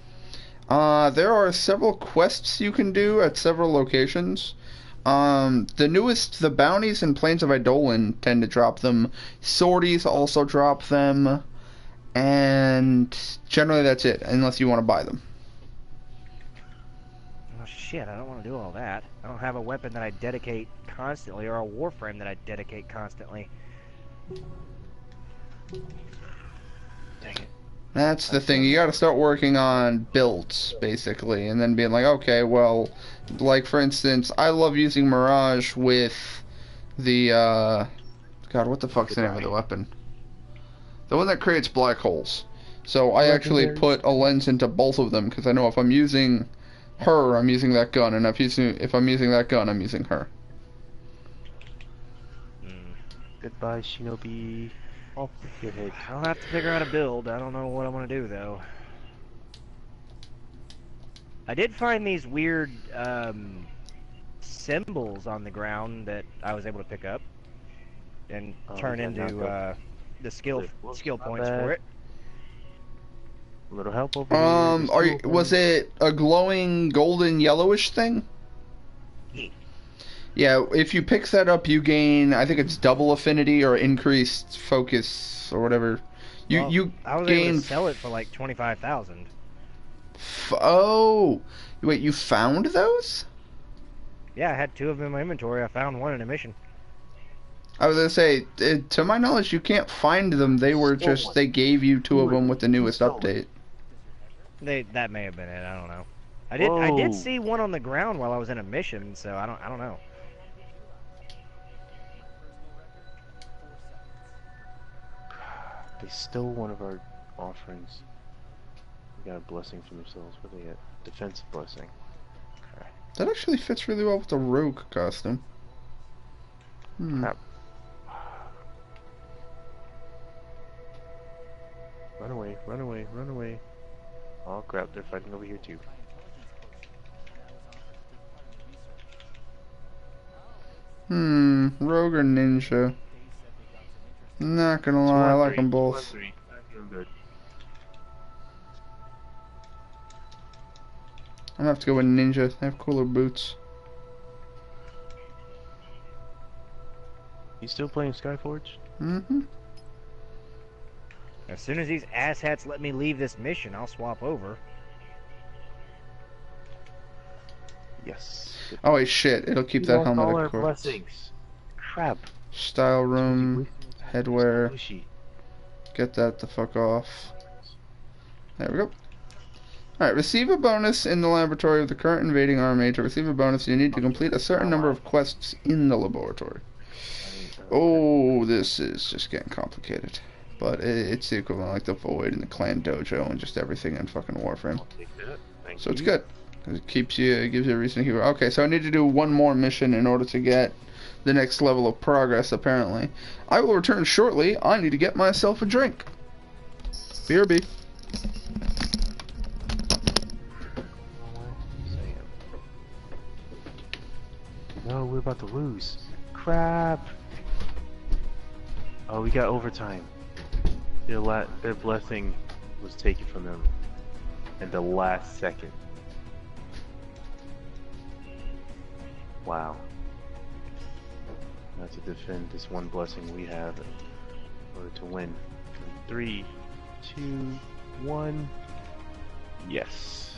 Speaker 1: There are several quests you can do at several locations. The bounties and Plains of Eidolon tend to drop them. Sorties also drop them. And generally that's it, unless you want to buy them.
Speaker 3: Oh shit, I don't want to do all that. I don't have a weapon that I dedicate constantly, or a warframe that I dedicate constantly.
Speaker 5: Dang it.
Speaker 1: That's the thing. You got to start working on builds, basically, and then being like, okay, well, like for instance, I love using Mirage with the God, what the fuck's the name of the weapon? The one that creates black holes. So I actually put a lens into both of them because I know if I'm using her, I'm using that gun, and if I'm using that gun, I'm using her.
Speaker 5: Goodbye, Shinobi. Off with your head.
Speaker 3: I'll have to figure out a build. I don't know what I want to do, though. I did find these weird symbols on the ground that I was able to pick up and turn into the skill points for it.
Speaker 5: A little help over here.
Speaker 1: Was it a glowing golden yellowish thing? Yeah, if you pick that up, you gain, I think it's double affinity or increased focus or whatever. I was
Speaker 3: able to sell it for like 25,000.
Speaker 1: Oh, wait, you found those?
Speaker 3: Yeah, I had 2 of them in my inventory. I found 1 in a mission.
Speaker 1: I was gonna say, to my knowledge, you can't find them. They gave you 2 of them with the newest update.
Speaker 3: That may have been it. I don't know. I did see 1 on the ground while I was in a mission, so I don't know.
Speaker 5: They stole one of our offerings. We got a blessing from themselves, but they got defensive blessing.
Speaker 1: That actually fits really well with the rogue costume.
Speaker 5: Crap. Run away, run away, run away. Oh crap, they're fighting over here too.
Speaker 1: Rogue or ninja? Not gonna lie, I like them both. I'm gonna have to go with ninja. They have cooler boots.
Speaker 5: You still playing Skyforge?
Speaker 1: Mm-hmm.
Speaker 3: As soon as these asshats let me leave this mission, I'll swap over.
Speaker 5: Yes.
Speaker 1: Oh wait, shit! It'll keep that helmet equipped.
Speaker 5: Blessings. crap.
Speaker 1: Style room, headwear.
Speaker 5: Squishy.
Speaker 1: Get that the fuck off. There we go. Alright, receive a bonus in the laboratory of the current invading army. To receive a bonus, you need to complete a certain number of quests in the laboratory. Oh, this is just getting complicated. But it's the equivalent like the Void and the Clan Dojo and just everything in fucking Warframe.
Speaker 5: I'll take that. Thank
Speaker 1: So
Speaker 5: you.
Speaker 1: it's good. 'Cause it gives you a reason to keep. Okay, so I need to do one more mission in order to get the next level of progress, apparently. I will return shortly. I need to get myself a drink. BRB.
Speaker 5: No, we're about to lose. Crap. Oh, we got overtime. Their blessing was taken from them in the last second. Wow. Now to defend this one blessing we have in order to win. 3, 2, 1. Yes.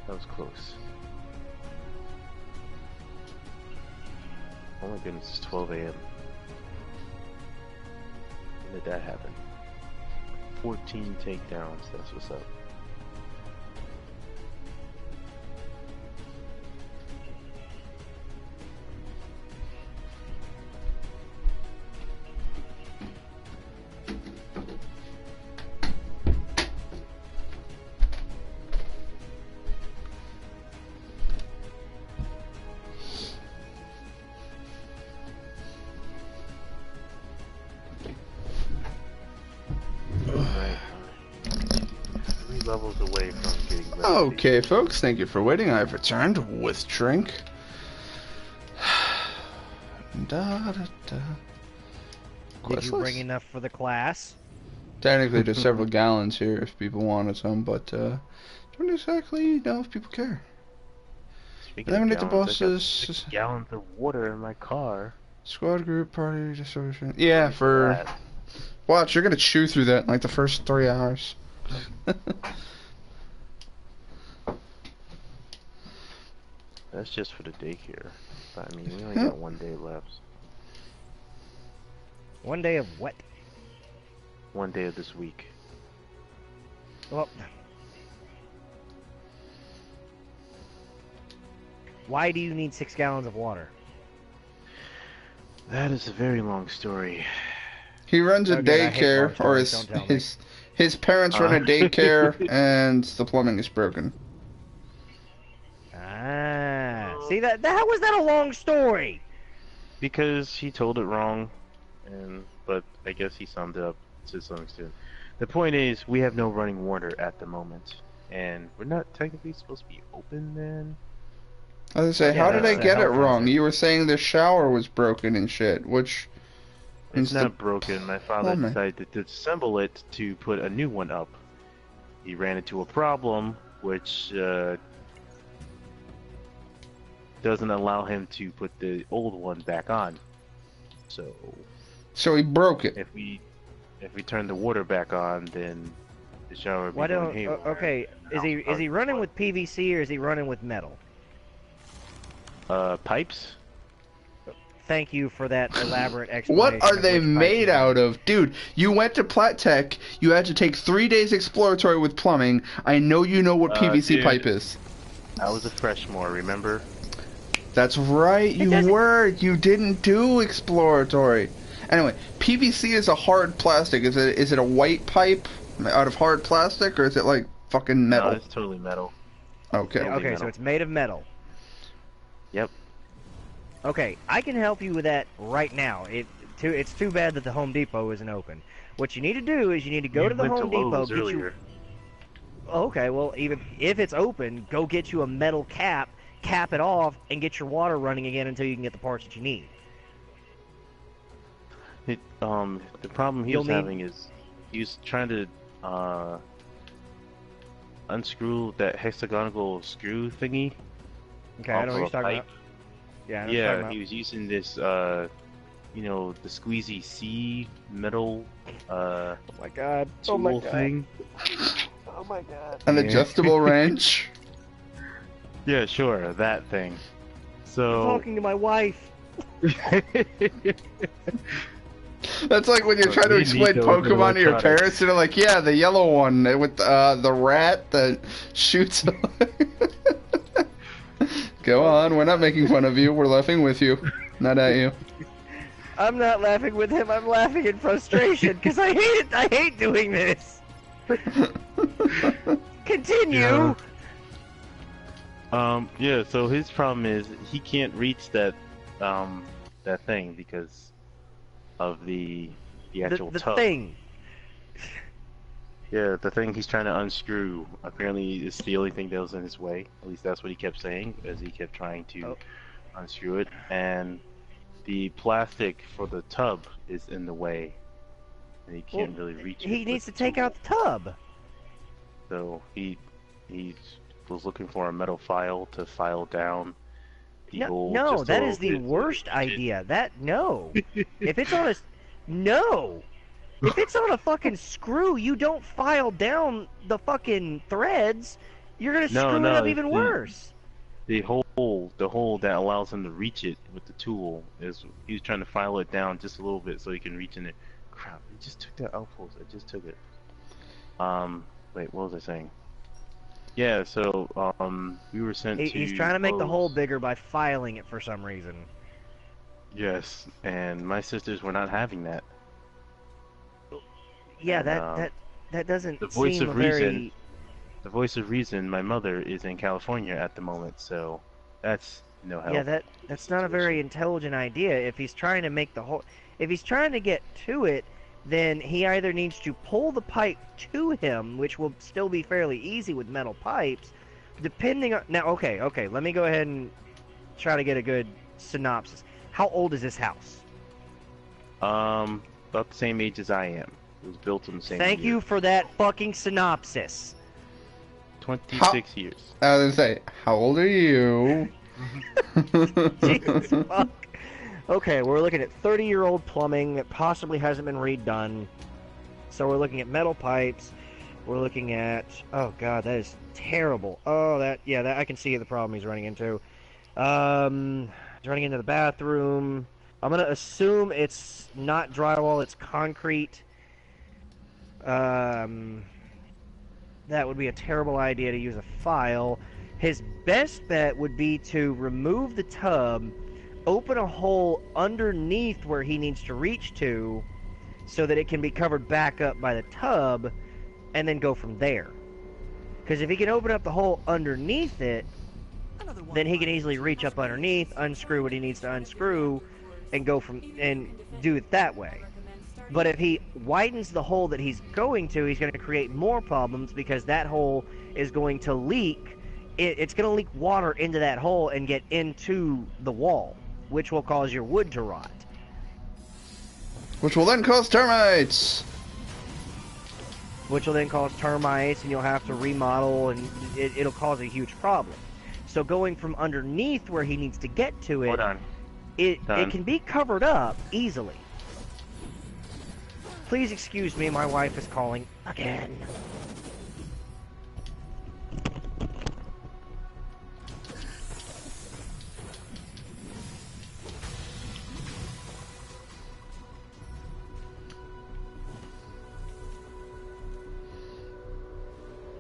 Speaker 5: That was close. Oh my goodness, it's 12 a.m. When did that happen? 14 takedowns, that's what's up. Levels away from getting ready.
Speaker 1: Okay, folks, thank you for waiting. I've returned with drink. Da, da, da.
Speaker 3: Did you
Speaker 1: Questless?
Speaker 3: bring enough for the class?
Speaker 1: Technically, there's several gallons here if people wanted some, but don't exactly know if people care.
Speaker 5: Speaking
Speaker 1: Then
Speaker 5: of
Speaker 1: we get the
Speaker 5: gallons, I got
Speaker 1: bosses.
Speaker 5: 6 gallons of water in my car.
Speaker 1: Squad group, party, distribution. Yeah, for... Watch, you're gonna chew through that in like the first 3 hours.
Speaker 5: That's just for the daycare. But, I mean, we only got 1 day left.
Speaker 3: 1 day of what?
Speaker 5: 1 day of this week.
Speaker 3: Well, why do you need 6 gallons of water?
Speaker 5: That is a very long story.
Speaker 1: He runs a
Speaker 3: Okay, I hate
Speaker 1: daycare,
Speaker 3: long
Speaker 1: or
Speaker 3: stories, don't tell me.
Speaker 1: his parents run a daycare, and the plumbing is broken.
Speaker 3: Ah, see that? How was that a long story?
Speaker 5: Because he told it wrong, but I guess he summed it up to some extent. The point is, we have no running water at the moment, and we're not technically supposed to be open then.
Speaker 1: I was gonna say,
Speaker 3: Yeah,
Speaker 1: how did I
Speaker 3: that's a
Speaker 1: get it
Speaker 3: health
Speaker 1: wrong?
Speaker 3: hazard.
Speaker 1: You were saying the shower was broken and shit, which...
Speaker 5: It's not broken. My father
Speaker 1: plumbing.
Speaker 5: decided to disassemble it to put a new one up. He ran into a problem, which doesn't allow him to put the old one back on. So
Speaker 1: he broke it.
Speaker 5: if we turn the water back on, then the shower would be
Speaker 3: Why
Speaker 5: going
Speaker 3: don't?
Speaker 5: haywire.
Speaker 3: Okay, is he running with PVC or is he running with metal?
Speaker 5: Pipes?
Speaker 3: Thank you for that elaborate explanation.
Speaker 1: What are
Speaker 3: of
Speaker 1: they
Speaker 3: which pipes
Speaker 1: made
Speaker 3: you
Speaker 1: out
Speaker 3: use.
Speaker 1: of? Dude, you went to Plat Tech, you had to take 3 days exploratory with plumbing. I know you know what PVC
Speaker 5: Dude.
Speaker 1: pipe is.
Speaker 5: I was a freshmore, remember?
Speaker 1: That's right, you
Speaker 3: doesn't-
Speaker 1: were. You didn't do exploratory. Anyway, PVC is a hard plastic. Is it a white pipe out of hard plastic, or is it like fucking metal?
Speaker 5: No, it's totally metal.
Speaker 1: Okay.
Speaker 3: Okay, so
Speaker 5: metal.
Speaker 3: it's made of metal.
Speaker 5: Yep.
Speaker 3: Okay, I can help you with that right now. It's too bad that the Home Depot isn't open. What you need to do is you need to go
Speaker 5: You
Speaker 3: to the
Speaker 5: went
Speaker 3: Home Depot,
Speaker 5: Lowe's
Speaker 3: get you.
Speaker 5: earlier.
Speaker 3: Okay, well, even if it's open, go get you a metal cap, cap it off, and get your water running again until you can get the parts that you need.
Speaker 5: The problem he
Speaker 3: You'll
Speaker 5: was
Speaker 3: need-
Speaker 5: having is he was trying to unscrew that hexagonal screw thingy.
Speaker 3: Okay, I know what
Speaker 5: off
Speaker 3: you're
Speaker 5: of a
Speaker 3: talking
Speaker 5: pipe.
Speaker 3: about. Yeah, I know what you're talking
Speaker 5: Yeah,
Speaker 3: about.
Speaker 5: he was using this, the squeezy C metal
Speaker 3: Oh my god.
Speaker 5: tool
Speaker 3: Oh my god.
Speaker 5: thing.
Speaker 3: Oh my god.
Speaker 1: An
Speaker 5: Yeah.
Speaker 1: adjustable wrench.
Speaker 5: Yeah, sure, that thing.
Speaker 3: I'm
Speaker 5: So
Speaker 3: talking to my wife.
Speaker 1: That's like when you're trying to explain Pokemon to your parents, and they're like, "Yeah, the yellow one with the rat that shoots." Go on, we're not making fun of you. We're laughing with you, not at you.
Speaker 3: I'm not laughing with him. I'm laughing in frustration because I hate it. I hate doing this. Continue.
Speaker 5: Yeah. So his problem is he can't reach that that thing because of the actual
Speaker 3: the
Speaker 5: tub.
Speaker 3: thing.
Speaker 5: Yeah, the thing he's trying to unscrew apparently is the only thing that was in his way. At least that's what he kept saying as he kept trying to unscrew it. And the plastic for the tub is in the way, and he can't really reach it.
Speaker 3: He needs to take out the tub.
Speaker 5: So he was looking for a metal file to file down the whole.
Speaker 3: No, that is the worst idea. If it's on a if it's on a fucking screw, you don't file down the fucking threads. You're gonna screw it up even worse.
Speaker 5: The hole that allows him to reach it with the tool is he's trying to file it down just a little bit so he can reach in it. Crap! I just took that outpost. I just took it. Wait, what was I saying? Yeah, so we were sent to.
Speaker 3: He's trying to make the hole bigger by filing it for some reason.
Speaker 5: Yes, and my sisters were not having that.
Speaker 3: Yeah,
Speaker 5: and,
Speaker 3: that doesn't
Speaker 5: the voice
Speaker 3: seem
Speaker 5: of
Speaker 3: very.
Speaker 5: reason. The voice of reason. My mother is in California at the moment, so that's no help.
Speaker 3: Yeah, that's not a very intelligent idea. If he's trying to make the hole, if he's trying to get to it, then he either needs to pull the pipe to him, which will still be fairly easy with metal pipes, depending on... Now, okay, let me go ahead and try to get a good synopsis. How old is this house?
Speaker 5: About the same age as I am. It was built in the same
Speaker 3: Thank
Speaker 5: year.
Speaker 3: you for that fucking synopsis.
Speaker 5: 26 years.
Speaker 1: I was gonna say, how old are you?
Speaker 3: Jesus fuck. Okay, we're looking at 30-year-old plumbing that possibly hasn't been redone. So we're looking at metal pipes. We're looking at... Oh god, that is terrible. Oh, that I can see the problem he's running into. He's running into the bathroom. I'm gonna assume it's not drywall, it's concrete. That would be a terrible idea to use a file. His best bet would be to remove the tub, open a hole underneath where he needs to reach to so that it can be covered back up by the tub, and then go from there. Because if he can open up the hole underneath it, then he can easily reach up underneath, unscrew what he needs to unscrew, and go from and do it that way. But if he widens the hole that he's going to, he's going to create more problems because that hole is going to leak. It's going to leak water into that hole and get into the wall, which will cause your wood to rot.
Speaker 1: Which will then cause termites.
Speaker 3: Which will then cause termites, and you'll have to remodel, and it'll cause a huge problem. So going from underneath where he needs to get to it, it can be covered up easily. Please excuse me, my wife is calling again.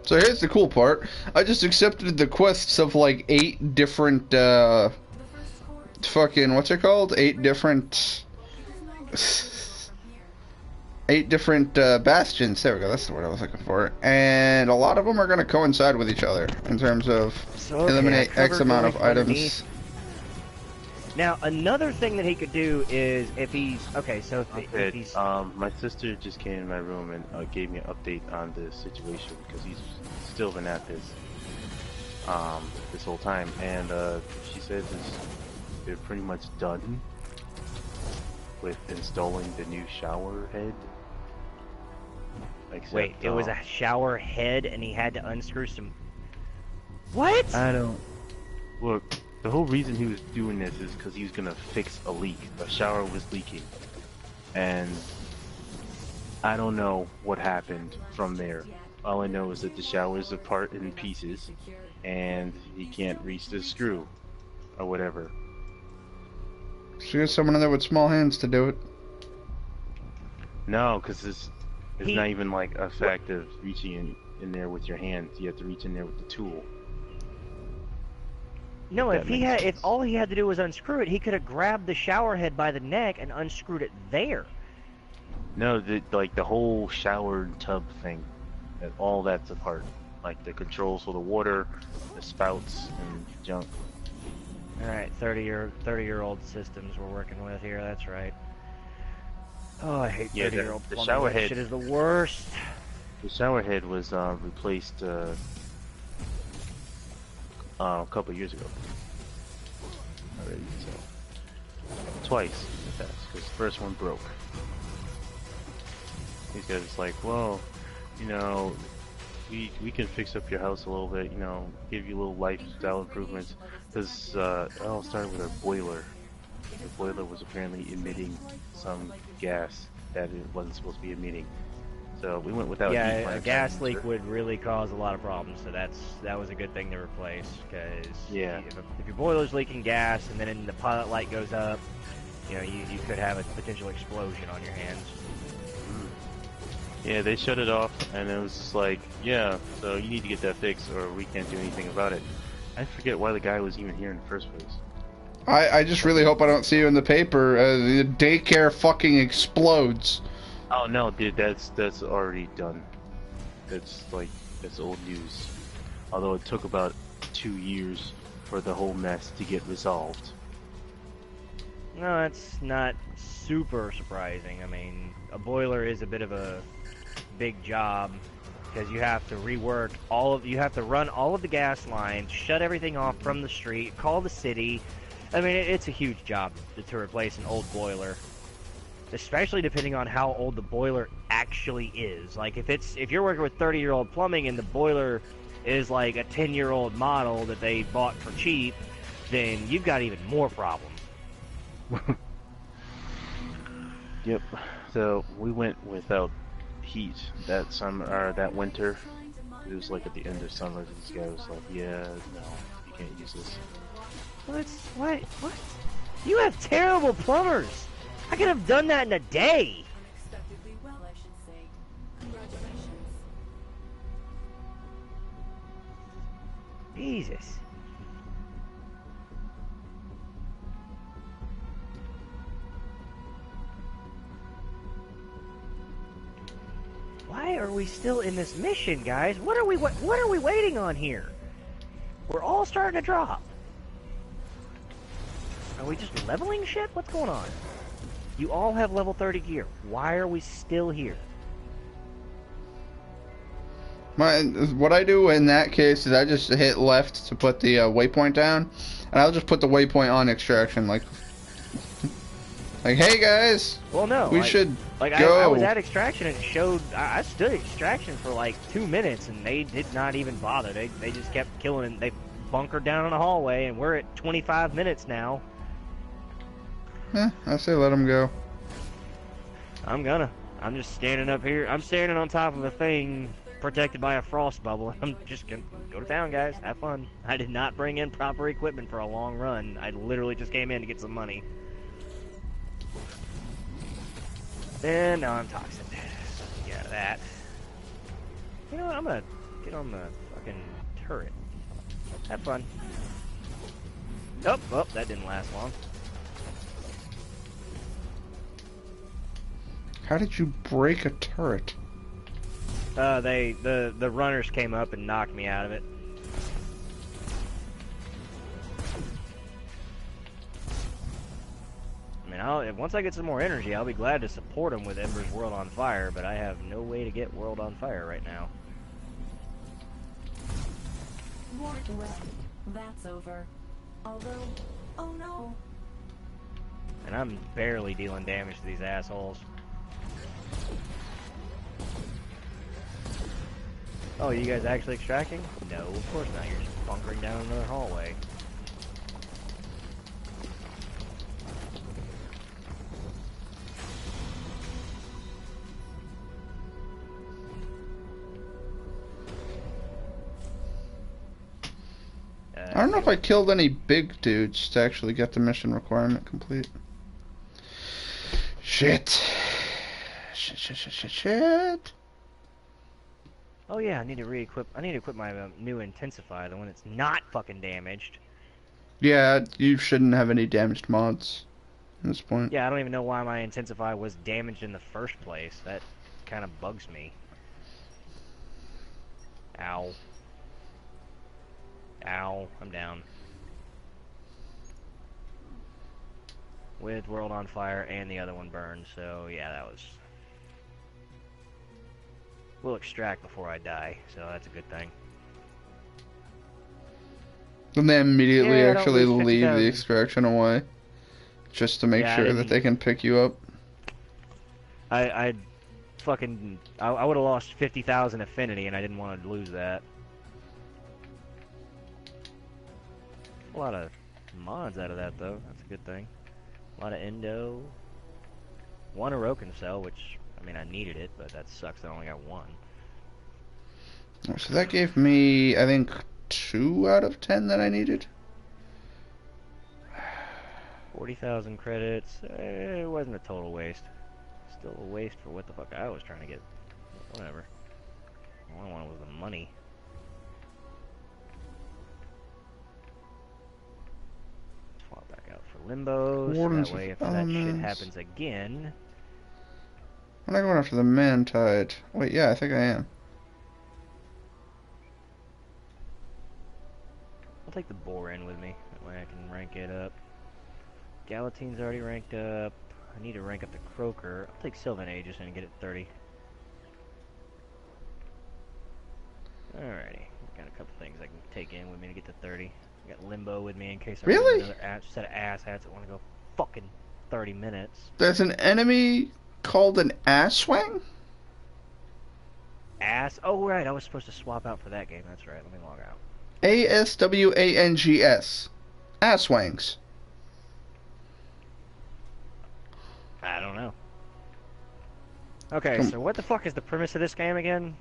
Speaker 1: So here's the cool part. I just accepted the quests of like 8 different, fucking, what's it called? 8 different... 8 different bastions. There we go, that's the word I was looking for. And a lot of them are going to coincide with each other in terms of eliminate X amount of items.
Speaker 3: Now, another thing that he could do is if he's... Okay, so if he's...
Speaker 5: my sister just came in my room and gave me an update on the situation because he's still been at this this whole time. And she says they're pretty much done with installing the new shower head. Except,
Speaker 3: wait, it was a shower head and he had to unscrew some... What?
Speaker 5: I don't... Look, the whole reason he was doing this is because he was gonna fix a leak. The shower was leaking. And I don't know what happened from there. All I know is that the shower is apart in pieces and he can't reach the screw or whatever.
Speaker 1: Should get someone in there with small hands to do it.
Speaker 5: No, because it's not even like a fact of reaching in there with your hands. You have to reach in there with the tool.
Speaker 3: No,
Speaker 5: That makes sense.
Speaker 3: if all he had to do was unscrew it, he could have grabbed the shower head by the neck and unscrewed it there.
Speaker 5: No, like the whole shower tub thing, all that's apart. Like the controls for the water, the spouts, and junk.
Speaker 3: All right, 30-year-old systems we're working with here. That's right. Oh, I hate 30-year-old
Speaker 5: the
Speaker 3: plumbing.
Speaker 5: shower
Speaker 3: That
Speaker 5: head.
Speaker 3: shit is the worst.
Speaker 5: The shower head was replaced a couple years ago already. So twice in the past, because the first one broke. These guys was like, well, you know, we can fix up your house a little bit, you know, give you little lifestyle improvements. Because it all started with our boiler. The boiler was apparently emitting some gas that it wasn't supposed to be emitting. So we went without heat
Speaker 3: Yeah,
Speaker 5: pump
Speaker 3: a gas
Speaker 5: and-
Speaker 3: leak would really cause a lot of problems. So that was a good thing to replace. Because
Speaker 5: Yeah.
Speaker 3: if your boiler's leaking gas and then the pilot light goes up, you know, you could have a potential explosion on your hands.
Speaker 5: Yeah, they shut it off, and it was just like, yeah, so you need to get that fixed, or we can't do anything about it. I forget why the guy was even here in the first place.
Speaker 1: I just really hope I don't see you in the paper. The daycare fucking explodes.
Speaker 5: Oh no, dude, that's already done. That's old news. Although it took about 2 years for the whole mess to get resolved.
Speaker 3: No, that's not super surprising. I mean, a boiler is a bit of a big job because you have to rework you have to run all of the gas lines, shut everything off from the street, call the city. I mean, it's a huge job to replace an old boiler, especially depending on how old the boiler actually is. Like if you're working with 30-year-old plumbing and the boiler is like a 10-year-old model that they bought for cheap, then you've got even more problems.
Speaker 5: Yep. So we went without heat that summer or that winter. It was like at the end of summer. This guy was like, "Yeah, no, you can't use this."
Speaker 3: What? You have terrible plumbers. I could have done that in a day.
Speaker 4: Expectedly well, I should say. Congratulations.
Speaker 3: Jesus. Why are we still in this mission, guys? What are we waiting on here? We're all starting to drop. Are we just leveling shit? What's going on? You all have level 30 gear. Why are we still here?
Speaker 1: What I do in that case is I just hit left to put the waypoint down, and I'll just put the waypoint on extraction, like, hey guys,
Speaker 3: Well, no.
Speaker 1: we should
Speaker 3: Like,
Speaker 1: go.
Speaker 3: I was at extraction and it showed. I stood at extraction for like 2 minutes and they did not even bother. They just kept killing and they bunkered down in the hallway and we're at 25 minutes now.
Speaker 1: I say let them go.
Speaker 3: I'm just standing up here. I'm standing on top of a thing protected by a frost bubble. I'm just gonna go to town, guys. Have fun. I did not bring in proper equipment for a long run. I literally just came in to get some money. And now I'm toxic. So get out of that. You know what? I'm gonna get on the fucking turret. Have fun. Oh, that didn't last long.
Speaker 1: How did you break a turret?
Speaker 3: The runners came up and knocked me out of it. I mean, once I get some more energy, I'll be glad to support them with Ember's World on Fire, but I have no way to get World on Fire right now.
Speaker 4: Well, that's over. Although, oh no.
Speaker 3: And I'm barely dealing damage to these assholes. Oh, you guys actually extracting? No, of course not. You're just bunkering down another hallway.
Speaker 1: I don't know if I killed any big dudes to actually get the mission requirement complete. Shit. Shit.
Speaker 3: Oh yeah, I need to re-equip. I need to equip my new Intensify, the one that's not fucking damaged.
Speaker 1: Yeah, you shouldn't have any damaged mods at this point.
Speaker 3: Yeah, I don't even know why my Intensify was damaged in the first place. That kind of bugs me. Ow. Ow, I'm down. With World on Fire and the other one burned, so yeah, that was... We'll extract before I die, so that's a good thing.
Speaker 1: And they immediately
Speaker 3: Yeah, I don't
Speaker 1: actually
Speaker 3: lose
Speaker 1: leave the
Speaker 3: 50,000.
Speaker 1: extraction away. Just to make
Speaker 3: Yeah, I
Speaker 1: sure that
Speaker 3: didn't-
Speaker 1: they can pick you up.
Speaker 3: I fucking... I would have lost 50,000 affinity, and I didn't want to lose that. A lot of mods out of that, though. That's a good thing. A lot of endo. One Orokin cell, which, I mean, I needed it, but that sucks that I only got one.
Speaker 1: So that gave me, I think, 2 out of 10 that I needed.
Speaker 3: 40,000 credits. It wasn't a total waste. Still a waste for what the fuck I was trying to get. Whatever. All I wanted was the money. Swap back out for Limbo, so
Speaker 1: Wardens
Speaker 3: that way
Speaker 1: of
Speaker 3: if that shit
Speaker 1: Elements.
Speaker 3: happens again...
Speaker 1: I'm not going after the Man-Tide. Wait, yeah, I think I am.
Speaker 3: I'll take the Boar in with me. That way I can rank it up. Galatine's already ranked up. I need to rank up the Croaker. I'll take Sylvan Aegis and get it 30. Alrighty. Got a couple things I can take in with me to get to 30. I got Limbo with me in case I
Speaker 1: Really?
Speaker 3: run another set of asshats that want to go fucking 30 minutes.
Speaker 1: There's an enemy called an Asswang?
Speaker 3: Oh, right. I was supposed to swap out for that game. That's right. Let me log out.
Speaker 1: Aswangs. Asswangs.
Speaker 3: I don't know. Okay, so what the fuck is the premise of this game again?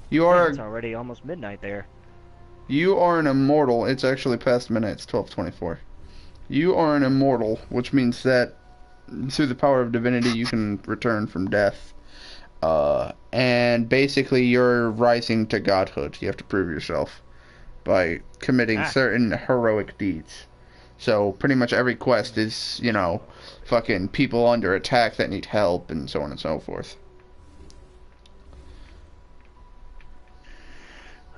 Speaker 1: You
Speaker 3: Damn,
Speaker 1: are
Speaker 3: it's already almost midnight there.
Speaker 1: an immortal. It's actually past midnight. It's 12:24. You are an immortal, which means that through the power of divinity you can return from death. And basically you're rising to godhood. You have to prove yourself by committing certain heroic deeds. So pretty much every quest is, you know, fucking people under attack that need help and so on and so forth.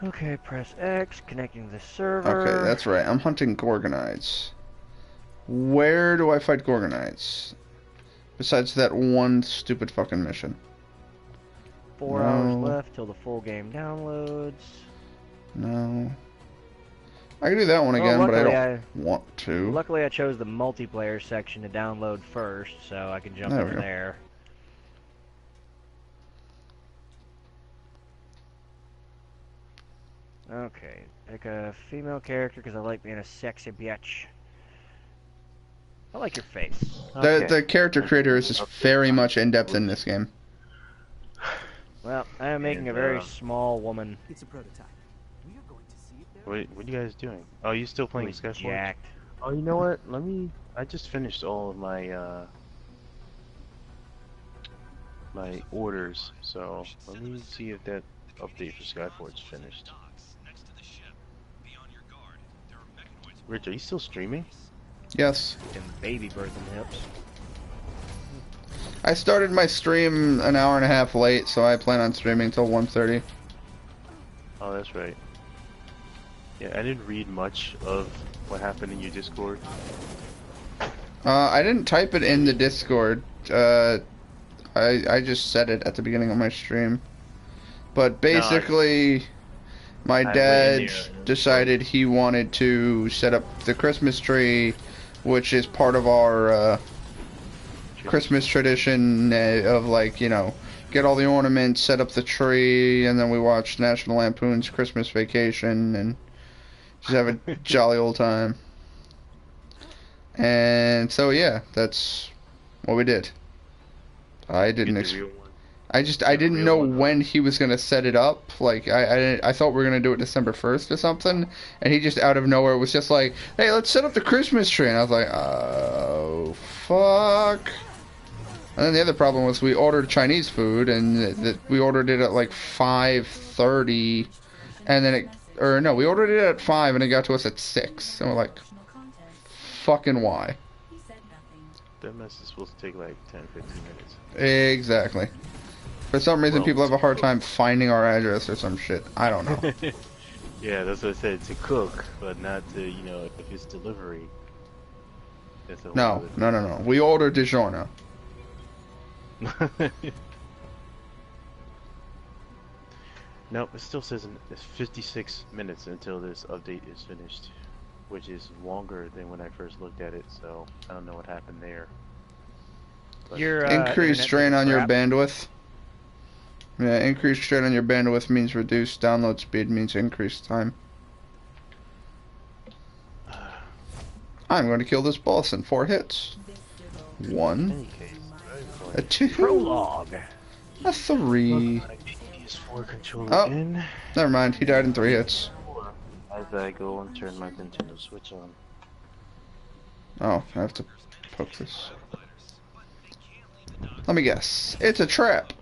Speaker 3: Okay, press X, connecting to the server.
Speaker 1: Okay, that's right. I'm hunting Gorgonites. Where do I fight Gorgonites? Besides that one stupid fucking mission.
Speaker 3: 4 hours left till the full game downloads.
Speaker 1: No. I can do that one again, but I don't want to.
Speaker 3: Luckily, I chose the multiplayer section to download first, so I can jump
Speaker 1: There
Speaker 3: in
Speaker 1: we go.
Speaker 3: there. Okay, pick a female character because I like being a sexy bitch. I like your face.
Speaker 1: The character creator is just very much in depth in this game.
Speaker 3: Well, I am making a very small woman.
Speaker 6: It's a prototype. We are going to see if there
Speaker 5: What are you guys doing? Oh, you still playing
Speaker 3: Who's
Speaker 5: Skyforge?
Speaker 3: jacked.
Speaker 5: Oh, you know what? I just finished all of my my orders, so let me see if that update for Skyforge finished. Rich, are you still streaming?
Speaker 1: Yes.
Speaker 3: Them baby birthing hips.
Speaker 1: I started my stream an hour and a half late, so I plan on streaming till 1:30.
Speaker 5: Oh, that's right. Yeah, I didn't read much of what happened in your Discord.
Speaker 1: I didn't type it in the Discord. I just said it at the beginning of my stream. But basically, my dad decided he wanted to set up the Christmas tree, which is part of our Christmas tradition of, like, you know, get all the ornaments, set up the tree, and then we watch National Lampoon's Christmas Vacation and just have a jolly old time. And so yeah, that's what we did. I didn't I didn't know when he was gonna set it up. Like I thought we were gonna do it December 1st or something, and he just out of nowhere was just like, "Hey, let's set up the Christmas tree," and I was like, "Oh fuck." And then the other problem was we ordered Chinese food, and we ordered it at like 5:30, and then we ordered it at 5, and it got to us at 6, and we're like, fucking why?
Speaker 5: That mess is supposed to take like 10-15 minutes.
Speaker 1: Exactly. For some reason, people have a hard time finding our address or some shit. I don't know.
Speaker 5: Yeah, that's what I said, to cook, but not to, if it's delivery. That's a
Speaker 1: No. We ordered DiGiorno.
Speaker 5: Nope, it still says it's 56 minutes until this update is finished, which is longer than when I first looked at it, so I don't know what happened there. But
Speaker 3: Your
Speaker 1: increased strain on your
Speaker 3: crap.
Speaker 1: bandwidth. Yeah, increased strain on your bandwidth means reduced download speed means increased time. I'm going to kill this boss in 4 hits.
Speaker 5: in
Speaker 1: 1,
Speaker 5: any case,
Speaker 1: a 2,
Speaker 3: Prologue.
Speaker 1: a 3.
Speaker 5: PS4 controller
Speaker 1: Oh.
Speaker 5: in.
Speaker 1: Never mind, he died in 3 hits.
Speaker 5: As I go and turn my Nintendo Switch on.
Speaker 1: Oh, I have to poke this. Let me guess. It's a trap.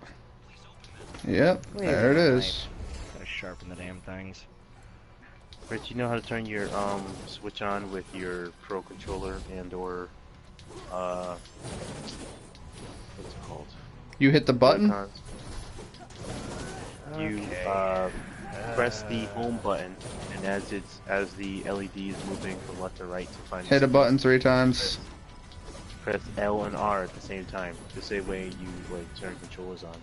Speaker 1: Yep, there it is.
Speaker 3: Gotta sharpen the damn things.
Speaker 5: Rich, you know how to turn your Switch on with your Pro controller and or what's it called?
Speaker 1: You hit the button?
Speaker 5: You press the home button, and as the LED is moving from left to right to find
Speaker 1: Hit a button 3 times.
Speaker 5: press L and R at the same time. The same way you turn controllers on.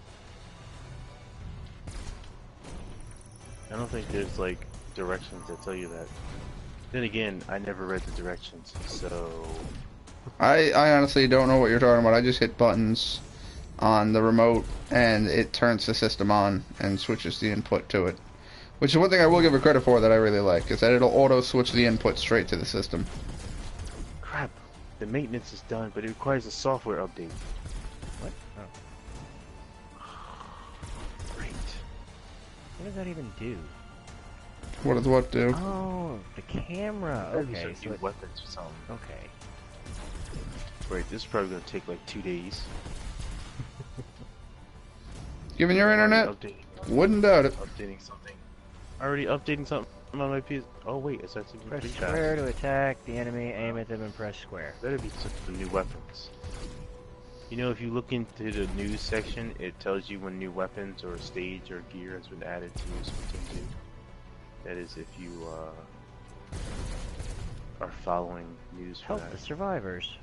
Speaker 5: I don't think there's directions that tell you that. Then again, I never read the directions, so
Speaker 1: I honestly don't know what you're talking about. I just hit buttons on the remote and it turns the system on and switches the input to it. Which is one thing I will give it credit for that I really like, is that it'll auto switch the input straight to the system.
Speaker 5: crap. The maintenance is done, but it requires a software update.
Speaker 3: What? Oh.
Speaker 5: Great.
Speaker 3: What does that even do?
Speaker 1: What does what do?
Speaker 3: Oh, the camera.
Speaker 5: Maybe
Speaker 3: Okay,
Speaker 5: some
Speaker 3: so
Speaker 5: new
Speaker 3: it,
Speaker 5: weapons or something.
Speaker 3: okay.
Speaker 5: Wait, this is probably gonna take 2 days.
Speaker 1: Given your internet,
Speaker 5: Updating,
Speaker 1: wouldn't doubt it.
Speaker 5: updating something. Already updating something on my PS. Oh wait, it's actually
Speaker 3: Press
Speaker 5: pretty
Speaker 3: square
Speaker 5: fast.
Speaker 3: to attack the enemy, aim at them, and press square.
Speaker 5: Better be some new weapons. You know, if you look into the news section, it tells you when new weapons or stage or gear has been added to Splatoon 2. That is if you are following news for
Speaker 3: Help
Speaker 5: that.
Speaker 3: the survivors.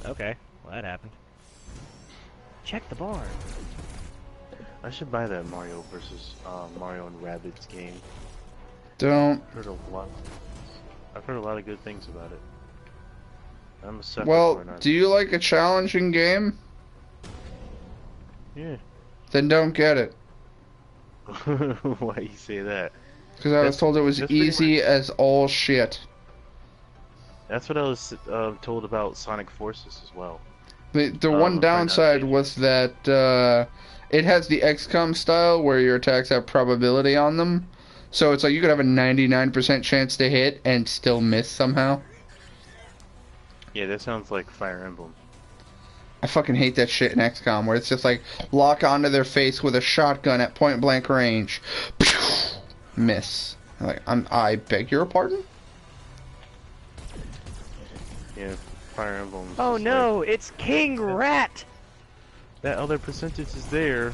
Speaker 3: Okay, well that happened. Check the barn.
Speaker 5: I should buy that Mario versus Mario and Rabbids game.
Speaker 1: Don't.
Speaker 5: I've heard a lot of good things about it. I'm a sucker for
Speaker 1: Well,
Speaker 5: an
Speaker 1: do you like a challenging game?
Speaker 5: Yeah.
Speaker 1: Then don't get it.
Speaker 5: Why you say that?
Speaker 1: Because I was
Speaker 5: That's-
Speaker 1: told it was
Speaker 5: that's pretty
Speaker 1: easy as all shit.
Speaker 5: That's what I was told about Sonic Forces as well.
Speaker 1: The
Speaker 5: I'm
Speaker 1: one
Speaker 5: trying not
Speaker 1: downside
Speaker 5: to-
Speaker 1: was that it has the XCOM style where your attacks have probability on them. So it's like you could have a 99% chance to hit and still miss somehow.
Speaker 5: Yeah, that sounds like Fire Emblem.
Speaker 1: I fucking hate that shit in XCOM where it's just like lock onto their face with a shotgun at point blank range. Miss. Like I beg your pardon?
Speaker 5: Yeah, Fire Emblem.
Speaker 3: Oh no, it's King Rat!
Speaker 5: That other percentage is there.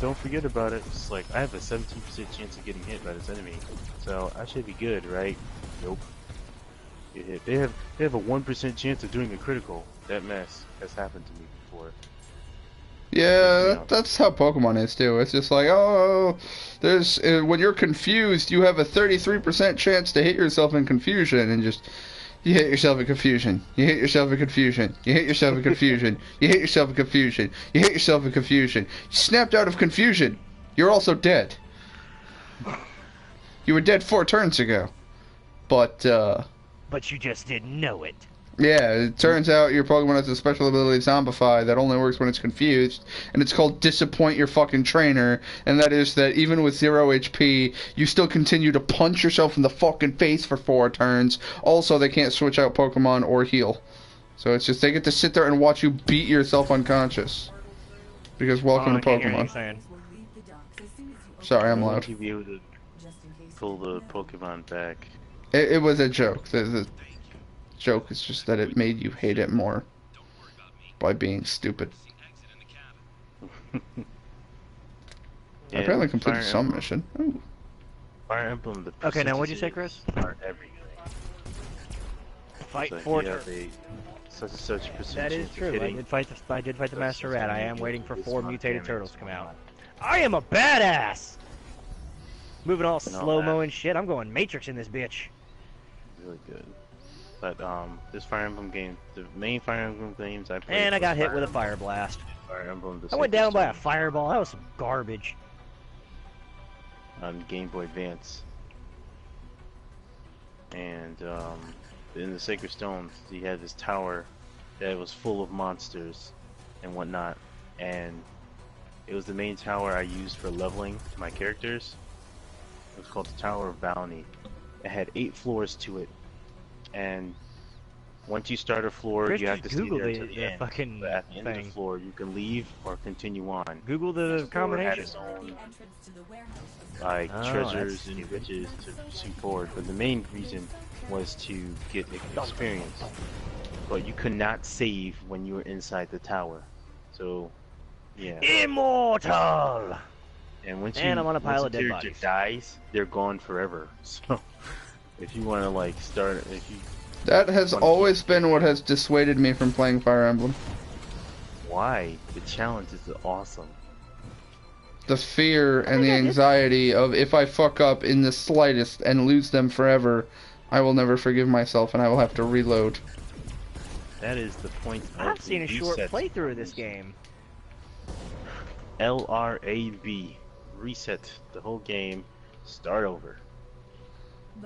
Speaker 5: Don't forget about it. It's like I have a 17% chance of getting hit by this enemy, so I should be good, right? Nope. Get hit. They have a 1% chance of doing a critical. That mess has happened to me before.
Speaker 1: Yeah, that's how Pokemon is too. It's just like, oh, there's when you're confused, you have a 33% chance to hit yourself in confusion, and just you hit yourself in confusion. You hit yourself in confusion. You hit yourself in confusion. You hit yourself in confusion. You hit yourself in confusion. You snapped out of confusion. You're also dead. You were dead 4 turns ago, but
Speaker 3: But you just didn't know it.
Speaker 1: Yeah, it turns out your Pokemon has a special ability, Zombify, that only works when it's confused, and it's called Disappoint Your Fucking Trainer, and that is that even with 0 HP, you still continue to punch yourself in the fucking face for 4 turns. Also, they can't switch out Pokemon or heal. So it's just, they get to sit there and watch you beat yourself unconscious. Because welcome to
Speaker 3: I can't hear you
Speaker 1: Pokemon.
Speaker 3: saying.
Speaker 1: Sorry, I'm
Speaker 5: When
Speaker 1: loud.
Speaker 5: would you be able to pull the Pokemon back?
Speaker 1: It was a joke. The joke is just that it made you hate it more by being stupid. I apparently completed some mission. Ooh.
Speaker 5: Fire Emblem, the
Speaker 3: Okay, now what'd you say, Chris?
Speaker 5: are everything.
Speaker 3: Fight
Speaker 5: So
Speaker 3: for
Speaker 5: you have
Speaker 3: turtles.
Speaker 5: such percentage
Speaker 3: That is
Speaker 5: of
Speaker 3: true.
Speaker 5: hitting.
Speaker 3: I did fight the Master Rat. I am waiting for
Speaker 5: This
Speaker 3: 4
Speaker 5: amount of
Speaker 3: mutated
Speaker 5: damage
Speaker 3: turtles to come
Speaker 5: going
Speaker 3: out.
Speaker 5: on.
Speaker 3: I am a badass! Moving all
Speaker 5: And all
Speaker 3: slow-mo
Speaker 5: that.
Speaker 3: and shit. I'm going Matrix in this bitch.
Speaker 5: Really good. But this Fire Emblem game, the main Fire Emblem games I played.
Speaker 3: And I
Speaker 5: was
Speaker 3: got hit
Speaker 5: Fire
Speaker 3: with a
Speaker 5: Emblem,
Speaker 3: fire blast.
Speaker 5: Fire Emblem.
Speaker 3: I went down by a fireball. That was some garbage.
Speaker 5: On Game Boy Advance. And in the Sacred Stones, he had this tower that was full of monsters and whatnot, and it was the main tower I used for leveling my characters. It was called the Tower of Bounty. It had 8 floors to it, and once you start a floor,
Speaker 3: Chris,
Speaker 5: you have to
Speaker 3: just
Speaker 5: stay
Speaker 3: Google
Speaker 5: there
Speaker 3: the-
Speaker 5: until the
Speaker 3: the
Speaker 5: end.
Speaker 3: fucking
Speaker 5: But at the end of
Speaker 3: thing.
Speaker 5: the floor, you can leave or continue on.
Speaker 3: Google the
Speaker 5: Each floor had
Speaker 3: combination.
Speaker 5: its own like
Speaker 3: Oh,
Speaker 5: treasures
Speaker 3: that's
Speaker 5: and
Speaker 3: stupid.
Speaker 5: riches to pursue forward, but the main reason was to get experience. But you could not save when you were inside the tower, so yeah.
Speaker 3: Immortal!
Speaker 5: And once
Speaker 3: And I'm on a pile
Speaker 5: once
Speaker 3: of dead
Speaker 5: character
Speaker 3: bodies.
Speaker 5: dies, they're gone forever. So if you want to like start, if you
Speaker 1: That has always been what has dissuaded me from playing Fire Emblem.
Speaker 5: why the challenge is awesome.
Speaker 1: The fear and the anxiety of if I fuck up in the slightest and lose them forever, I will never forgive myself and I will have to reload.
Speaker 5: That is the point of
Speaker 3: I've seen a
Speaker 5: the
Speaker 3: short
Speaker 5: reset.
Speaker 3: playthrough of this game.
Speaker 5: LRAB. Reset the whole game. Start over.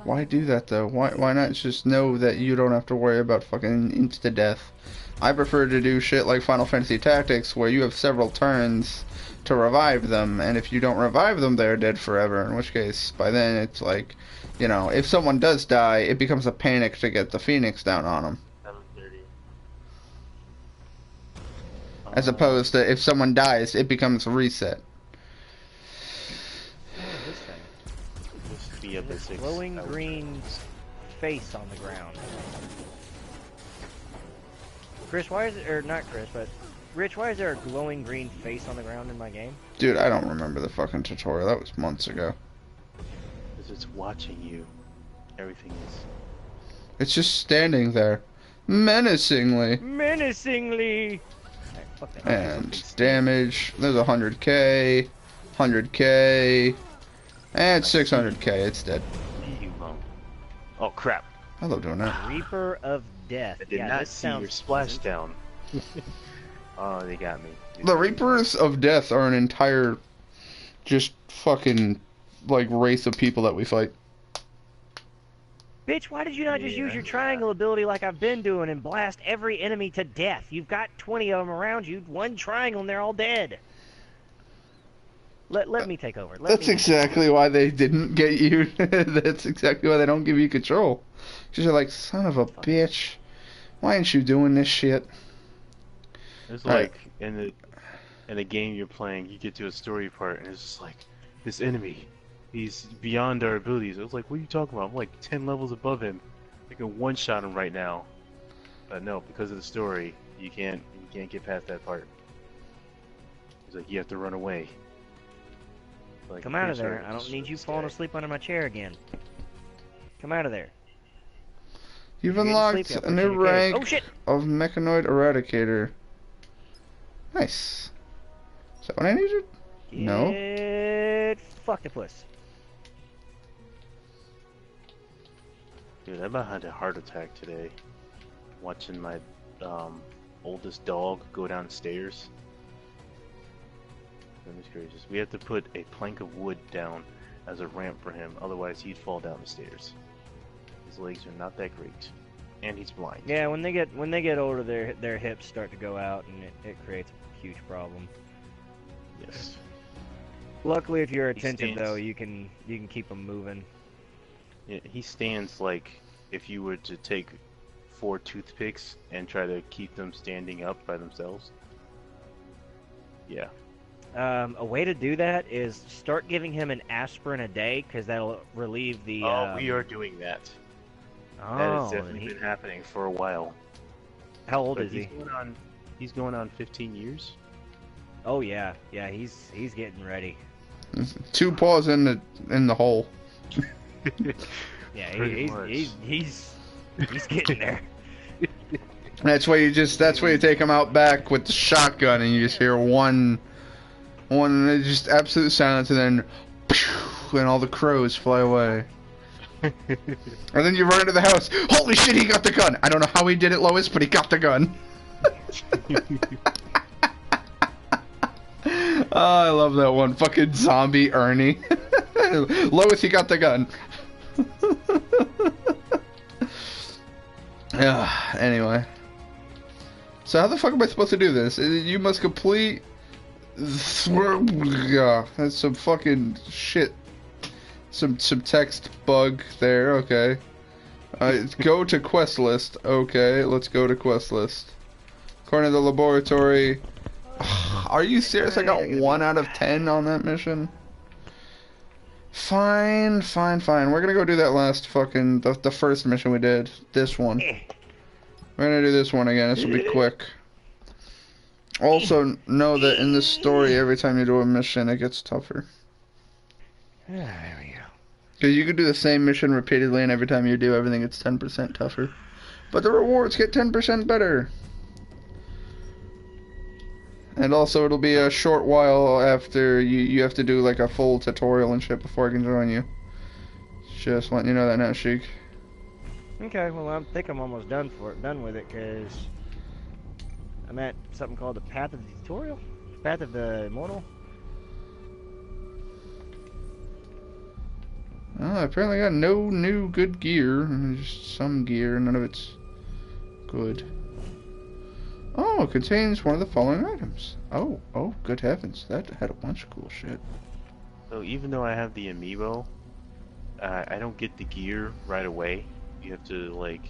Speaker 1: Why do that though? Why not just know that you don't have to worry about fucking insta-death? I prefer to do shit like Final Fantasy Tactics where you have several turns to revive them, and if you don't revive them, they're dead forever, in which case, by then it's like, you know, if someone does die, it becomes a panic to get the Phoenix down on them.
Speaker 5: 7:30.
Speaker 1: As opposed to if someone dies, it becomes a reset.
Speaker 3: What is this thing?
Speaker 5: This should be up at
Speaker 3: This
Speaker 5: 6.
Speaker 3: glowing green face on the ground. Chris, why is it, or not Chris, but Rich, why is there a glowing green face on the ground in my game?
Speaker 1: Dude, I don't remember the fucking tutorial. That was months ago.
Speaker 5: Because it's watching you. Everything is.
Speaker 1: It's just standing there. Menacingly.
Speaker 3: Menacingly! Alright, fuck that.
Speaker 1: And damage. There's 100k. 100k. And 600k. It's dead.
Speaker 5: Oh crap!
Speaker 1: I love doing that.
Speaker 3: Reaper of Death.
Speaker 5: I did
Speaker 3: yeah,
Speaker 5: not
Speaker 3: this
Speaker 5: see your
Speaker 3: sounds
Speaker 5: splashdown. Oh, they got me.
Speaker 1: The Reapers of Death are an entire, just fucking, like, race of people that we fight.
Speaker 3: Bitch, why did you not just use your triangle ability like I've been doing and blast every enemy to death? You've got 20 of them around you, one triangle and they're all dead. Let me take over.
Speaker 1: That's exactly why they didn't get you. That's exactly why they don't give you control. Because you're like, son of a bitch. Why aren't you doing this shit?
Speaker 5: It's
Speaker 1: Alright.
Speaker 5: like in the game you're playing, you get to a story part, and it's just like this enemy. He's beyond our abilities. I was like, what are you talking about? I'm like 10 levels above him. I can one-shot him right now. But no, because of the story, you can't get past that part. He's like, you have to run away. Like,
Speaker 3: Come out of
Speaker 5: pretty
Speaker 3: there.
Speaker 5: sure
Speaker 3: I don't
Speaker 5: it's
Speaker 3: need you
Speaker 5: this
Speaker 3: falling
Speaker 5: guy.
Speaker 3: asleep under my chair again. Come out of there.
Speaker 1: You've
Speaker 3: You're getting
Speaker 1: unlocked
Speaker 3: sleepy, I'll
Speaker 1: a
Speaker 3: put you
Speaker 1: new
Speaker 3: in a cage.
Speaker 1: rank
Speaker 3: Oh shit!
Speaker 1: of Mechanoid Eradicator. Nice. Is that what I needed? No.
Speaker 3: Get fucked, puss.
Speaker 5: Dude, I about had a heart attack today. Watching my oldest dog go downstairs. Goodness gracious. We had to put a plank of wood down as a ramp for him, otherwise he'd fall down the stairs. His legs are not that great. and he's blind.
Speaker 3: Yeah, when they get older, their hips start to go out, and it creates a huge problem.
Speaker 5: Yes.
Speaker 3: Luckily, if you're
Speaker 5: He
Speaker 3: attentive,
Speaker 5: stands-
Speaker 3: though, you can keep them moving.
Speaker 5: Yeah, he stands like if you were to take 4 toothpicks and try to keep them standing up by themselves. Yeah.
Speaker 3: A way to do that is start giving him an aspirin a day, because that'll relieve the.
Speaker 5: We are doing that. That
Speaker 3: Oh,
Speaker 5: has definitely been happening for a while.
Speaker 3: how old
Speaker 5: But
Speaker 3: is he?
Speaker 5: He's going on 15 years.
Speaker 3: Oh yeah, he's getting ready.
Speaker 1: 2 paws in the hole.
Speaker 3: Yeah,
Speaker 5: Pretty much.
Speaker 3: he's getting there.
Speaker 1: That's why you take him out back with the shotgun and you just hear one just absolute silence, and then pew, and all the crows fly away. And then you run into the house. Holy shit, he got the gun! I don't know how he did it, Lois, but he got the gun. Oh, I love that one. Fucking zombie Ernie. Lois, he got the gun. Yeah, anyway. So how the fuck am I supposed to do this? You must complete... Yeah, that's some fucking shit. Some text bug there, okay. Go to quest list. Okay, let's go to quest list. According to the laboratory... Are you serious? I got 1 out of 10 on that mission? Fine. We're gonna go do that last fucking... The first mission we did. This one. We're gonna do this one again. This will be quick. Also, know that in this story, every time you do a mission, it gets tougher.
Speaker 3: There we go.
Speaker 1: Because you could do the same mission repeatedly, and every time you do, everything gets 10% tougher. But the rewards get 10% better. And also, it'll be a short while after you have to do like a full tutorial and shit before I can join you. Just letting you know that now, Sheik.
Speaker 3: Okay, well I think I'm almost done with it, because I'm at something called the Path of the Tutorial, Path of the Immortal.
Speaker 1: I apparently got no new good gear. Just some gear, none of it's good. Oh, it contains one of the following items. Oh, good heavens. That had a bunch of cool shit.
Speaker 5: So even though I have the amiibo, I don't get the gear right away. You have to, like,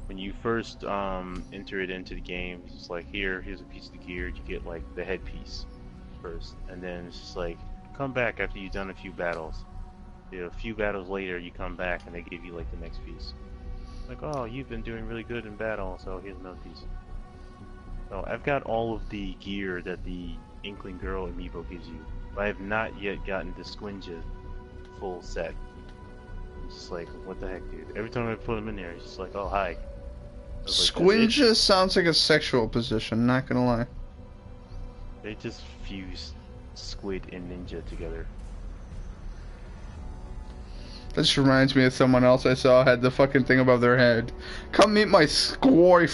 Speaker 5: when you first enter it into the game, it's just like, here's a piece of the gear. You get, like, the headpiece first. And then it's just like, come back after you've done a few battles. A few battles later, you come back and they give you, like, the next piece. Like, oh, you've been doing really good in battle, so here's another piece. So I've got all of the gear that the Inkling Girl amiibo gives you, but I have not yet gotten the Squinja full set. It's just like, what the heck, dude? Every time I put them in there, it's just like, oh, hi.
Speaker 1: Squinja sounds like a sexual position, not gonna lie.
Speaker 5: They just fuse squid and ninja together.
Speaker 1: That just reminds me of someone else I saw had the fucking thing above their head. Come meet my squid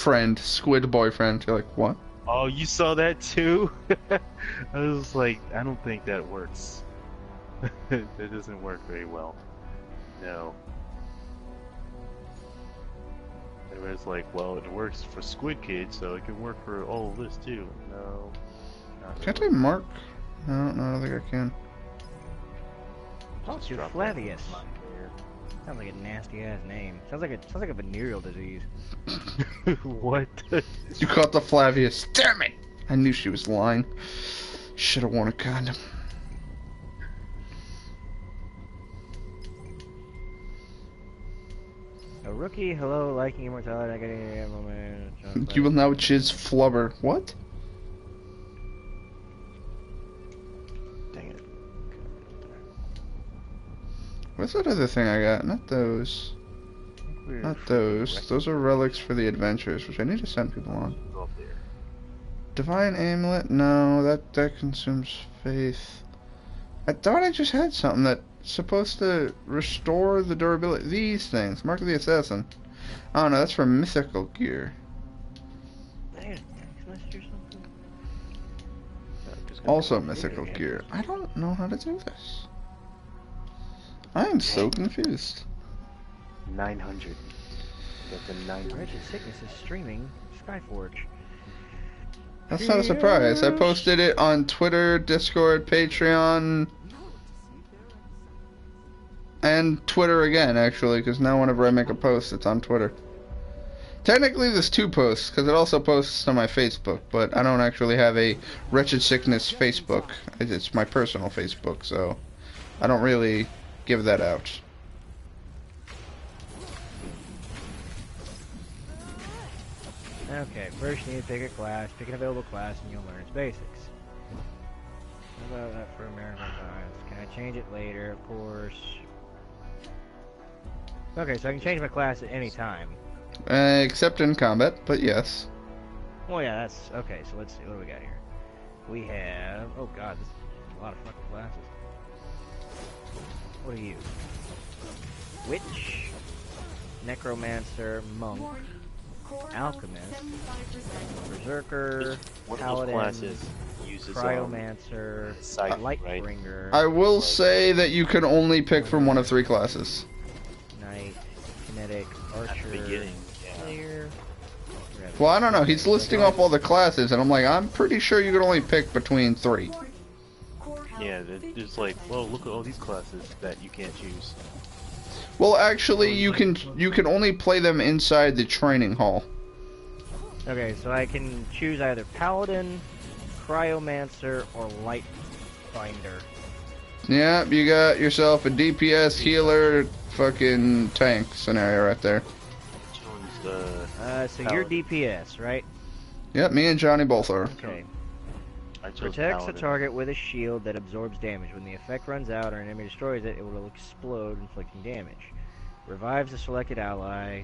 Speaker 1: boyfriend. You're like, what?
Speaker 5: Oh, you saw that too? I was like, I don't think that works. That doesn't work very well. No. It was like, well, it works for Squid Kids, so it can work for all of this too. No.
Speaker 1: Can't I mark? No, I don't think I can.
Speaker 3: Talk to Flavius. Sounds like a nasty ass name. Sounds like a venereal disease.
Speaker 5: What?
Speaker 1: You caught the Flavius. Damn it! I knew she was lying. Should have worn a condom.
Speaker 3: A rookie, hello, liking immortality, I got a moment.
Speaker 1: You will now jizz flubber. What?
Speaker 5: Dang it.
Speaker 1: What's that other thing I got? Not those. Not those. Those are relics for the adventures, which I need to send people on.
Speaker 5: Go up there.
Speaker 1: Divine amulet? No, that consumes faith. I thought I just had something that's supposed to restore the durability. These things. Mark of the Assassin. Oh no, that's for mythical gear.
Speaker 3: Text message or something?
Speaker 1: Also mythical gear. I don't know how to do this. I am so confused.
Speaker 5: 900. Got the 9.
Speaker 3: WretchedSickness is streaming Skyforge.
Speaker 1: That's not a surprise. I posted it on Twitter, Discord, Patreon, and Twitter again, actually, because now whenever I make a post, it's on Twitter. Technically, there's 2 posts, because it also posts on my Facebook, but I don't actually have a WretchedSickness Facebook. It's my personal Facebook, so I don't really give that out.
Speaker 3: Okay, first you need to pick a class, pick an available class, and you'll learn its basics. How about that for American times? Can I change it later? Of course. Okay, so I can change my class at any time.
Speaker 1: Except in combat, but yes.
Speaker 3: Well, yeah, that's... Okay, so let's see. What do we got here? We have... Oh, God, this is a lot of fucking classes. What are you? Witch, Necromancer, Monk, Alchemist, Berserker,
Speaker 5: What
Speaker 3: Paladin,
Speaker 5: classes uses
Speaker 3: Cryomancer,
Speaker 5: Sight,
Speaker 3: Lightbringer,
Speaker 1: I will say that you can only pick from one of 3 classes.
Speaker 3: Knight, Kinetic, Archer,
Speaker 5: at the beginning?
Speaker 3: Player.
Speaker 1: Well, I don't know. He's listing off all the classes, and I'm like, I'm pretty sure you can only pick between 3.
Speaker 5: Yeah, there's like, well, look at all these classes that you can't choose.
Speaker 1: Well, actually, you can only play them inside the training hall.
Speaker 3: Okay, so I can choose either Paladin, Cryomancer, or Lightbinder.
Speaker 1: Yeah, you got yourself a DPS, healer, fucking tank scenario right there.
Speaker 3: So you're DPS, right?
Speaker 1: Yep, me and Johnny both are.
Speaker 3: Okay.
Speaker 5: I chose
Speaker 3: Protects
Speaker 5: Paladin.
Speaker 3: a target with a shield that absorbs damage. When the effect runs out or an enemy destroys it, it will explode, inflicting damage. Revives a selected ally.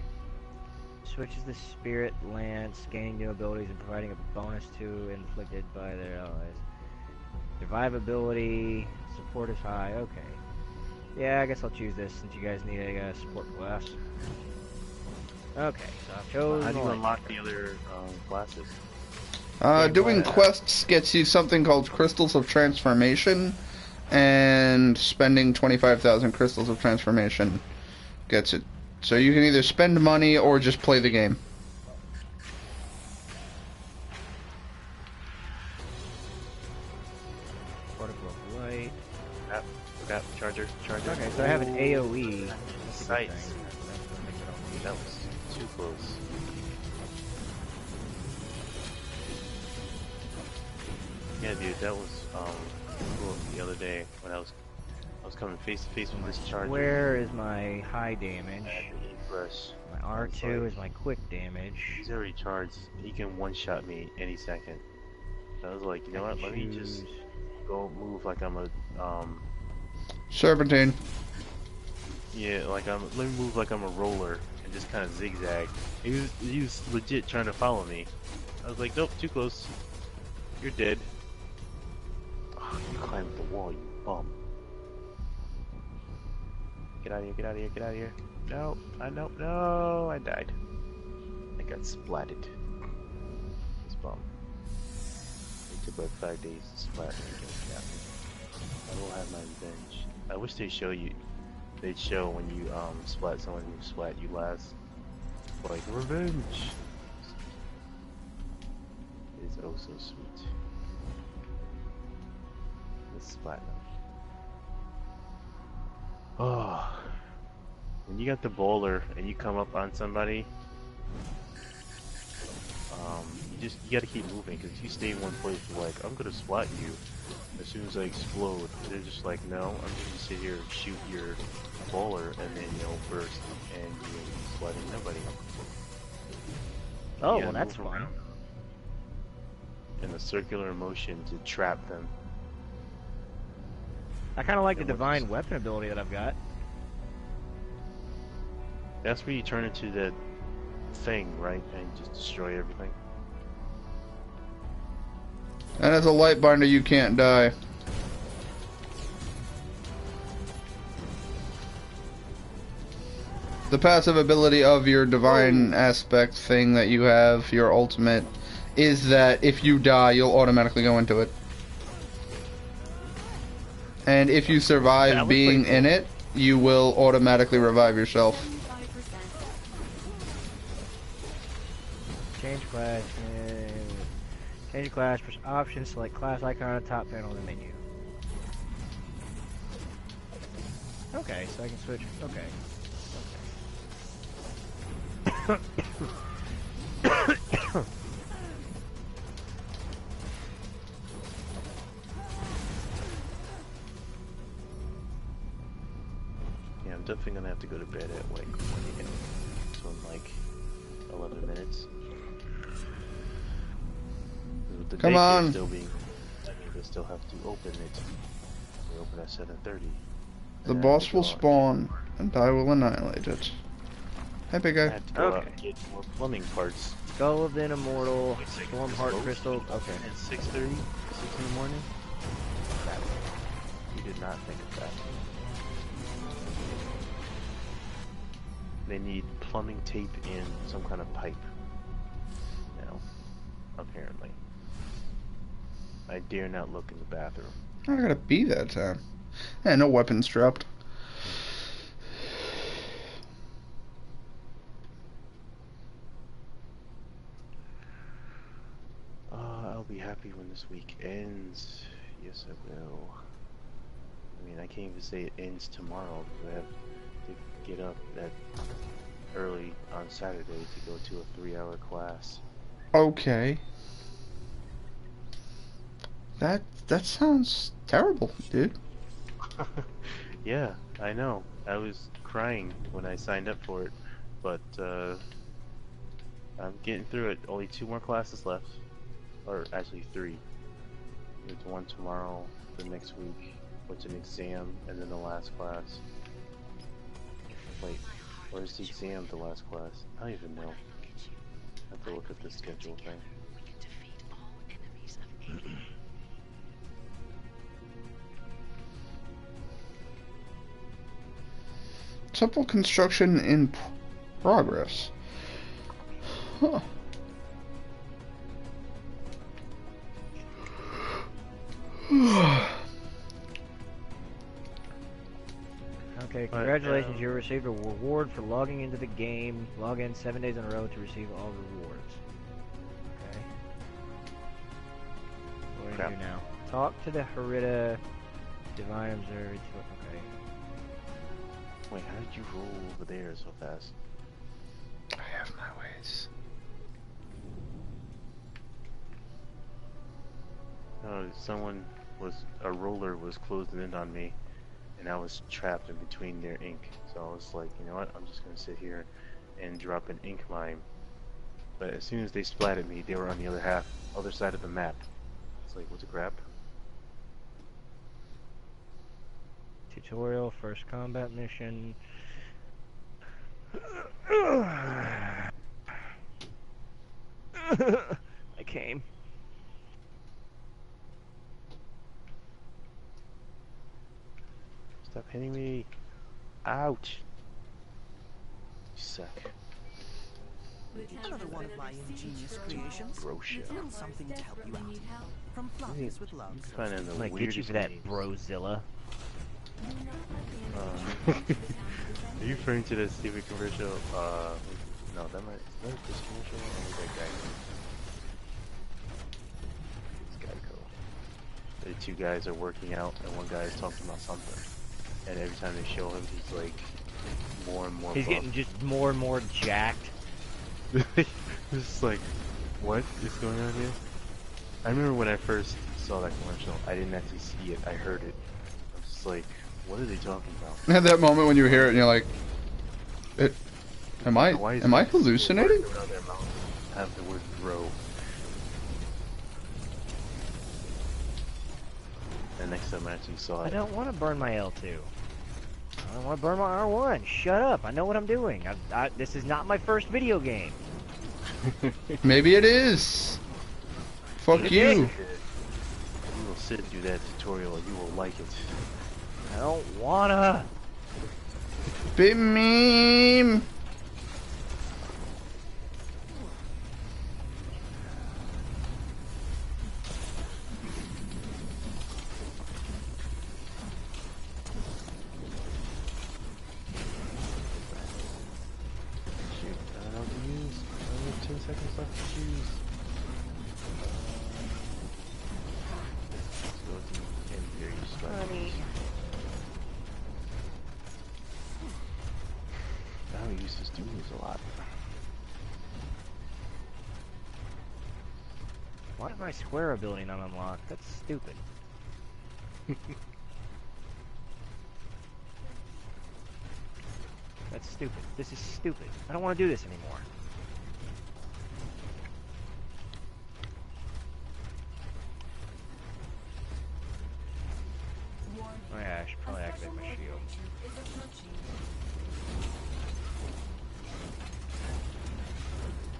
Speaker 3: Switches the spirit lance, gaining new abilities and providing a bonus to inflicted by their allies. Survivability, support is high. Okay. Yeah, I guess I'll choose this since you guys need a support class. Okay, so I've chosen.
Speaker 5: How do you unlock the other classes?
Speaker 1: Doing quests gets you something called Crystals of Transformation, and spending 25,000 Crystals of Transformation gets it. So you can either spend money or just play the game.
Speaker 3: Particle of light.
Speaker 5: Forgot charger.
Speaker 3: Okay, so I have an AoE. That's a good
Speaker 5: Sights.
Speaker 3: thing.
Speaker 5: That was too close. Yeah, dude, that was cool the other day when I was coming face to face with this charger.
Speaker 3: Where is my high damage?
Speaker 5: Fresh.
Speaker 3: My R2 is my quick damage.
Speaker 5: He's already charged. He can one-shot me any second. So I was like, you know what? Let me just go move like I'm a
Speaker 1: Serpentine.
Speaker 5: yeah, like let me move like I'm a roller and just kind of zigzag. He was legit trying to follow me. I was like, nope, too close. You're dead. Oh, you climbed the wall, you bum. Get out of here, get out of here, get out of here. No, no, I died. I got splatted. This bum. It took like 5 days to splat me again. Yeah. I will have my revenge. I wish they'd show when you splat someone who splat you last. Like, revenge! It is oh so sweet. This splat them. Oh, when you got the bowler and you come up on somebody, you gotta keep moving, because if you stay in one place, you're like, I'm gonna splat you as soon as I explode. And they're just like, no, I'm gonna sit here and shoot your bowler, and then burst, and you'll be splatting nobody.
Speaker 3: Oh,
Speaker 5: You
Speaker 3: well,
Speaker 5: gotta
Speaker 3: that's
Speaker 5: move
Speaker 3: fun.
Speaker 5: around in a circular motion to trap them.
Speaker 3: I kind of like the
Speaker 5: And what
Speaker 3: divine
Speaker 5: is-
Speaker 3: weapon ability that I've got.
Speaker 5: That's where you turn into that thing, right? And just destroy everything.
Speaker 1: And as a light binder, you can't die. The passive ability of your divine aspect thing that you have, your ultimate, is that if you die, you'll automatically go into it. And if you
Speaker 3: That
Speaker 1: survive
Speaker 3: was
Speaker 1: being
Speaker 3: pretty
Speaker 1: in it, you will automatically revive yourself.
Speaker 3: Change class. Change class. Press option. Select class icon on the top panel of the menu. Okay, so I can switch. Okay.
Speaker 5: Yeah, I'm definitely gonna have to go to bed at like 1 a.m. So in like 11 minutes. With the
Speaker 1: Come
Speaker 5: daycare
Speaker 1: on.
Speaker 5: still being, I mean, they still have to open it. They open at 7:30.
Speaker 1: The boss will spawn, and I will annihilate it. Hi, big
Speaker 5: I
Speaker 1: guy.
Speaker 5: have to go out
Speaker 3: Okay.
Speaker 5: and get more plumbing parts.
Speaker 3: Skull of the Immortal.
Speaker 5: Looks like
Speaker 3: Storm
Speaker 5: it's
Speaker 3: Heart
Speaker 5: closed
Speaker 3: Crystal. Okay.
Speaker 5: At 6:30, 6 in the morning. Crap. You did not think of that. They need plumbing tape and some kind of pipe. Now, apparently. I dare not look in the bathroom.
Speaker 1: I gotta be that time. Yeah, no weapons dropped.
Speaker 5: I'll be happy when this week ends. Yes, I will. I mean, I can't even say it ends tomorrow because I have to get up that early on Saturday to go to a 3-hour class.
Speaker 1: Okay. That sounds terrible, dude.
Speaker 5: Yeah, I know. I was crying when I signed up for it, but I'm getting through it. Only 2 more classes left. Or actually 3. There's 1 tomorrow, the next week, what's an exam, and then the last class. Wait, where's the exam, the last class? I don't even know. I have to look at the schedule thing.
Speaker 1: Temple construction in progress. Huh.
Speaker 3: Okay, congratulations, you received a reward for logging into the game. Log in 7 days in a row to receive all rewards. Okay. What do you do now? Talk to the Herita Divine Observer. Okay.
Speaker 5: Wait, how did you roll over there so fast?
Speaker 1: I have my ways.
Speaker 5: A roller was closing in on me, and I was trapped in between their ink. So I was like, you know what, I'm just gonna sit here and drop an ink mine. But as soon as they splatted me, they were on the other side of the map. It's like, what's a crap?
Speaker 3: Tutorial, first combat mission. I came.
Speaker 5: Stop hitting me. Ouch. You suck.
Speaker 6: Another one of my ingenious creations.
Speaker 5: Brochure.
Speaker 6: Little something to help you out. From Floppies with love.
Speaker 5: Finding the
Speaker 3: I'm gonna get you
Speaker 5: weirdest
Speaker 3: for that,
Speaker 5: names.
Speaker 3: Brozilla.
Speaker 5: Are you referring to the stupid commercial? No, that might. Is that this commercial? Or was that guy? It's Geico. The 2 guys are working out, and one guy is talking about something. And every time they show him, he's like more and more.
Speaker 3: He's
Speaker 5: buff.
Speaker 3: getting just more and more jacked.
Speaker 5: It's just like, what is going on here? I remember when I first saw that commercial, I didn't actually see it, I heard it. I was just like, what are they talking about?
Speaker 1: At that moment when you hear it and you're like, am I hallucinating?
Speaker 5: Around their mouth have the word bro. And next time I actually saw it.
Speaker 3: I don't want to burn my L2. I don't want to burn my R1. Shut up. I know what I'm doing. This is not my first video game.
Speaker 1: Maybe it is. Fuck you.
Speaker 5: You will sit through that tutorial and you will like it.
Speaker 3: I don't wanna.
Speaker 1: Bit meme.
Speaker 5: Shoot, I don't know what to use. I only have 10 seconds left to choose.
Speaker 3: Why is my square ability not unlocked? That's stupid. That's stupid. This is stupid. I don't want to do this anymore. Oh yeah, I should probably activate my shield.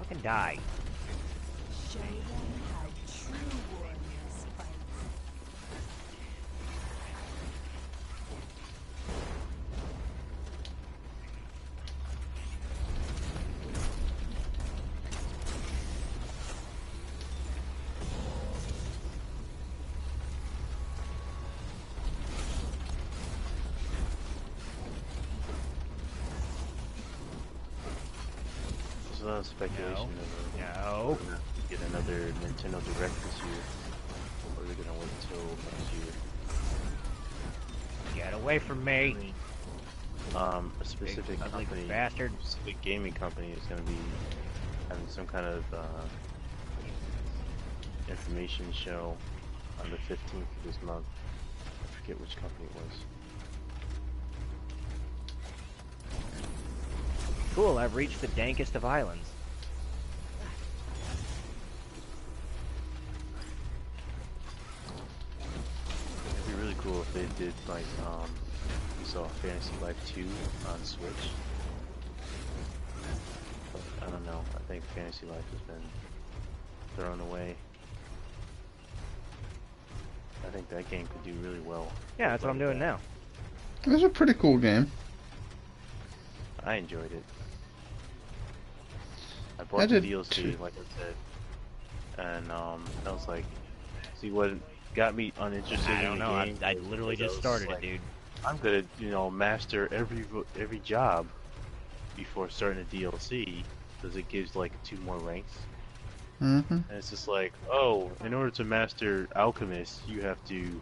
Speaker 3: Fucking die.
Speaker 4: Show them how true warriors fight.
Speaker 5: There's a lot of speculation of
Speaker 3: No.
Speaker 5: get another Nintendo Direct this year, or they're gonna wait till next year.
Speaker 3: Get away from me.
Speaker 5: A specific
Speaker 3: Big, ugly
Speaker 5: company,
Speaker 3: bastard.
Speaker 5: specific gaming company is gonna be having some kind of information show on the 15th of this month. I forget which company it was.
Speaker 3: Cool, I've reached the dankest of islands.
Speaker 5: It'd be really cool if they did like we saw Fantasy Life 2 on Switch. But I don't know. I think Fantasy Life has been thrown away. I think that game could do really well.
Speaker 3: Yeah, that's what I'm doing now.
Speaker 1: It was a pretty cool game.
Speaker 5: I enjoyed it. I
Speaker 1: I
Speaker 5: bought the
Speaker 1: did
Speaker 5: DLC,
Speaker 1: too.
Speaker 5: like I said, and I was like, see what got me uninterested
Speaker 3: I
Speaker 5: in
Speaker 3: don't
Speaker 5: the
Speaker 3: know,
Speaker 5: game.
Speaker 3: I literally
Speaker 5: because I
Speaker 3: just
Speaker 5: was
Speaker 3: started
Speaker 5: like,
Speaker 3: it, dude.
Speaker 5: I'm gonna, master every job before starting a DLC, because it gives like 2 more ranks.
Speaker 1: Mm-hmm.
Speaker 5: And it's just like, oh, in order to master Alchemist, you have to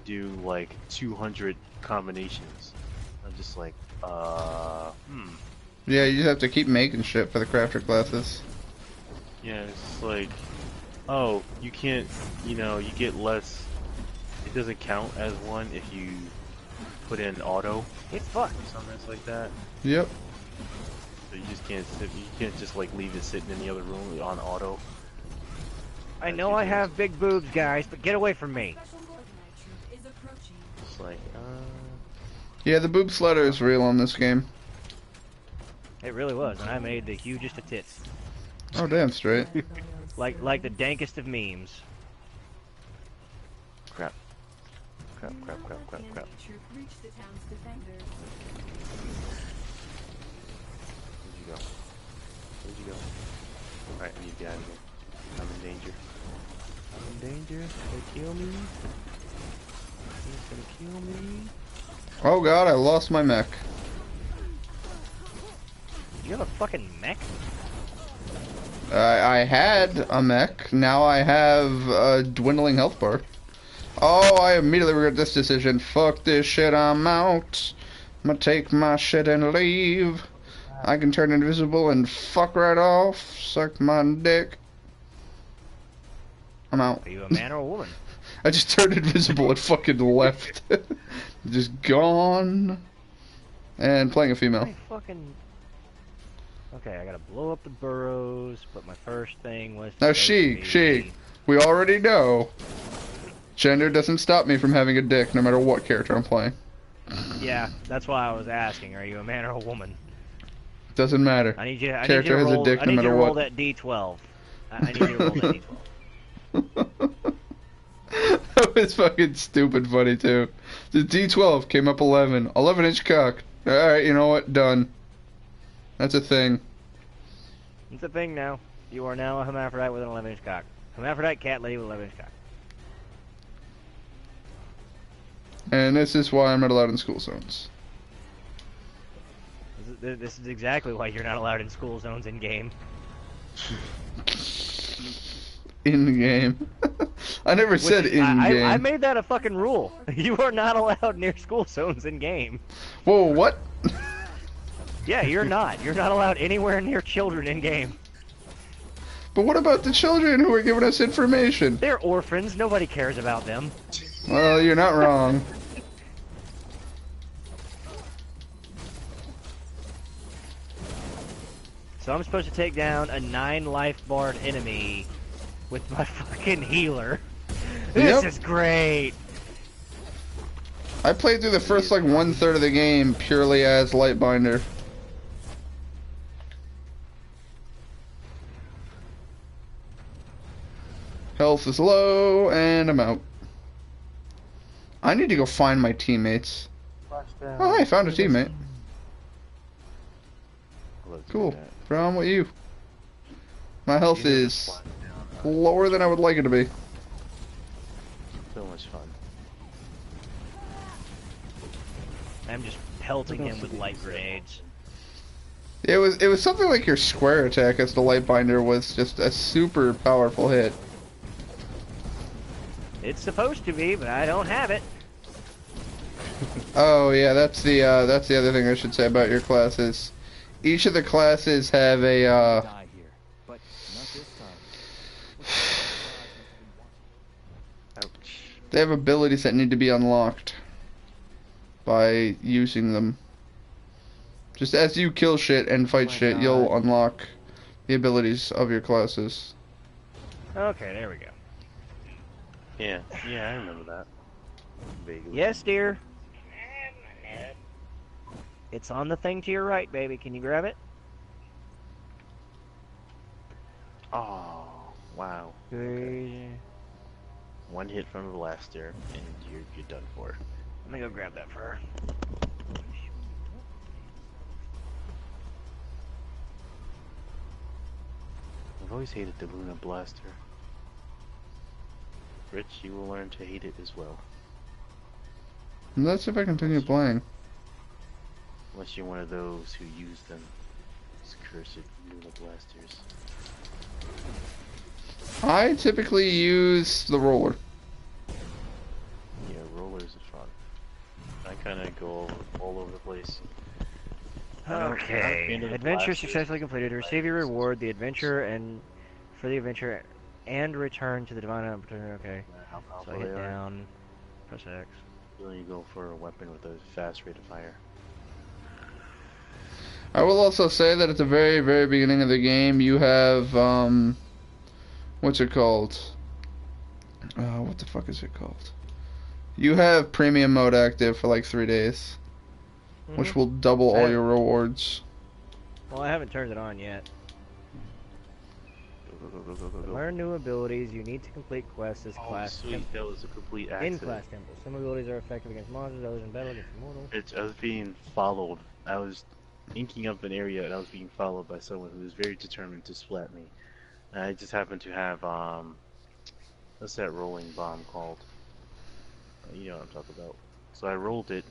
Speaker 5: do like 200 combinations. I'm just like,
Speaker 1: Yeah, you just have to keep making shit for the crafter classes.
Speaker 5: Yeah, it's like, oh, you can't, you get less, it doesn't count as one if you put in auto
Speaker 3: It's fucked.
Speaker 5: or something like that.
Speaker 1: Yep.
Speaker 5: So you just can't you can't just like leave it sitting in the other room on auto.
Speaker 3: I know I have big boobs, guys, but get away from me.
Speaker 4: Special Morganite troop is approaching.
Speaker 5: It's like,
Speaker 1: Yeah, the boob slider is real on this game.
Speaker 3: It really was, and I made the hugest of tits.
Speaker 1: Oh, damn straight.
Speaker 3: Like the dankest of memes.
Speaker 5: crap. Crap.
Speaker 4: The enemy troop reached the town's defenders.
Speaker 5: Where'd you go? Where'd you go? Alright, I need to get out of here. I'm in danger. I'm in danger. They kill me. He's gonna kill me.
Speaker 1: Oh god, I lost my mech.
Speaker 3: You have a fucking mech?
Speaker 1: I had a mech, now I have a dwindling health bar. Oh, I immediately regret this decision. Fuck this shit, I'm out. I'm gonna take my shit and leave. I can turn invisible and fuck right off. Suck my dick. I'm out.
Speaker 3: Are you a man or a woman?
Speaker 1: I just turned invisible and fucking left. Just gone. And playing a female.
Speaker 3: I fucking... Okay, I gotta blow up the burrows, but my first thing was...
Speaker 1: Now she. We already know. Gender doesn't stop me from having a dick, no matter what character I'm playing.
Speaker 3: Yeah, that's why I was asking. Are you a man or a woman?
Speaker 1: Doesn't matter.
Speaker 3: I need you. I
Speaker 1: Character
Speaker 3: need you to
Speaker 1: has a
Speaker 3: roll,
Speaker 1: dick
Speaker 3: I
Speaker 1: no
Speaker 3: need
Speaker 1: matter
Speaker 3: you to roll
Speaker 1: what.
Speaker 3: that D12. I need you to roll that D12.
Speaker 1: That was fucking stupid funny too. The D12 came up 11. 11-inch cock. Alright, you know what? Done. That's a thing.
Speaker 3: It's a thing now. You are now a hermaphrodite with an 11-inch cock. Hermaphrodite cat lady with an 11-inch cock.
Speaker 1: And this is why I'm not allowed in school zones.
Speaker 3: This is exactly why you're not allowed in school zones in game.
Speaker 1: In game. I never said in game.
Speaker 3: I made that a fucking rule. You are not allowed near school zones in game.
Speaker 1: Whoa, what?
Speaker 3: Yeah, you're not. You're not allowed anywhere near children in game.
Speaker 1: But what about the children who are giving us information?
Speaker 3: They're orphans. Nobody cares about them.
Speaker 1: Well, you're not wrong.
Speaker 3: So I'm supposed to take down a 9-life barred enemy with my fucking healer. This
Speaker 1: Yep.
Speaker 3: is great.
Speaker 1: I played through the first like 1/3 of the game purely as Lightbinder. Health is low, and I'm out. I need to go find my teammates. Oh, I found a teammate.
Speaker 5: Let's do
Speaker 1: Cool.
Speaker 5: that.
Speaker 1: From with you. My health
Speaker 5: You never
Speaker 1: is
Speaker 5: slide down.
Speaker 1: lower than I would like it to be.
Speaker 5: So much fun.
Speaker 3: I'm just pelting him with light grenades.
Speaker 1: It was something like your square attack as the Lightbinder was just a super powerful hit.
Speaker 3: It's supposed to be, but I don't have it.
Speaker 1: Oh yeah, that's the other thing I should say about your classes. Each of the classes have a
Speaker 6: Die here, but not this time.
Speaker 5: Ouch.
Speaker 1: they have abilities that need to be unlocked by using them. Just as you kill shit and fight shit, you'll unlock the abilities of your classes.
Speaker 3: Okay, there we go.
Speaker 5: Yeah, I remember that. Vaguely.
Speaker 3: Yes, dear. It's on the thing to your right, baby. Can you grab it?
Speaker 5: Oh, wow.
Speaker 3: Okay.
Speaker 5: One hit from the blaster, and you're done for.
Speaker 3: Let me go grab that for her.
Speaker 5: I've always hated the Luna Blaster. Rich, you will learn to hate it as well.
Speaker 1: And that's if I continue playing.
Speaker 5: Unless you're one of those who use them. These cursed Luna Blasters.
Speaker 1: I typically use the roller.
Speaker 5: Yeah, rollers are fun. I kinda go all over the place.
Speaker 3: Okay. Adventure successfully completed. Receive your reward, the adventure, and for the adventure, and return to the divine opportunity. Okay. So I hit down, press X.
Speaker 5: Then you go for a weapon with a fast rate of fire.
Speaker 1: I will also say that at the very, very beginning of the game, you have, what's it called? What the fuck is it called? You have premium mode active for like 3 days, which will double all your rewards.
Speaker 3: Well, I haven't turned it on yet.
Speaker 5: Go.
Speaker 3: Learn new abilities. You need to complete quests as
Speaker 5: Oh,
Speaker 3: class
Speaker 5: sweet. That was a complete
Speaker 3: in
Speaker 5: accident.
Speaker 3: class temples. Some abilities are effective against monsters, others in battle against mortals.
Speaker 5: I was being followed. I was inking up an area and I was being followed by someone who was very determined to splat me. And I just happened to have, what's that rolling bomb called? You know what I'm talking about. So I rolled it,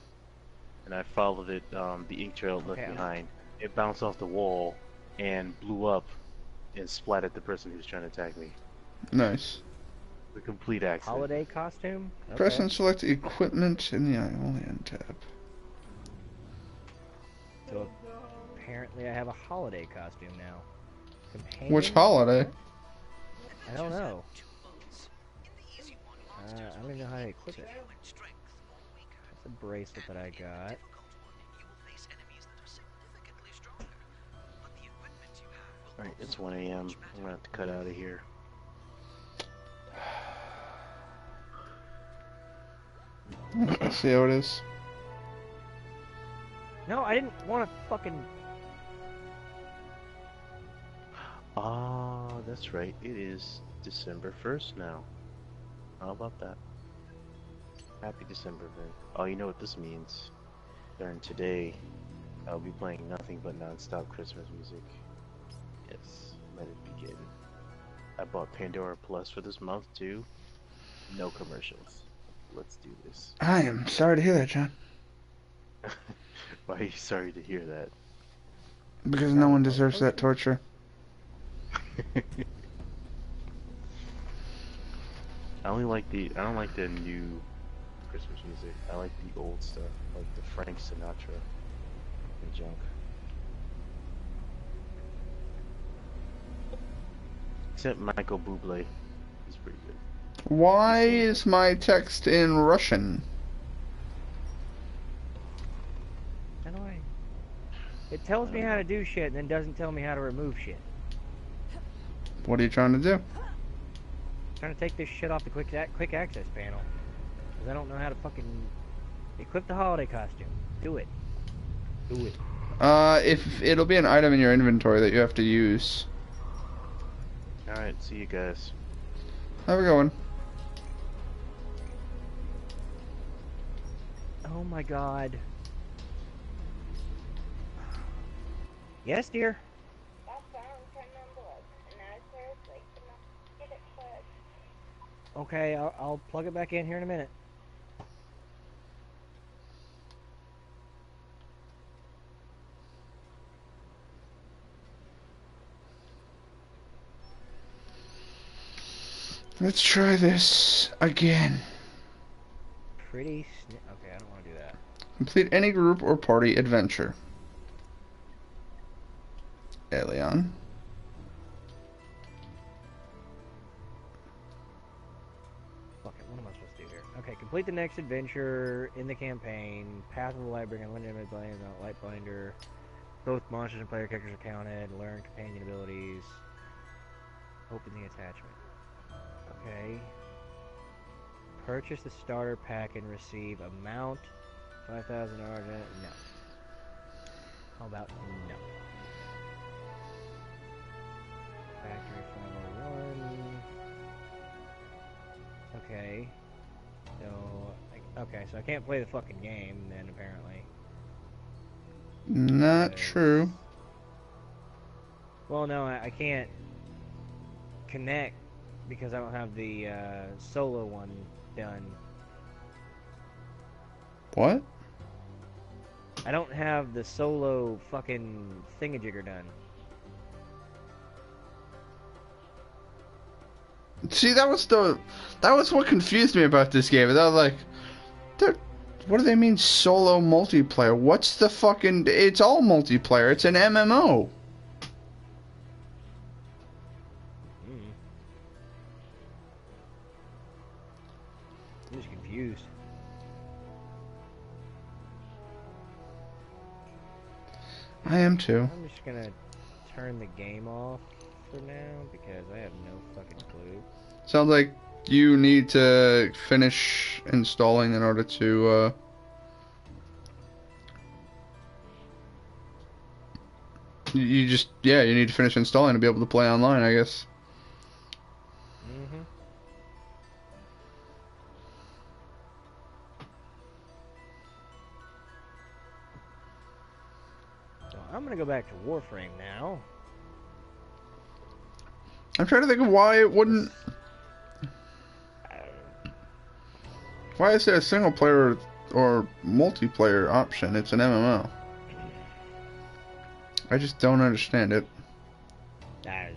Speaker 5: and I followed it, the ink trail it left behind. It bounced off the wall and blew up and splatted the person who was trying to attack me.
Speaker 1: Nice.
Speaker 5: The complete accident.
Speaker 3: Holiday costume? Okay.
Speaker 1: Press and select equipment in the Iolian tab.
Speaker 3: So apparently I have a holiday costume now. Companion?
Speaker 1: Which holiday?
Speaker 3: I don't know. I don't even know how to equip it. That's a bracelet that I got.
Speaker 5: Alright, it's 1 AM. I'm gonna have to cut out of here.
Speaker 1: Let's see how it is.
Speaker 3: No, I didn't want to fucking...
Speaker 5: Ah, that's right. It is December 1st now. How about that? Happy December, man. Oh, you know what this means. During today, I'll be playing nothing but non-stop Christmas music. Yes, let it begin. I bought Pandora Plus for this month, too. No commercials. Let's do this.
Speaker 1: I am sorry to hear that, John.
Speaker 5: Why are you sorry to hear that?
Speaker 1: Because no one deserves that torture.
Speaker 5: I don't like the new Christmas music. I like the old stuff, like the Frank Sinatra and junk. Except Michael Bublé. He's pretty good.
Speaker 1: Why is my text in Russian?
Speaker 3: How do I? It tells me how to do shit and then doesn't tell me how to remove shit.
Speaker 1: What are you trying to do?
Speaker 3: Trying to take this shit off the quick access panel. Because I don't know how to fucking equip the holiday costume. Do it. Do it.
Speaker 1: If it'll be an item in your inventory that you have to use.
Speaker 5: Alright, see you guys.
Speaker 1: Have a good one.
Speaker 3: Oh my god. Yes, dear. Okay, I'll plug it back in here in a minute.
Speaker 1: Let's try this again.
Speaker 3: Okay, I don't want to do that.
Speaker 1: Complete any group or party adventure. Elion.
Speaker 3: Fuck it, what am I supposed to do here? Okay, complete the next adventure in the campaign. Path of the Lightbringer and limited blades on Lightbinder. Both monsters and player characters are counted. Learn companion abilities. Open the attachment. Okay. Purchase the starter pack and receive amount 5,000 Argent. No. How about no? Factory 501. Okay. So I can't play the fucking game then apparently.
Speaker 1: Not true.
Speaker 3: Well, no, I can't connect because I don't have the solo one done.
Speaker 1: What?
Speaker 3: I don't have the solo fucking thingamajigger done.
Speaker 1: See, that was what confused me about this game. I was like, what do they mean solo multiplayer? What's the fucking? It's all multiplayer. It's an MMO.
Speaker 3: I'm just confused.
Speaker 1: I am too.
Speaker 3: I'm just gonna turn the game off for now because I have no fucking clue.
Speaker 1: Sounds like you need to finish installing in order to, you need to finish installing to be able to play online, I guess.
Speaker 3: Mm-hmm. So I'm gonna go back to Warframe now.
Speaker 1: I'm trying to think of why it wouldn't. Why is there a single player or multiplayer option? It's an MMO. I just don't understand it.
Speaker 3: Did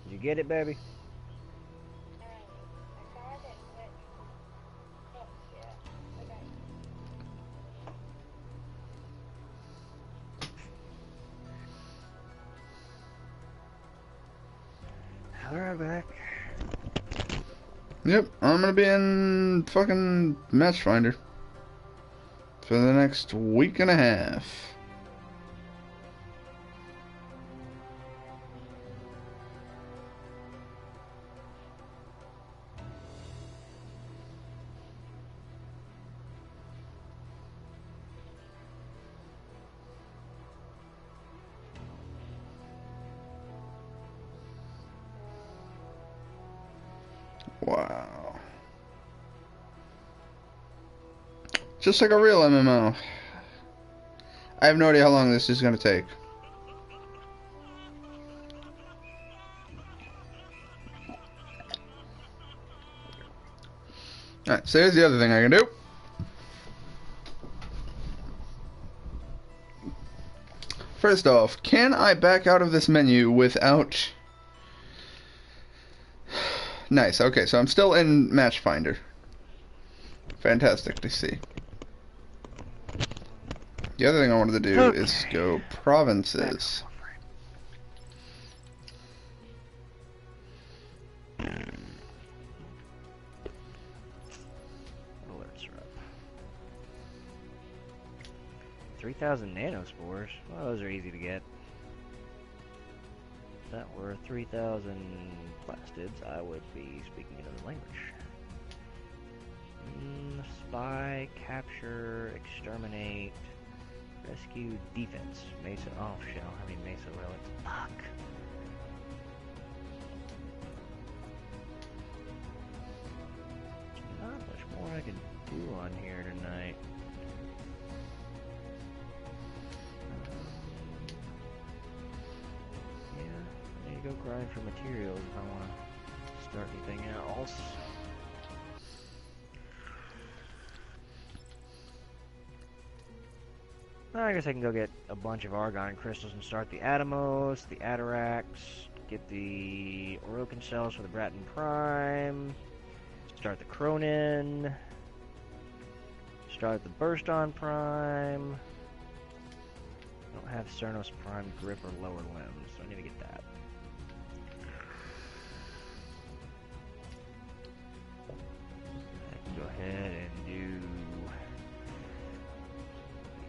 Speaker 3: you get it, baby? I'll be right back.
Speaker 1: Yep, I'm gonna be in fucking Matchfinder for the next week and a half. Wow. Just like a real MMO. I have no idea how long this is going to take. Alright, so here's the other thing I can do. First off, can I back out of this menu without... Nice, okay, so I'm still in Matchfinder. Fantastic to see. The other thing I wanted to do is go provinces.
Speaker 3: Alerts are up. 3,000 nanospores. Well, those are easy to get. If that were 3,000 plastids, I would be speaking another language. Spy, capture, exterminate, rescue, defense. Mesa. Oh shit! I don't have any Mesa relics. Fuck. There's not much more I can do on here tonight. Yeah, I need to go grind for materials if I want to start anything else. I guess I can go get a bunch of argon crystals and start the Atomos, the Atarax, get the Orokin cells for the Bratton Prime, start the Cronin, start the Burston Prime. I don't have Cernos Prime grip or lower limbs, so I need to get that. I can go ahead and do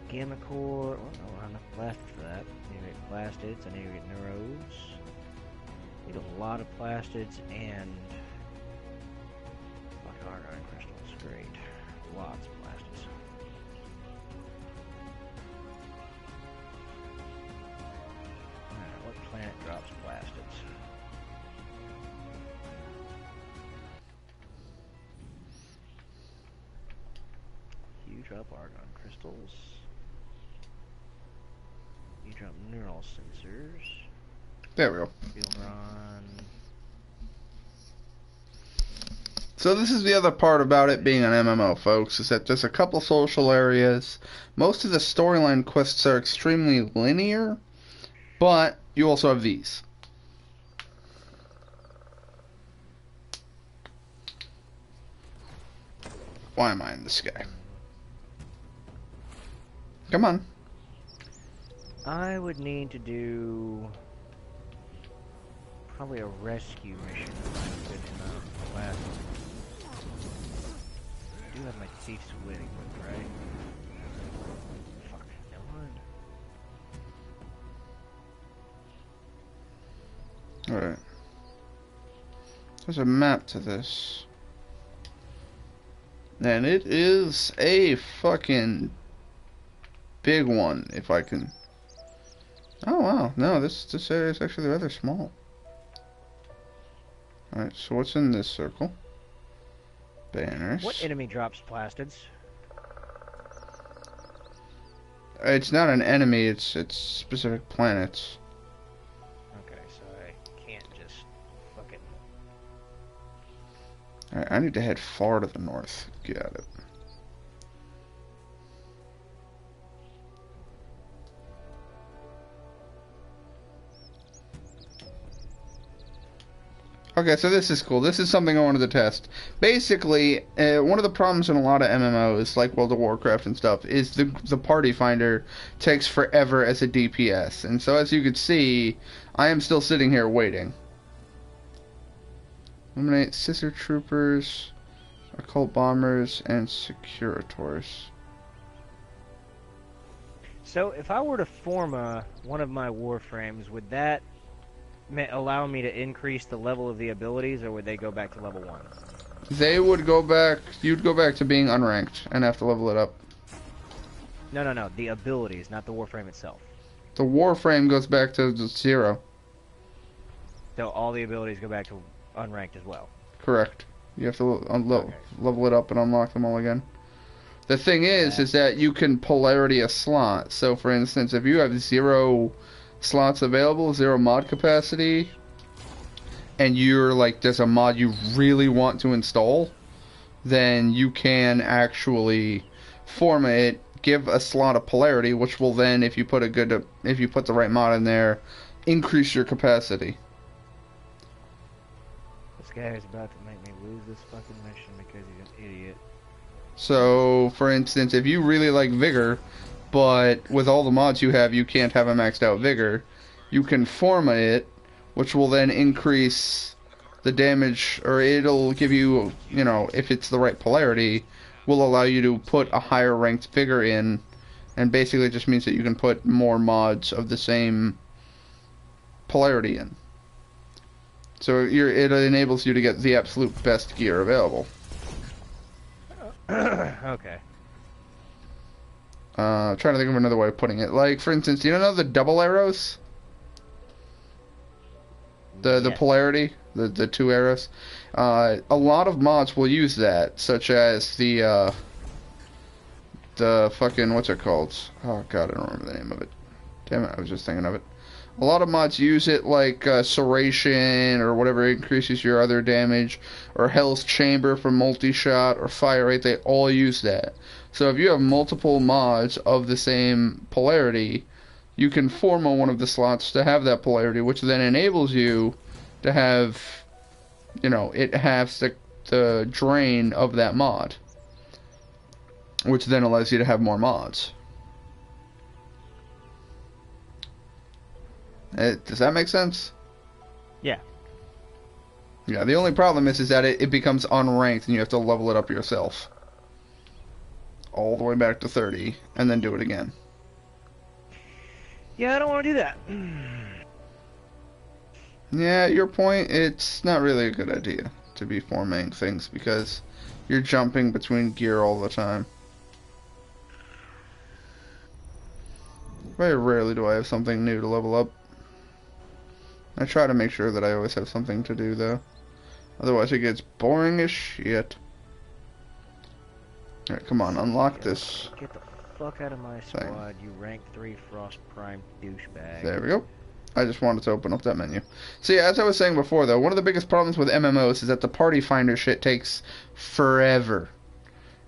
Speaker 3: Gamma Core. Well, no, I don't have enough plastic for that. I need to get plastids, I need to get neuros. Need a lot of plastids and fucking argon crystals. Great. Lots of plastids. Alright, what planet drops plastids? You drop argon crystals. You drop neural sensors.
Speaker 1: There we go.
Speaker 3: Field run.
Speaker 1: So this is the other part about it being an MMO, folks, is that there's a couple social areas. Most of the storyline quests are extremely linear, but you also have these. Why am I in the sky? Come on.
Speaker 3: I would need to do probably a rescue mission if I'm good enough. Last I do have my thief's wit equipped, right? Fuck, never mind.
Speaker 1: Alright. There's a map to this. And it is a fucking big one, if I can... Oh wow, no, this area is actually rather small. Alright, so what's in this circle? Banners.
Speaker 3: What enemy drops plastids?
Speaker 1: It's not an enemy, it's specific planets.
Speaker 3: Okay, so I can't just fucking...
Speaker 1: Alright, I need to head far to the north. Got it. Okay, so this is cool. This is something I wanted to test. Basically, one of the problems in a lot of MMOs, like World of Warcraft and stuff, is the party finder takes forever as a DPS. And so as you can see, I am still sitting here waiting. Eliminate Scissor Troopers, Occult Bombers, and Securitors.
Speaker 3: So if I were to form one of my warframes, would that allow me to increase the level of the abilities, or would they go back to level 1?
Speaker 1: They would go back, you'd go back to being unranked and have to level it up.
Speaker 3: No, the abilities, not the warframe itself.
Speaker 1: The Warframe goes back to 0.
Speaker 3: So all the abilities go back to unranked as well.
Speaker 1: Correct. You have to level it up and unlock them all again. The thing is that you can polarity a slot. So for instance, if you have 0 slots available, 0 mod capacity, and you're like, there's a mod you really want to install, then you can actually form it, give a slot of polarity, which will then, if you put the right mod in there, increase your capacity.
Speaker 3: This guy is about to make me lose this fucking mission because he's an idiot.
Speaker 1: So for instance, if you really like Vigor, but with all the mods you have, you can't have a maxed out Vigor, you can form it, which will then increase the damage, or it'll give you, you know, if it's the right polarity, will allow you to put a higher ranked figure in, and basically it just means that you can put more mods of the same polarity in. So it enables you to get the absolute best gear available.
Speaker 3: Okay.
Speaker 1: Trying to think of another way of putting it. Like, for instance, you know the double arrows? The
Speaker 3: Yes.
Speaker 1: polarity? The two arrows? A lot of mods will use that, such as the fucking, what's it called? Oh god, I don't remember the name of it. Damn it, I was just thinking of it. A lot of mods use it, like Serration or whatever increases your other damage, or Hell's Chamber for multi-shot, or Fire Rate. They all use that. So if you have multiple mods of the same polarity, you can form on one of the slots to have that polarity, which then enables you to have, you know, it halves the drain of that mod, which then allows you to have more mods. Does that make sense?
Speaker 3: Yeah.
Speaker 1: Yeah, the only problem is that it becomes unranked and you have to level it up yourself. All the way back to 30, and then do it again.
Speaker 3: Yeah, I don't want to do that.
Speaker 1: Yeah, at your point, it's not really a good idea to be forming things because you're jumping between gear all the time. Very rarely do I have something new to level up. I try to make sure that I always have something to do, though. Otherwise it gets boring as shit. Alright, come on, unlock this.
Speaker 3: Get the fuck out of my squad, you rank 3 Frost Prime douchebag.
Speaker 1: There we go. I just wanted to open up that menu. See, as I was saying before, though, one of the biggest problems with MMOs is that the party finder shit takes forever.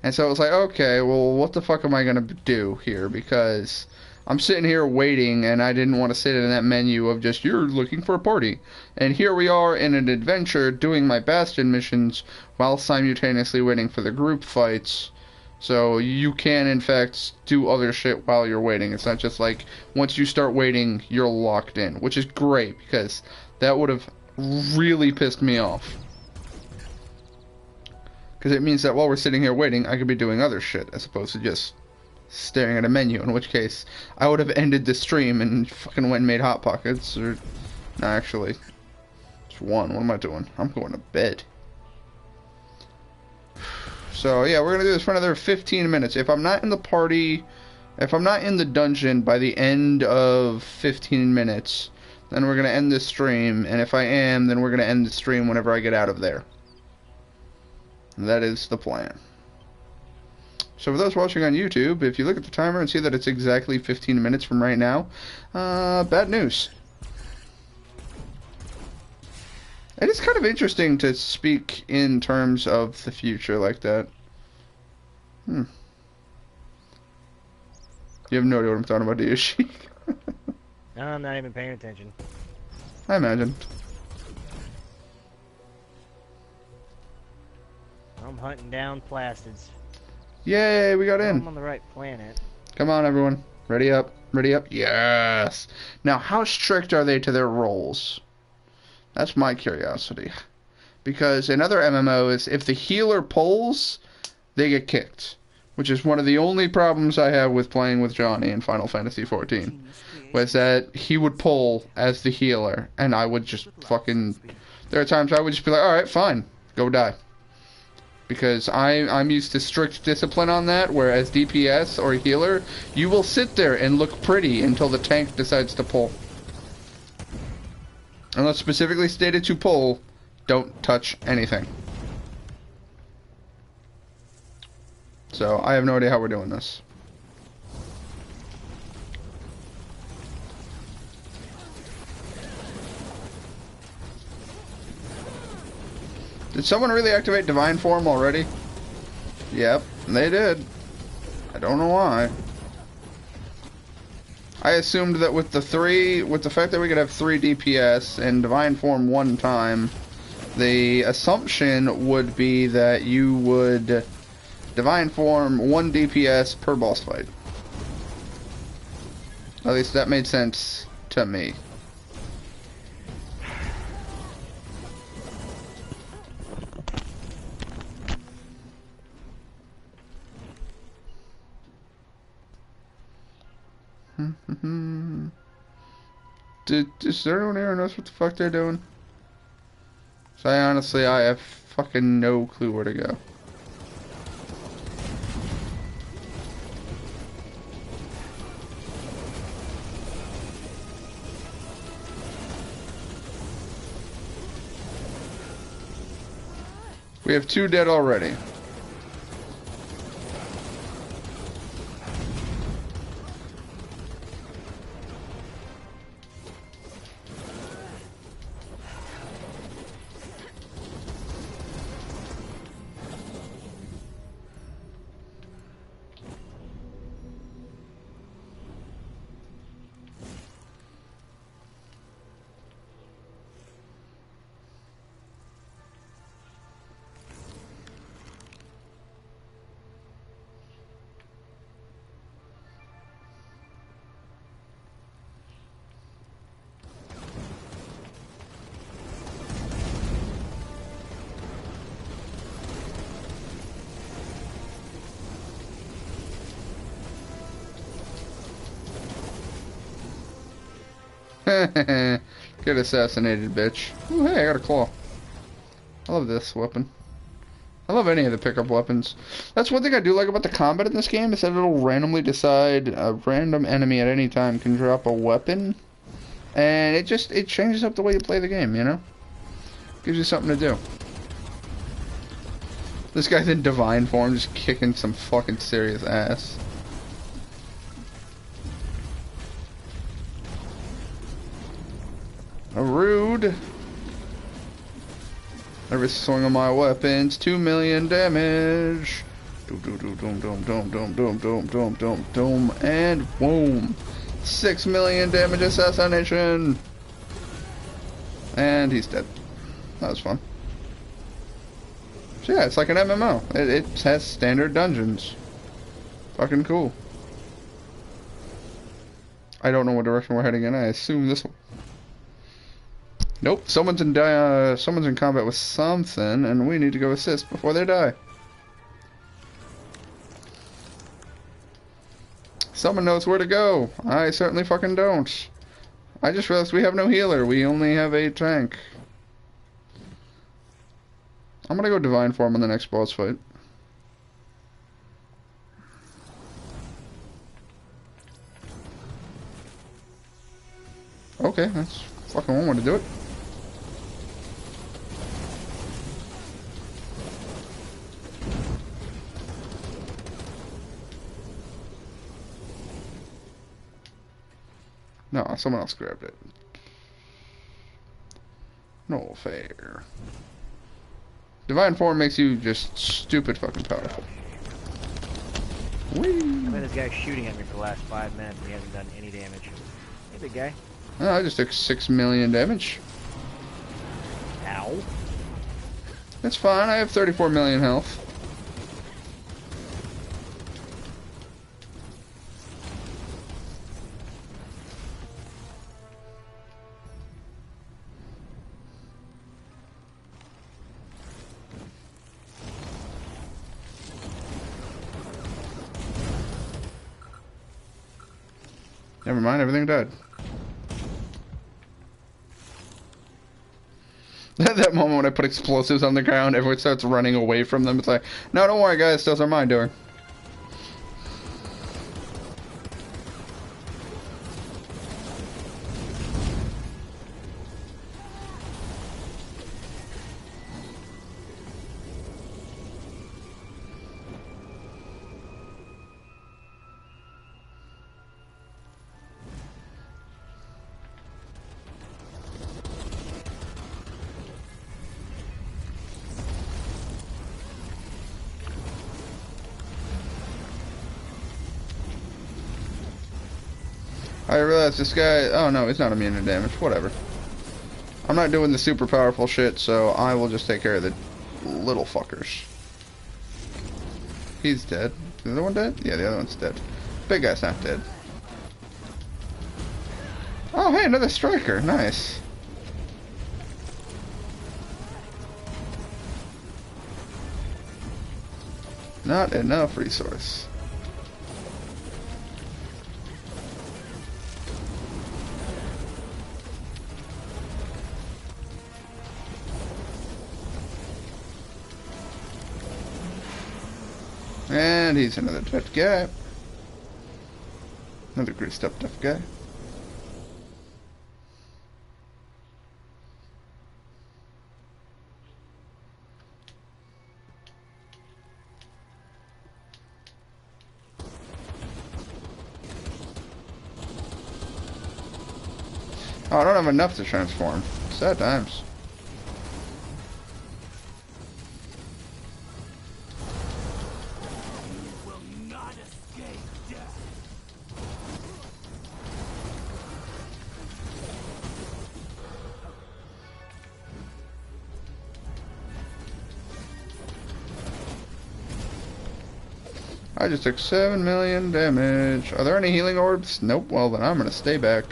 Speaker 1: And so it was like, okay, well, what the fuck am I going to do here? Because I'm sitting here waiting, and I didn't want to sit in that menu of just, you're looking for a party. And here we are in an adventure doing my Bastion missions while simultaneously waiting for the group fights. So you can, in fact, do other shit while you're waiting. It's not just like, once you start waiting, you're locked in. Which is great, because that would have really pissed me off. Because it means that while we're sitting here waiting, I could be doing other shit, as opposed to just staring at a menu, in which case I would have ended the stream and fucking went and made Hot Pockets, or... No, actually, it's one. What am I doing? I'm going to bed. So, yeah, we're going to do this for another 15 minutes. If I'm not in the party, if I'm not in the dungeon by the end of 15 minutes, then we're going to end this stream, and if I am, then we're going to end the stream whenever I get out of there. That is the plan. So for those watching on YouTube, if you look at the timer and see that it's exactly 15 minutes from right now, bad news. It is kind of interesting to speak in terms of the future like that. You have no idea what I'm talking about, do you, Sheik?
Speaker 3: No, I'm not even paying attention.
Speaker 1: I imagined.
Speaker 3: I'm hunting down plastids.
Speaker 1: Yay, we got in.
Speaker 3: I'm on the right planet.
Speaker 1: Come on, everyone. Ready up. Ready up. Yes. Now, how strict are they to their roles? That's my curiosity. Because in other MMOs, if the healer pulls, they get kicked. Which is one of the only problems I have with playing with Johnny in Final Fantasy XIV. Was that he would pull as the healer, and I would just fucking... There are times I would just be like, alright, fine. Go die. Because I'm used to strict discipline on that, whereas DPS or healer, you will sit there and look pretty until the tank decides to pull. Unless specifically stated to pull, don't touch anything. So, I have no idea how we're doing this. Did someone really activate Divine Form already? Yep, they did. I don't know why. I assumed that with the fact that we could have 3 DPS and Divine Form 1 time, the assumption would be that you would Divine Form 1 DPS per boss fight. At least that made sense to me. Does anyone here knows what the fuck they're doing? So I have fucking no clue where to go. We have 2 dead already. Get assassinated, bitch. Ooh, hey, I got a claw. I love this weapon. I love any of the pickup weapons. That's one thing I do like about the combat in this game, is that it'll randomly decide a random enemy at any time can drop a weapon. And it changes up the way you play the game, you know? Gives you something to do. This guy's in divine form, just kicking some fucking serious ass. Rude. Every swing of my weapons, 2 million damage. Doom, doom, doom, doom, doom, doom, doom, doom, doom, doom, doom, doom, and boom. 6 million damage assassination. And he's dead. That was fun. So yeah, it's like an MMO. It has standard dungeons. Fucking cool. I don't know what direction we're heading in. I assume this one. Nope, someone's in combat with something, and we need to go assist before they die. Someone knows where to go. I certainly fucking don't. I just realized we have no healer. We only have a tank. I'm gonna go divine form in the next boss fight. Okay, that's fucking one way to do it. No, someone else grabbed it. No fair. Divine form makes you just stupid fucking powerful. Whee!
Speaker 3: I mean, this guy's shooting at me for the last 5 minutes and he hasn't done any damage. Hey, big guy.
Speaker 1: Oh, I just took 6 million damage.
Speaker 3: Ow.
Speaker 1: That's fine, I have 34 million health. Never mind, everything died. At that moment when I put explosives on the ground, everyone starts running away from them. It's like, no, don't worry guys, those are mine doing. I realized this guy, oh no, he's not immune to damage, whatever. I'm not doing the super powerful shit, so I will just take care of the little fuckers. He's dead. Is the other one dead? Yeah, the other one's dead. Big guy's not dead. Oh, hey, another striker. Nice. Not enough resource. And he's another dead guy. Another greased up deaf guy. Oh, I don't have enough to transform. Sad times. I just took 7 million damage. Are there any healing orbs? Nope. Well, then I'm gonna stay back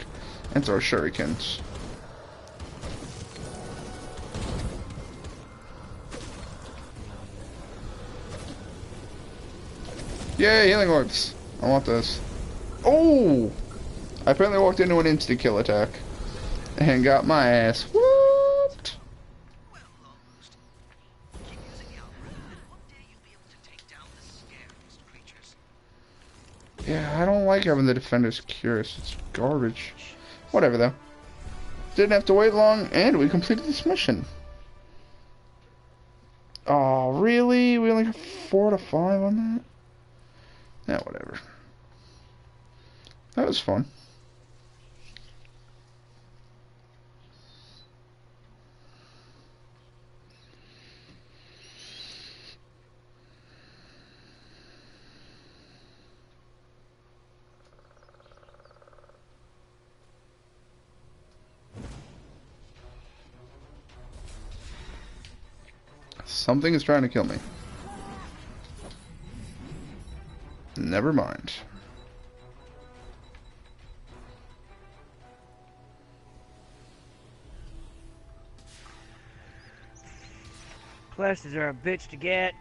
Speaker 1: and throw shurikens. Yay, healing orbs. I want those. Oh! I apparently walked into an insta-kill attack and got my ass whooped. Yeah, I don't like having the defenders curious. It's garbage. Whatever, though. Didn't have to wait long, and we completed this mission. Oh, really? We only got 4 to 5 on that? Yeah, whatever. That was fun. Something is trying to kill me. Never mind.
Speaker 3: Classes are a bitch to get.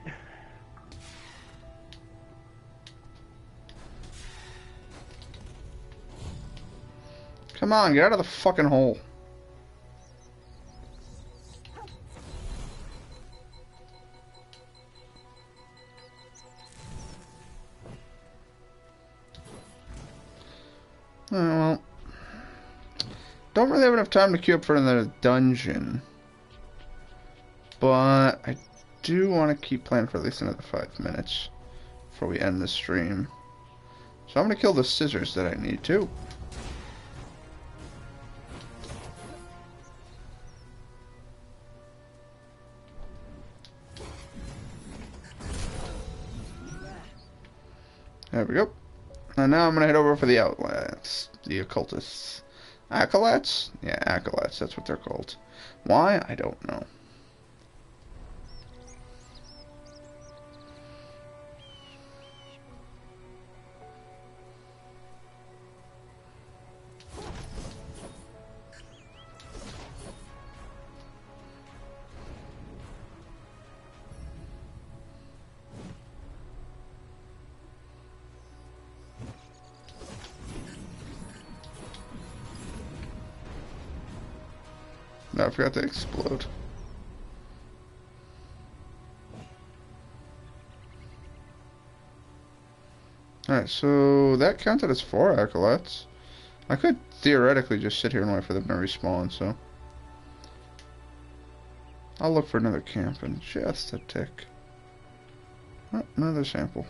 Speaker 1: Come on, get out of the fucking hole. Oh, well. Don't really have enough time to queue up for another dungeon. But I do want to keep playing for at least another 5 minutes before we end the stream. So I'm going to kill the scissors that I need to. There we go. And now I'm going to head over for the outlets. The occultists. Acolytes? Yeah, acolytes. That's what they're called. Why? I don't know. No, I forgot to explode. Alright, so that counted as 4 acolytes. I could theoretically just sit here and wait for them to respawn, so I'll look for another camp in just a tick. Oh, another sample.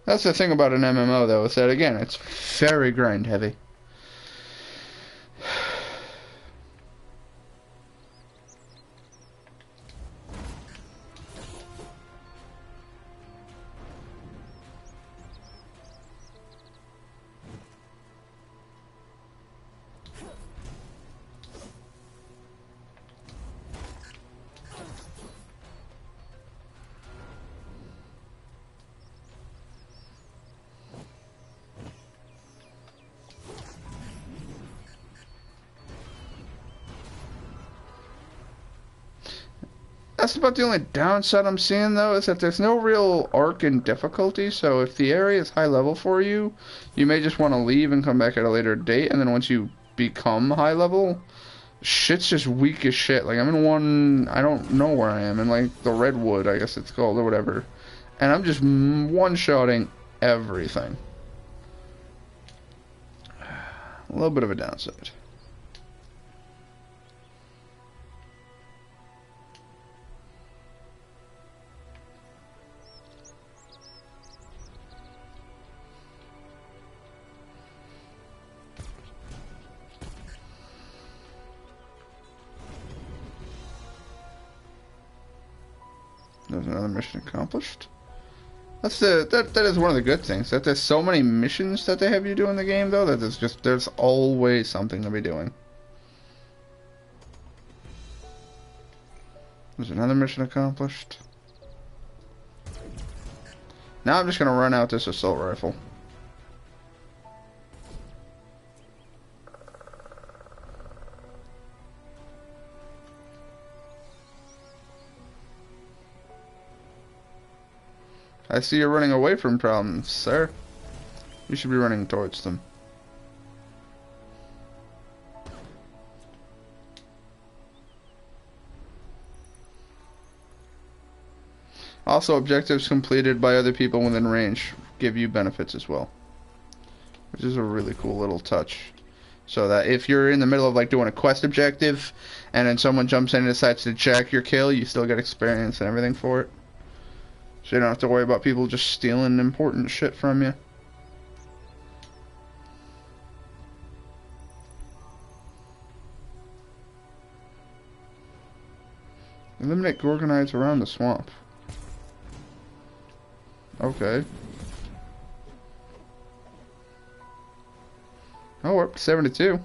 Speaker 1: That's the thing about an MMO, though, is that, again, it's very grind heavy. That's about the only downside I'm seeing, though, is that there's no real arc in difficulty, so if the area is high level for you, you may just want to leave and come back at a later date, and then once you become high level, shit's just weak as shit. Like, I'm in one, I don't know where I am, in like the Redwood, I guess it's called, or whatever, and I'm just one-shotting everything. A little bit of a downside. There's another mission accomplished. That's that is one of the good things, that there's so many missions that they have you do in the game, though, that there's always something to be doing. There's another mission accomplished. Now I'm just gonna run out this assault rifle. I see you're running away from problems, sir. You should be running towards them. Also, objectives completed by other people within range give you benefits as well, which is a really cool little touch. So that if you're in the middle of like doing a quest objective, and then someone jumps in and decides to jack your kill, you still get experience and everything for it. So you don't have to worry about people just stealing important shit from you. Eliminate Gorgonites around the swamp. Okay. Oh, we're up to 72.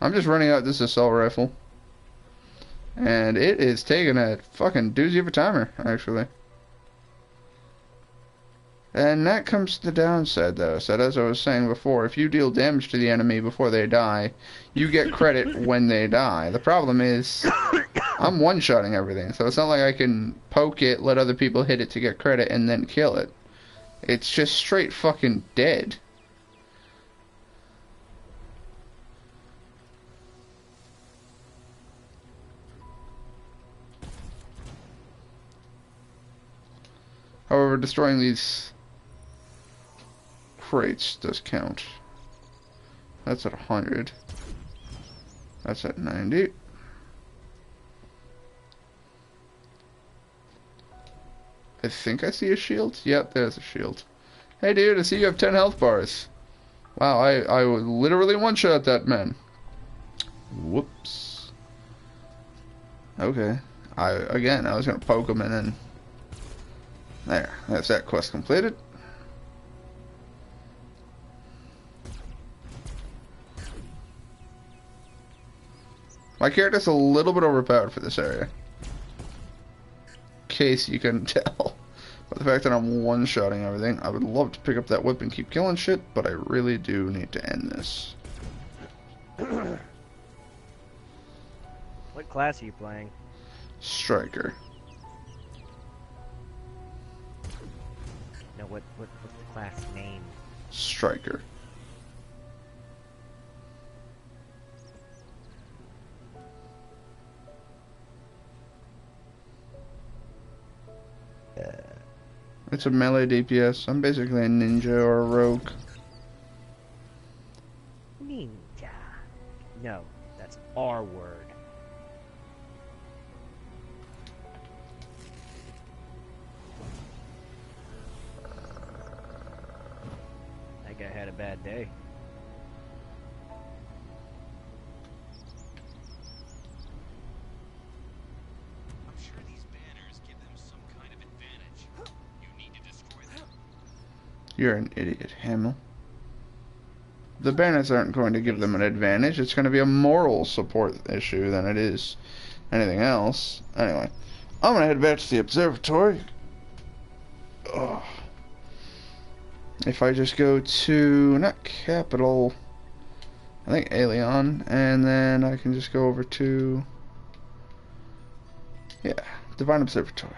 Speaker 1: I'm just running out this assault rifle. And it is taking a fucking doozy of a timer, actually. And that comes to the downside, though. So as I was saying before, if you deal damage to the enemy before they die, you get credit when they die. The problem is, I'm one-shotting everything, so it's not like I can poke it, let other people hit it to get credit, and then kill it. It's just straight fucking dead. However, destroying these crates does count. That's at 100. That's at 90. I think I see a shield. Yep, there's a shield. Hey dude, I see you have 10 health bars. Wow, I would literally one-shot that man. Whoops. Okay. I was gonna poke him and then... There, that's that quest completed. My character's a little bit overpowered for this area. In case you couldn't tell. But the fact that I'm one-shotting everything, I would love to pick up that whip and keep killing shit, but I really do need to end this.
Speaker 3: What class are you playing?
Speaker 1: Striker.
Speaker 3: No, what's the class name?
Speaker 1: Striker. It's a melee DPS. I'm basically a ninja or a rogue.
Speaker 3: Ninja. No, that's our word. That guy had a bad day.
Speaker 1: You're an idiot, Hamill. The banners aren't going to give them an advantage. It's going to be a moral support issue than it is anything else. Anyway, I'm going to head back to the observatory. Ugh. If I just go to, not capital, I think Alien, and then I can just go over to Yeah, Divine Observatory.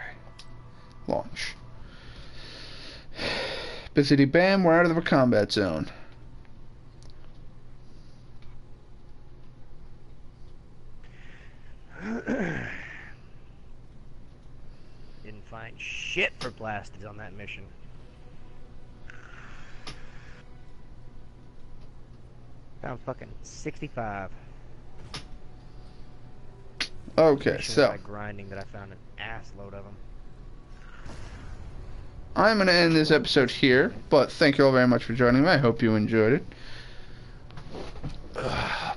Speaker 1: Launch. Bizzity bam, we're out of the combat zone.
Speaker 3: Didn't find shit for blasted on that mission. Found fucking 65.
Speaker 1: Okay,
Speaker 3: Missions
Speaker 1: so
Speaker 3: by grinding that I found an ass load of them.
Speaker 1: I'm going to end this episode here, but thank you all very much for joining me. I hope you enjoyed it.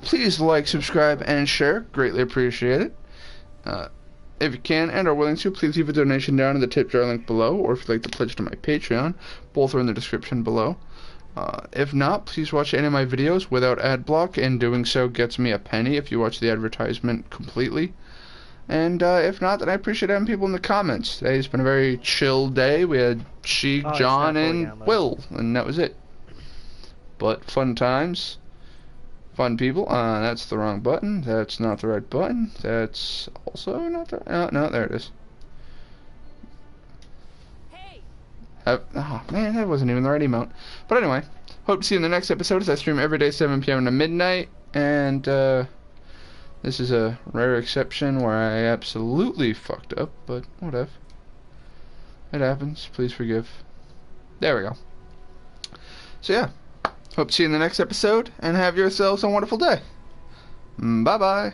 Speaker 1: Please like, subscribe, and share. Greatly appreciate it. If you can and are willing to, please leave a donation down in the tip jar link below, or if you'd like to pledge to my Patreon, both are in the description below. If not, please watch any of my videos without ad block, and doing so gets me a penny if you watch the advertisement completely. And if not, then I appreciate having people in the comments. Today's been a very chill day. We had Sheik, John, and Will, and that was it. But fun times, fun people. That's the wrong button. That's not the right button. That's also not the... no, there it is. Oh man, that wasn't even the right emote. But anyway, hope to see you in the next episode as I stream every day 7 p.m. to midnight. And this is a rare exception where I absolutely fucked up, but whatever. It happens. Please forgive. There we go. So yeah, hope to see you in the next episode, and have yourselves a wonderful day. Bye-bye.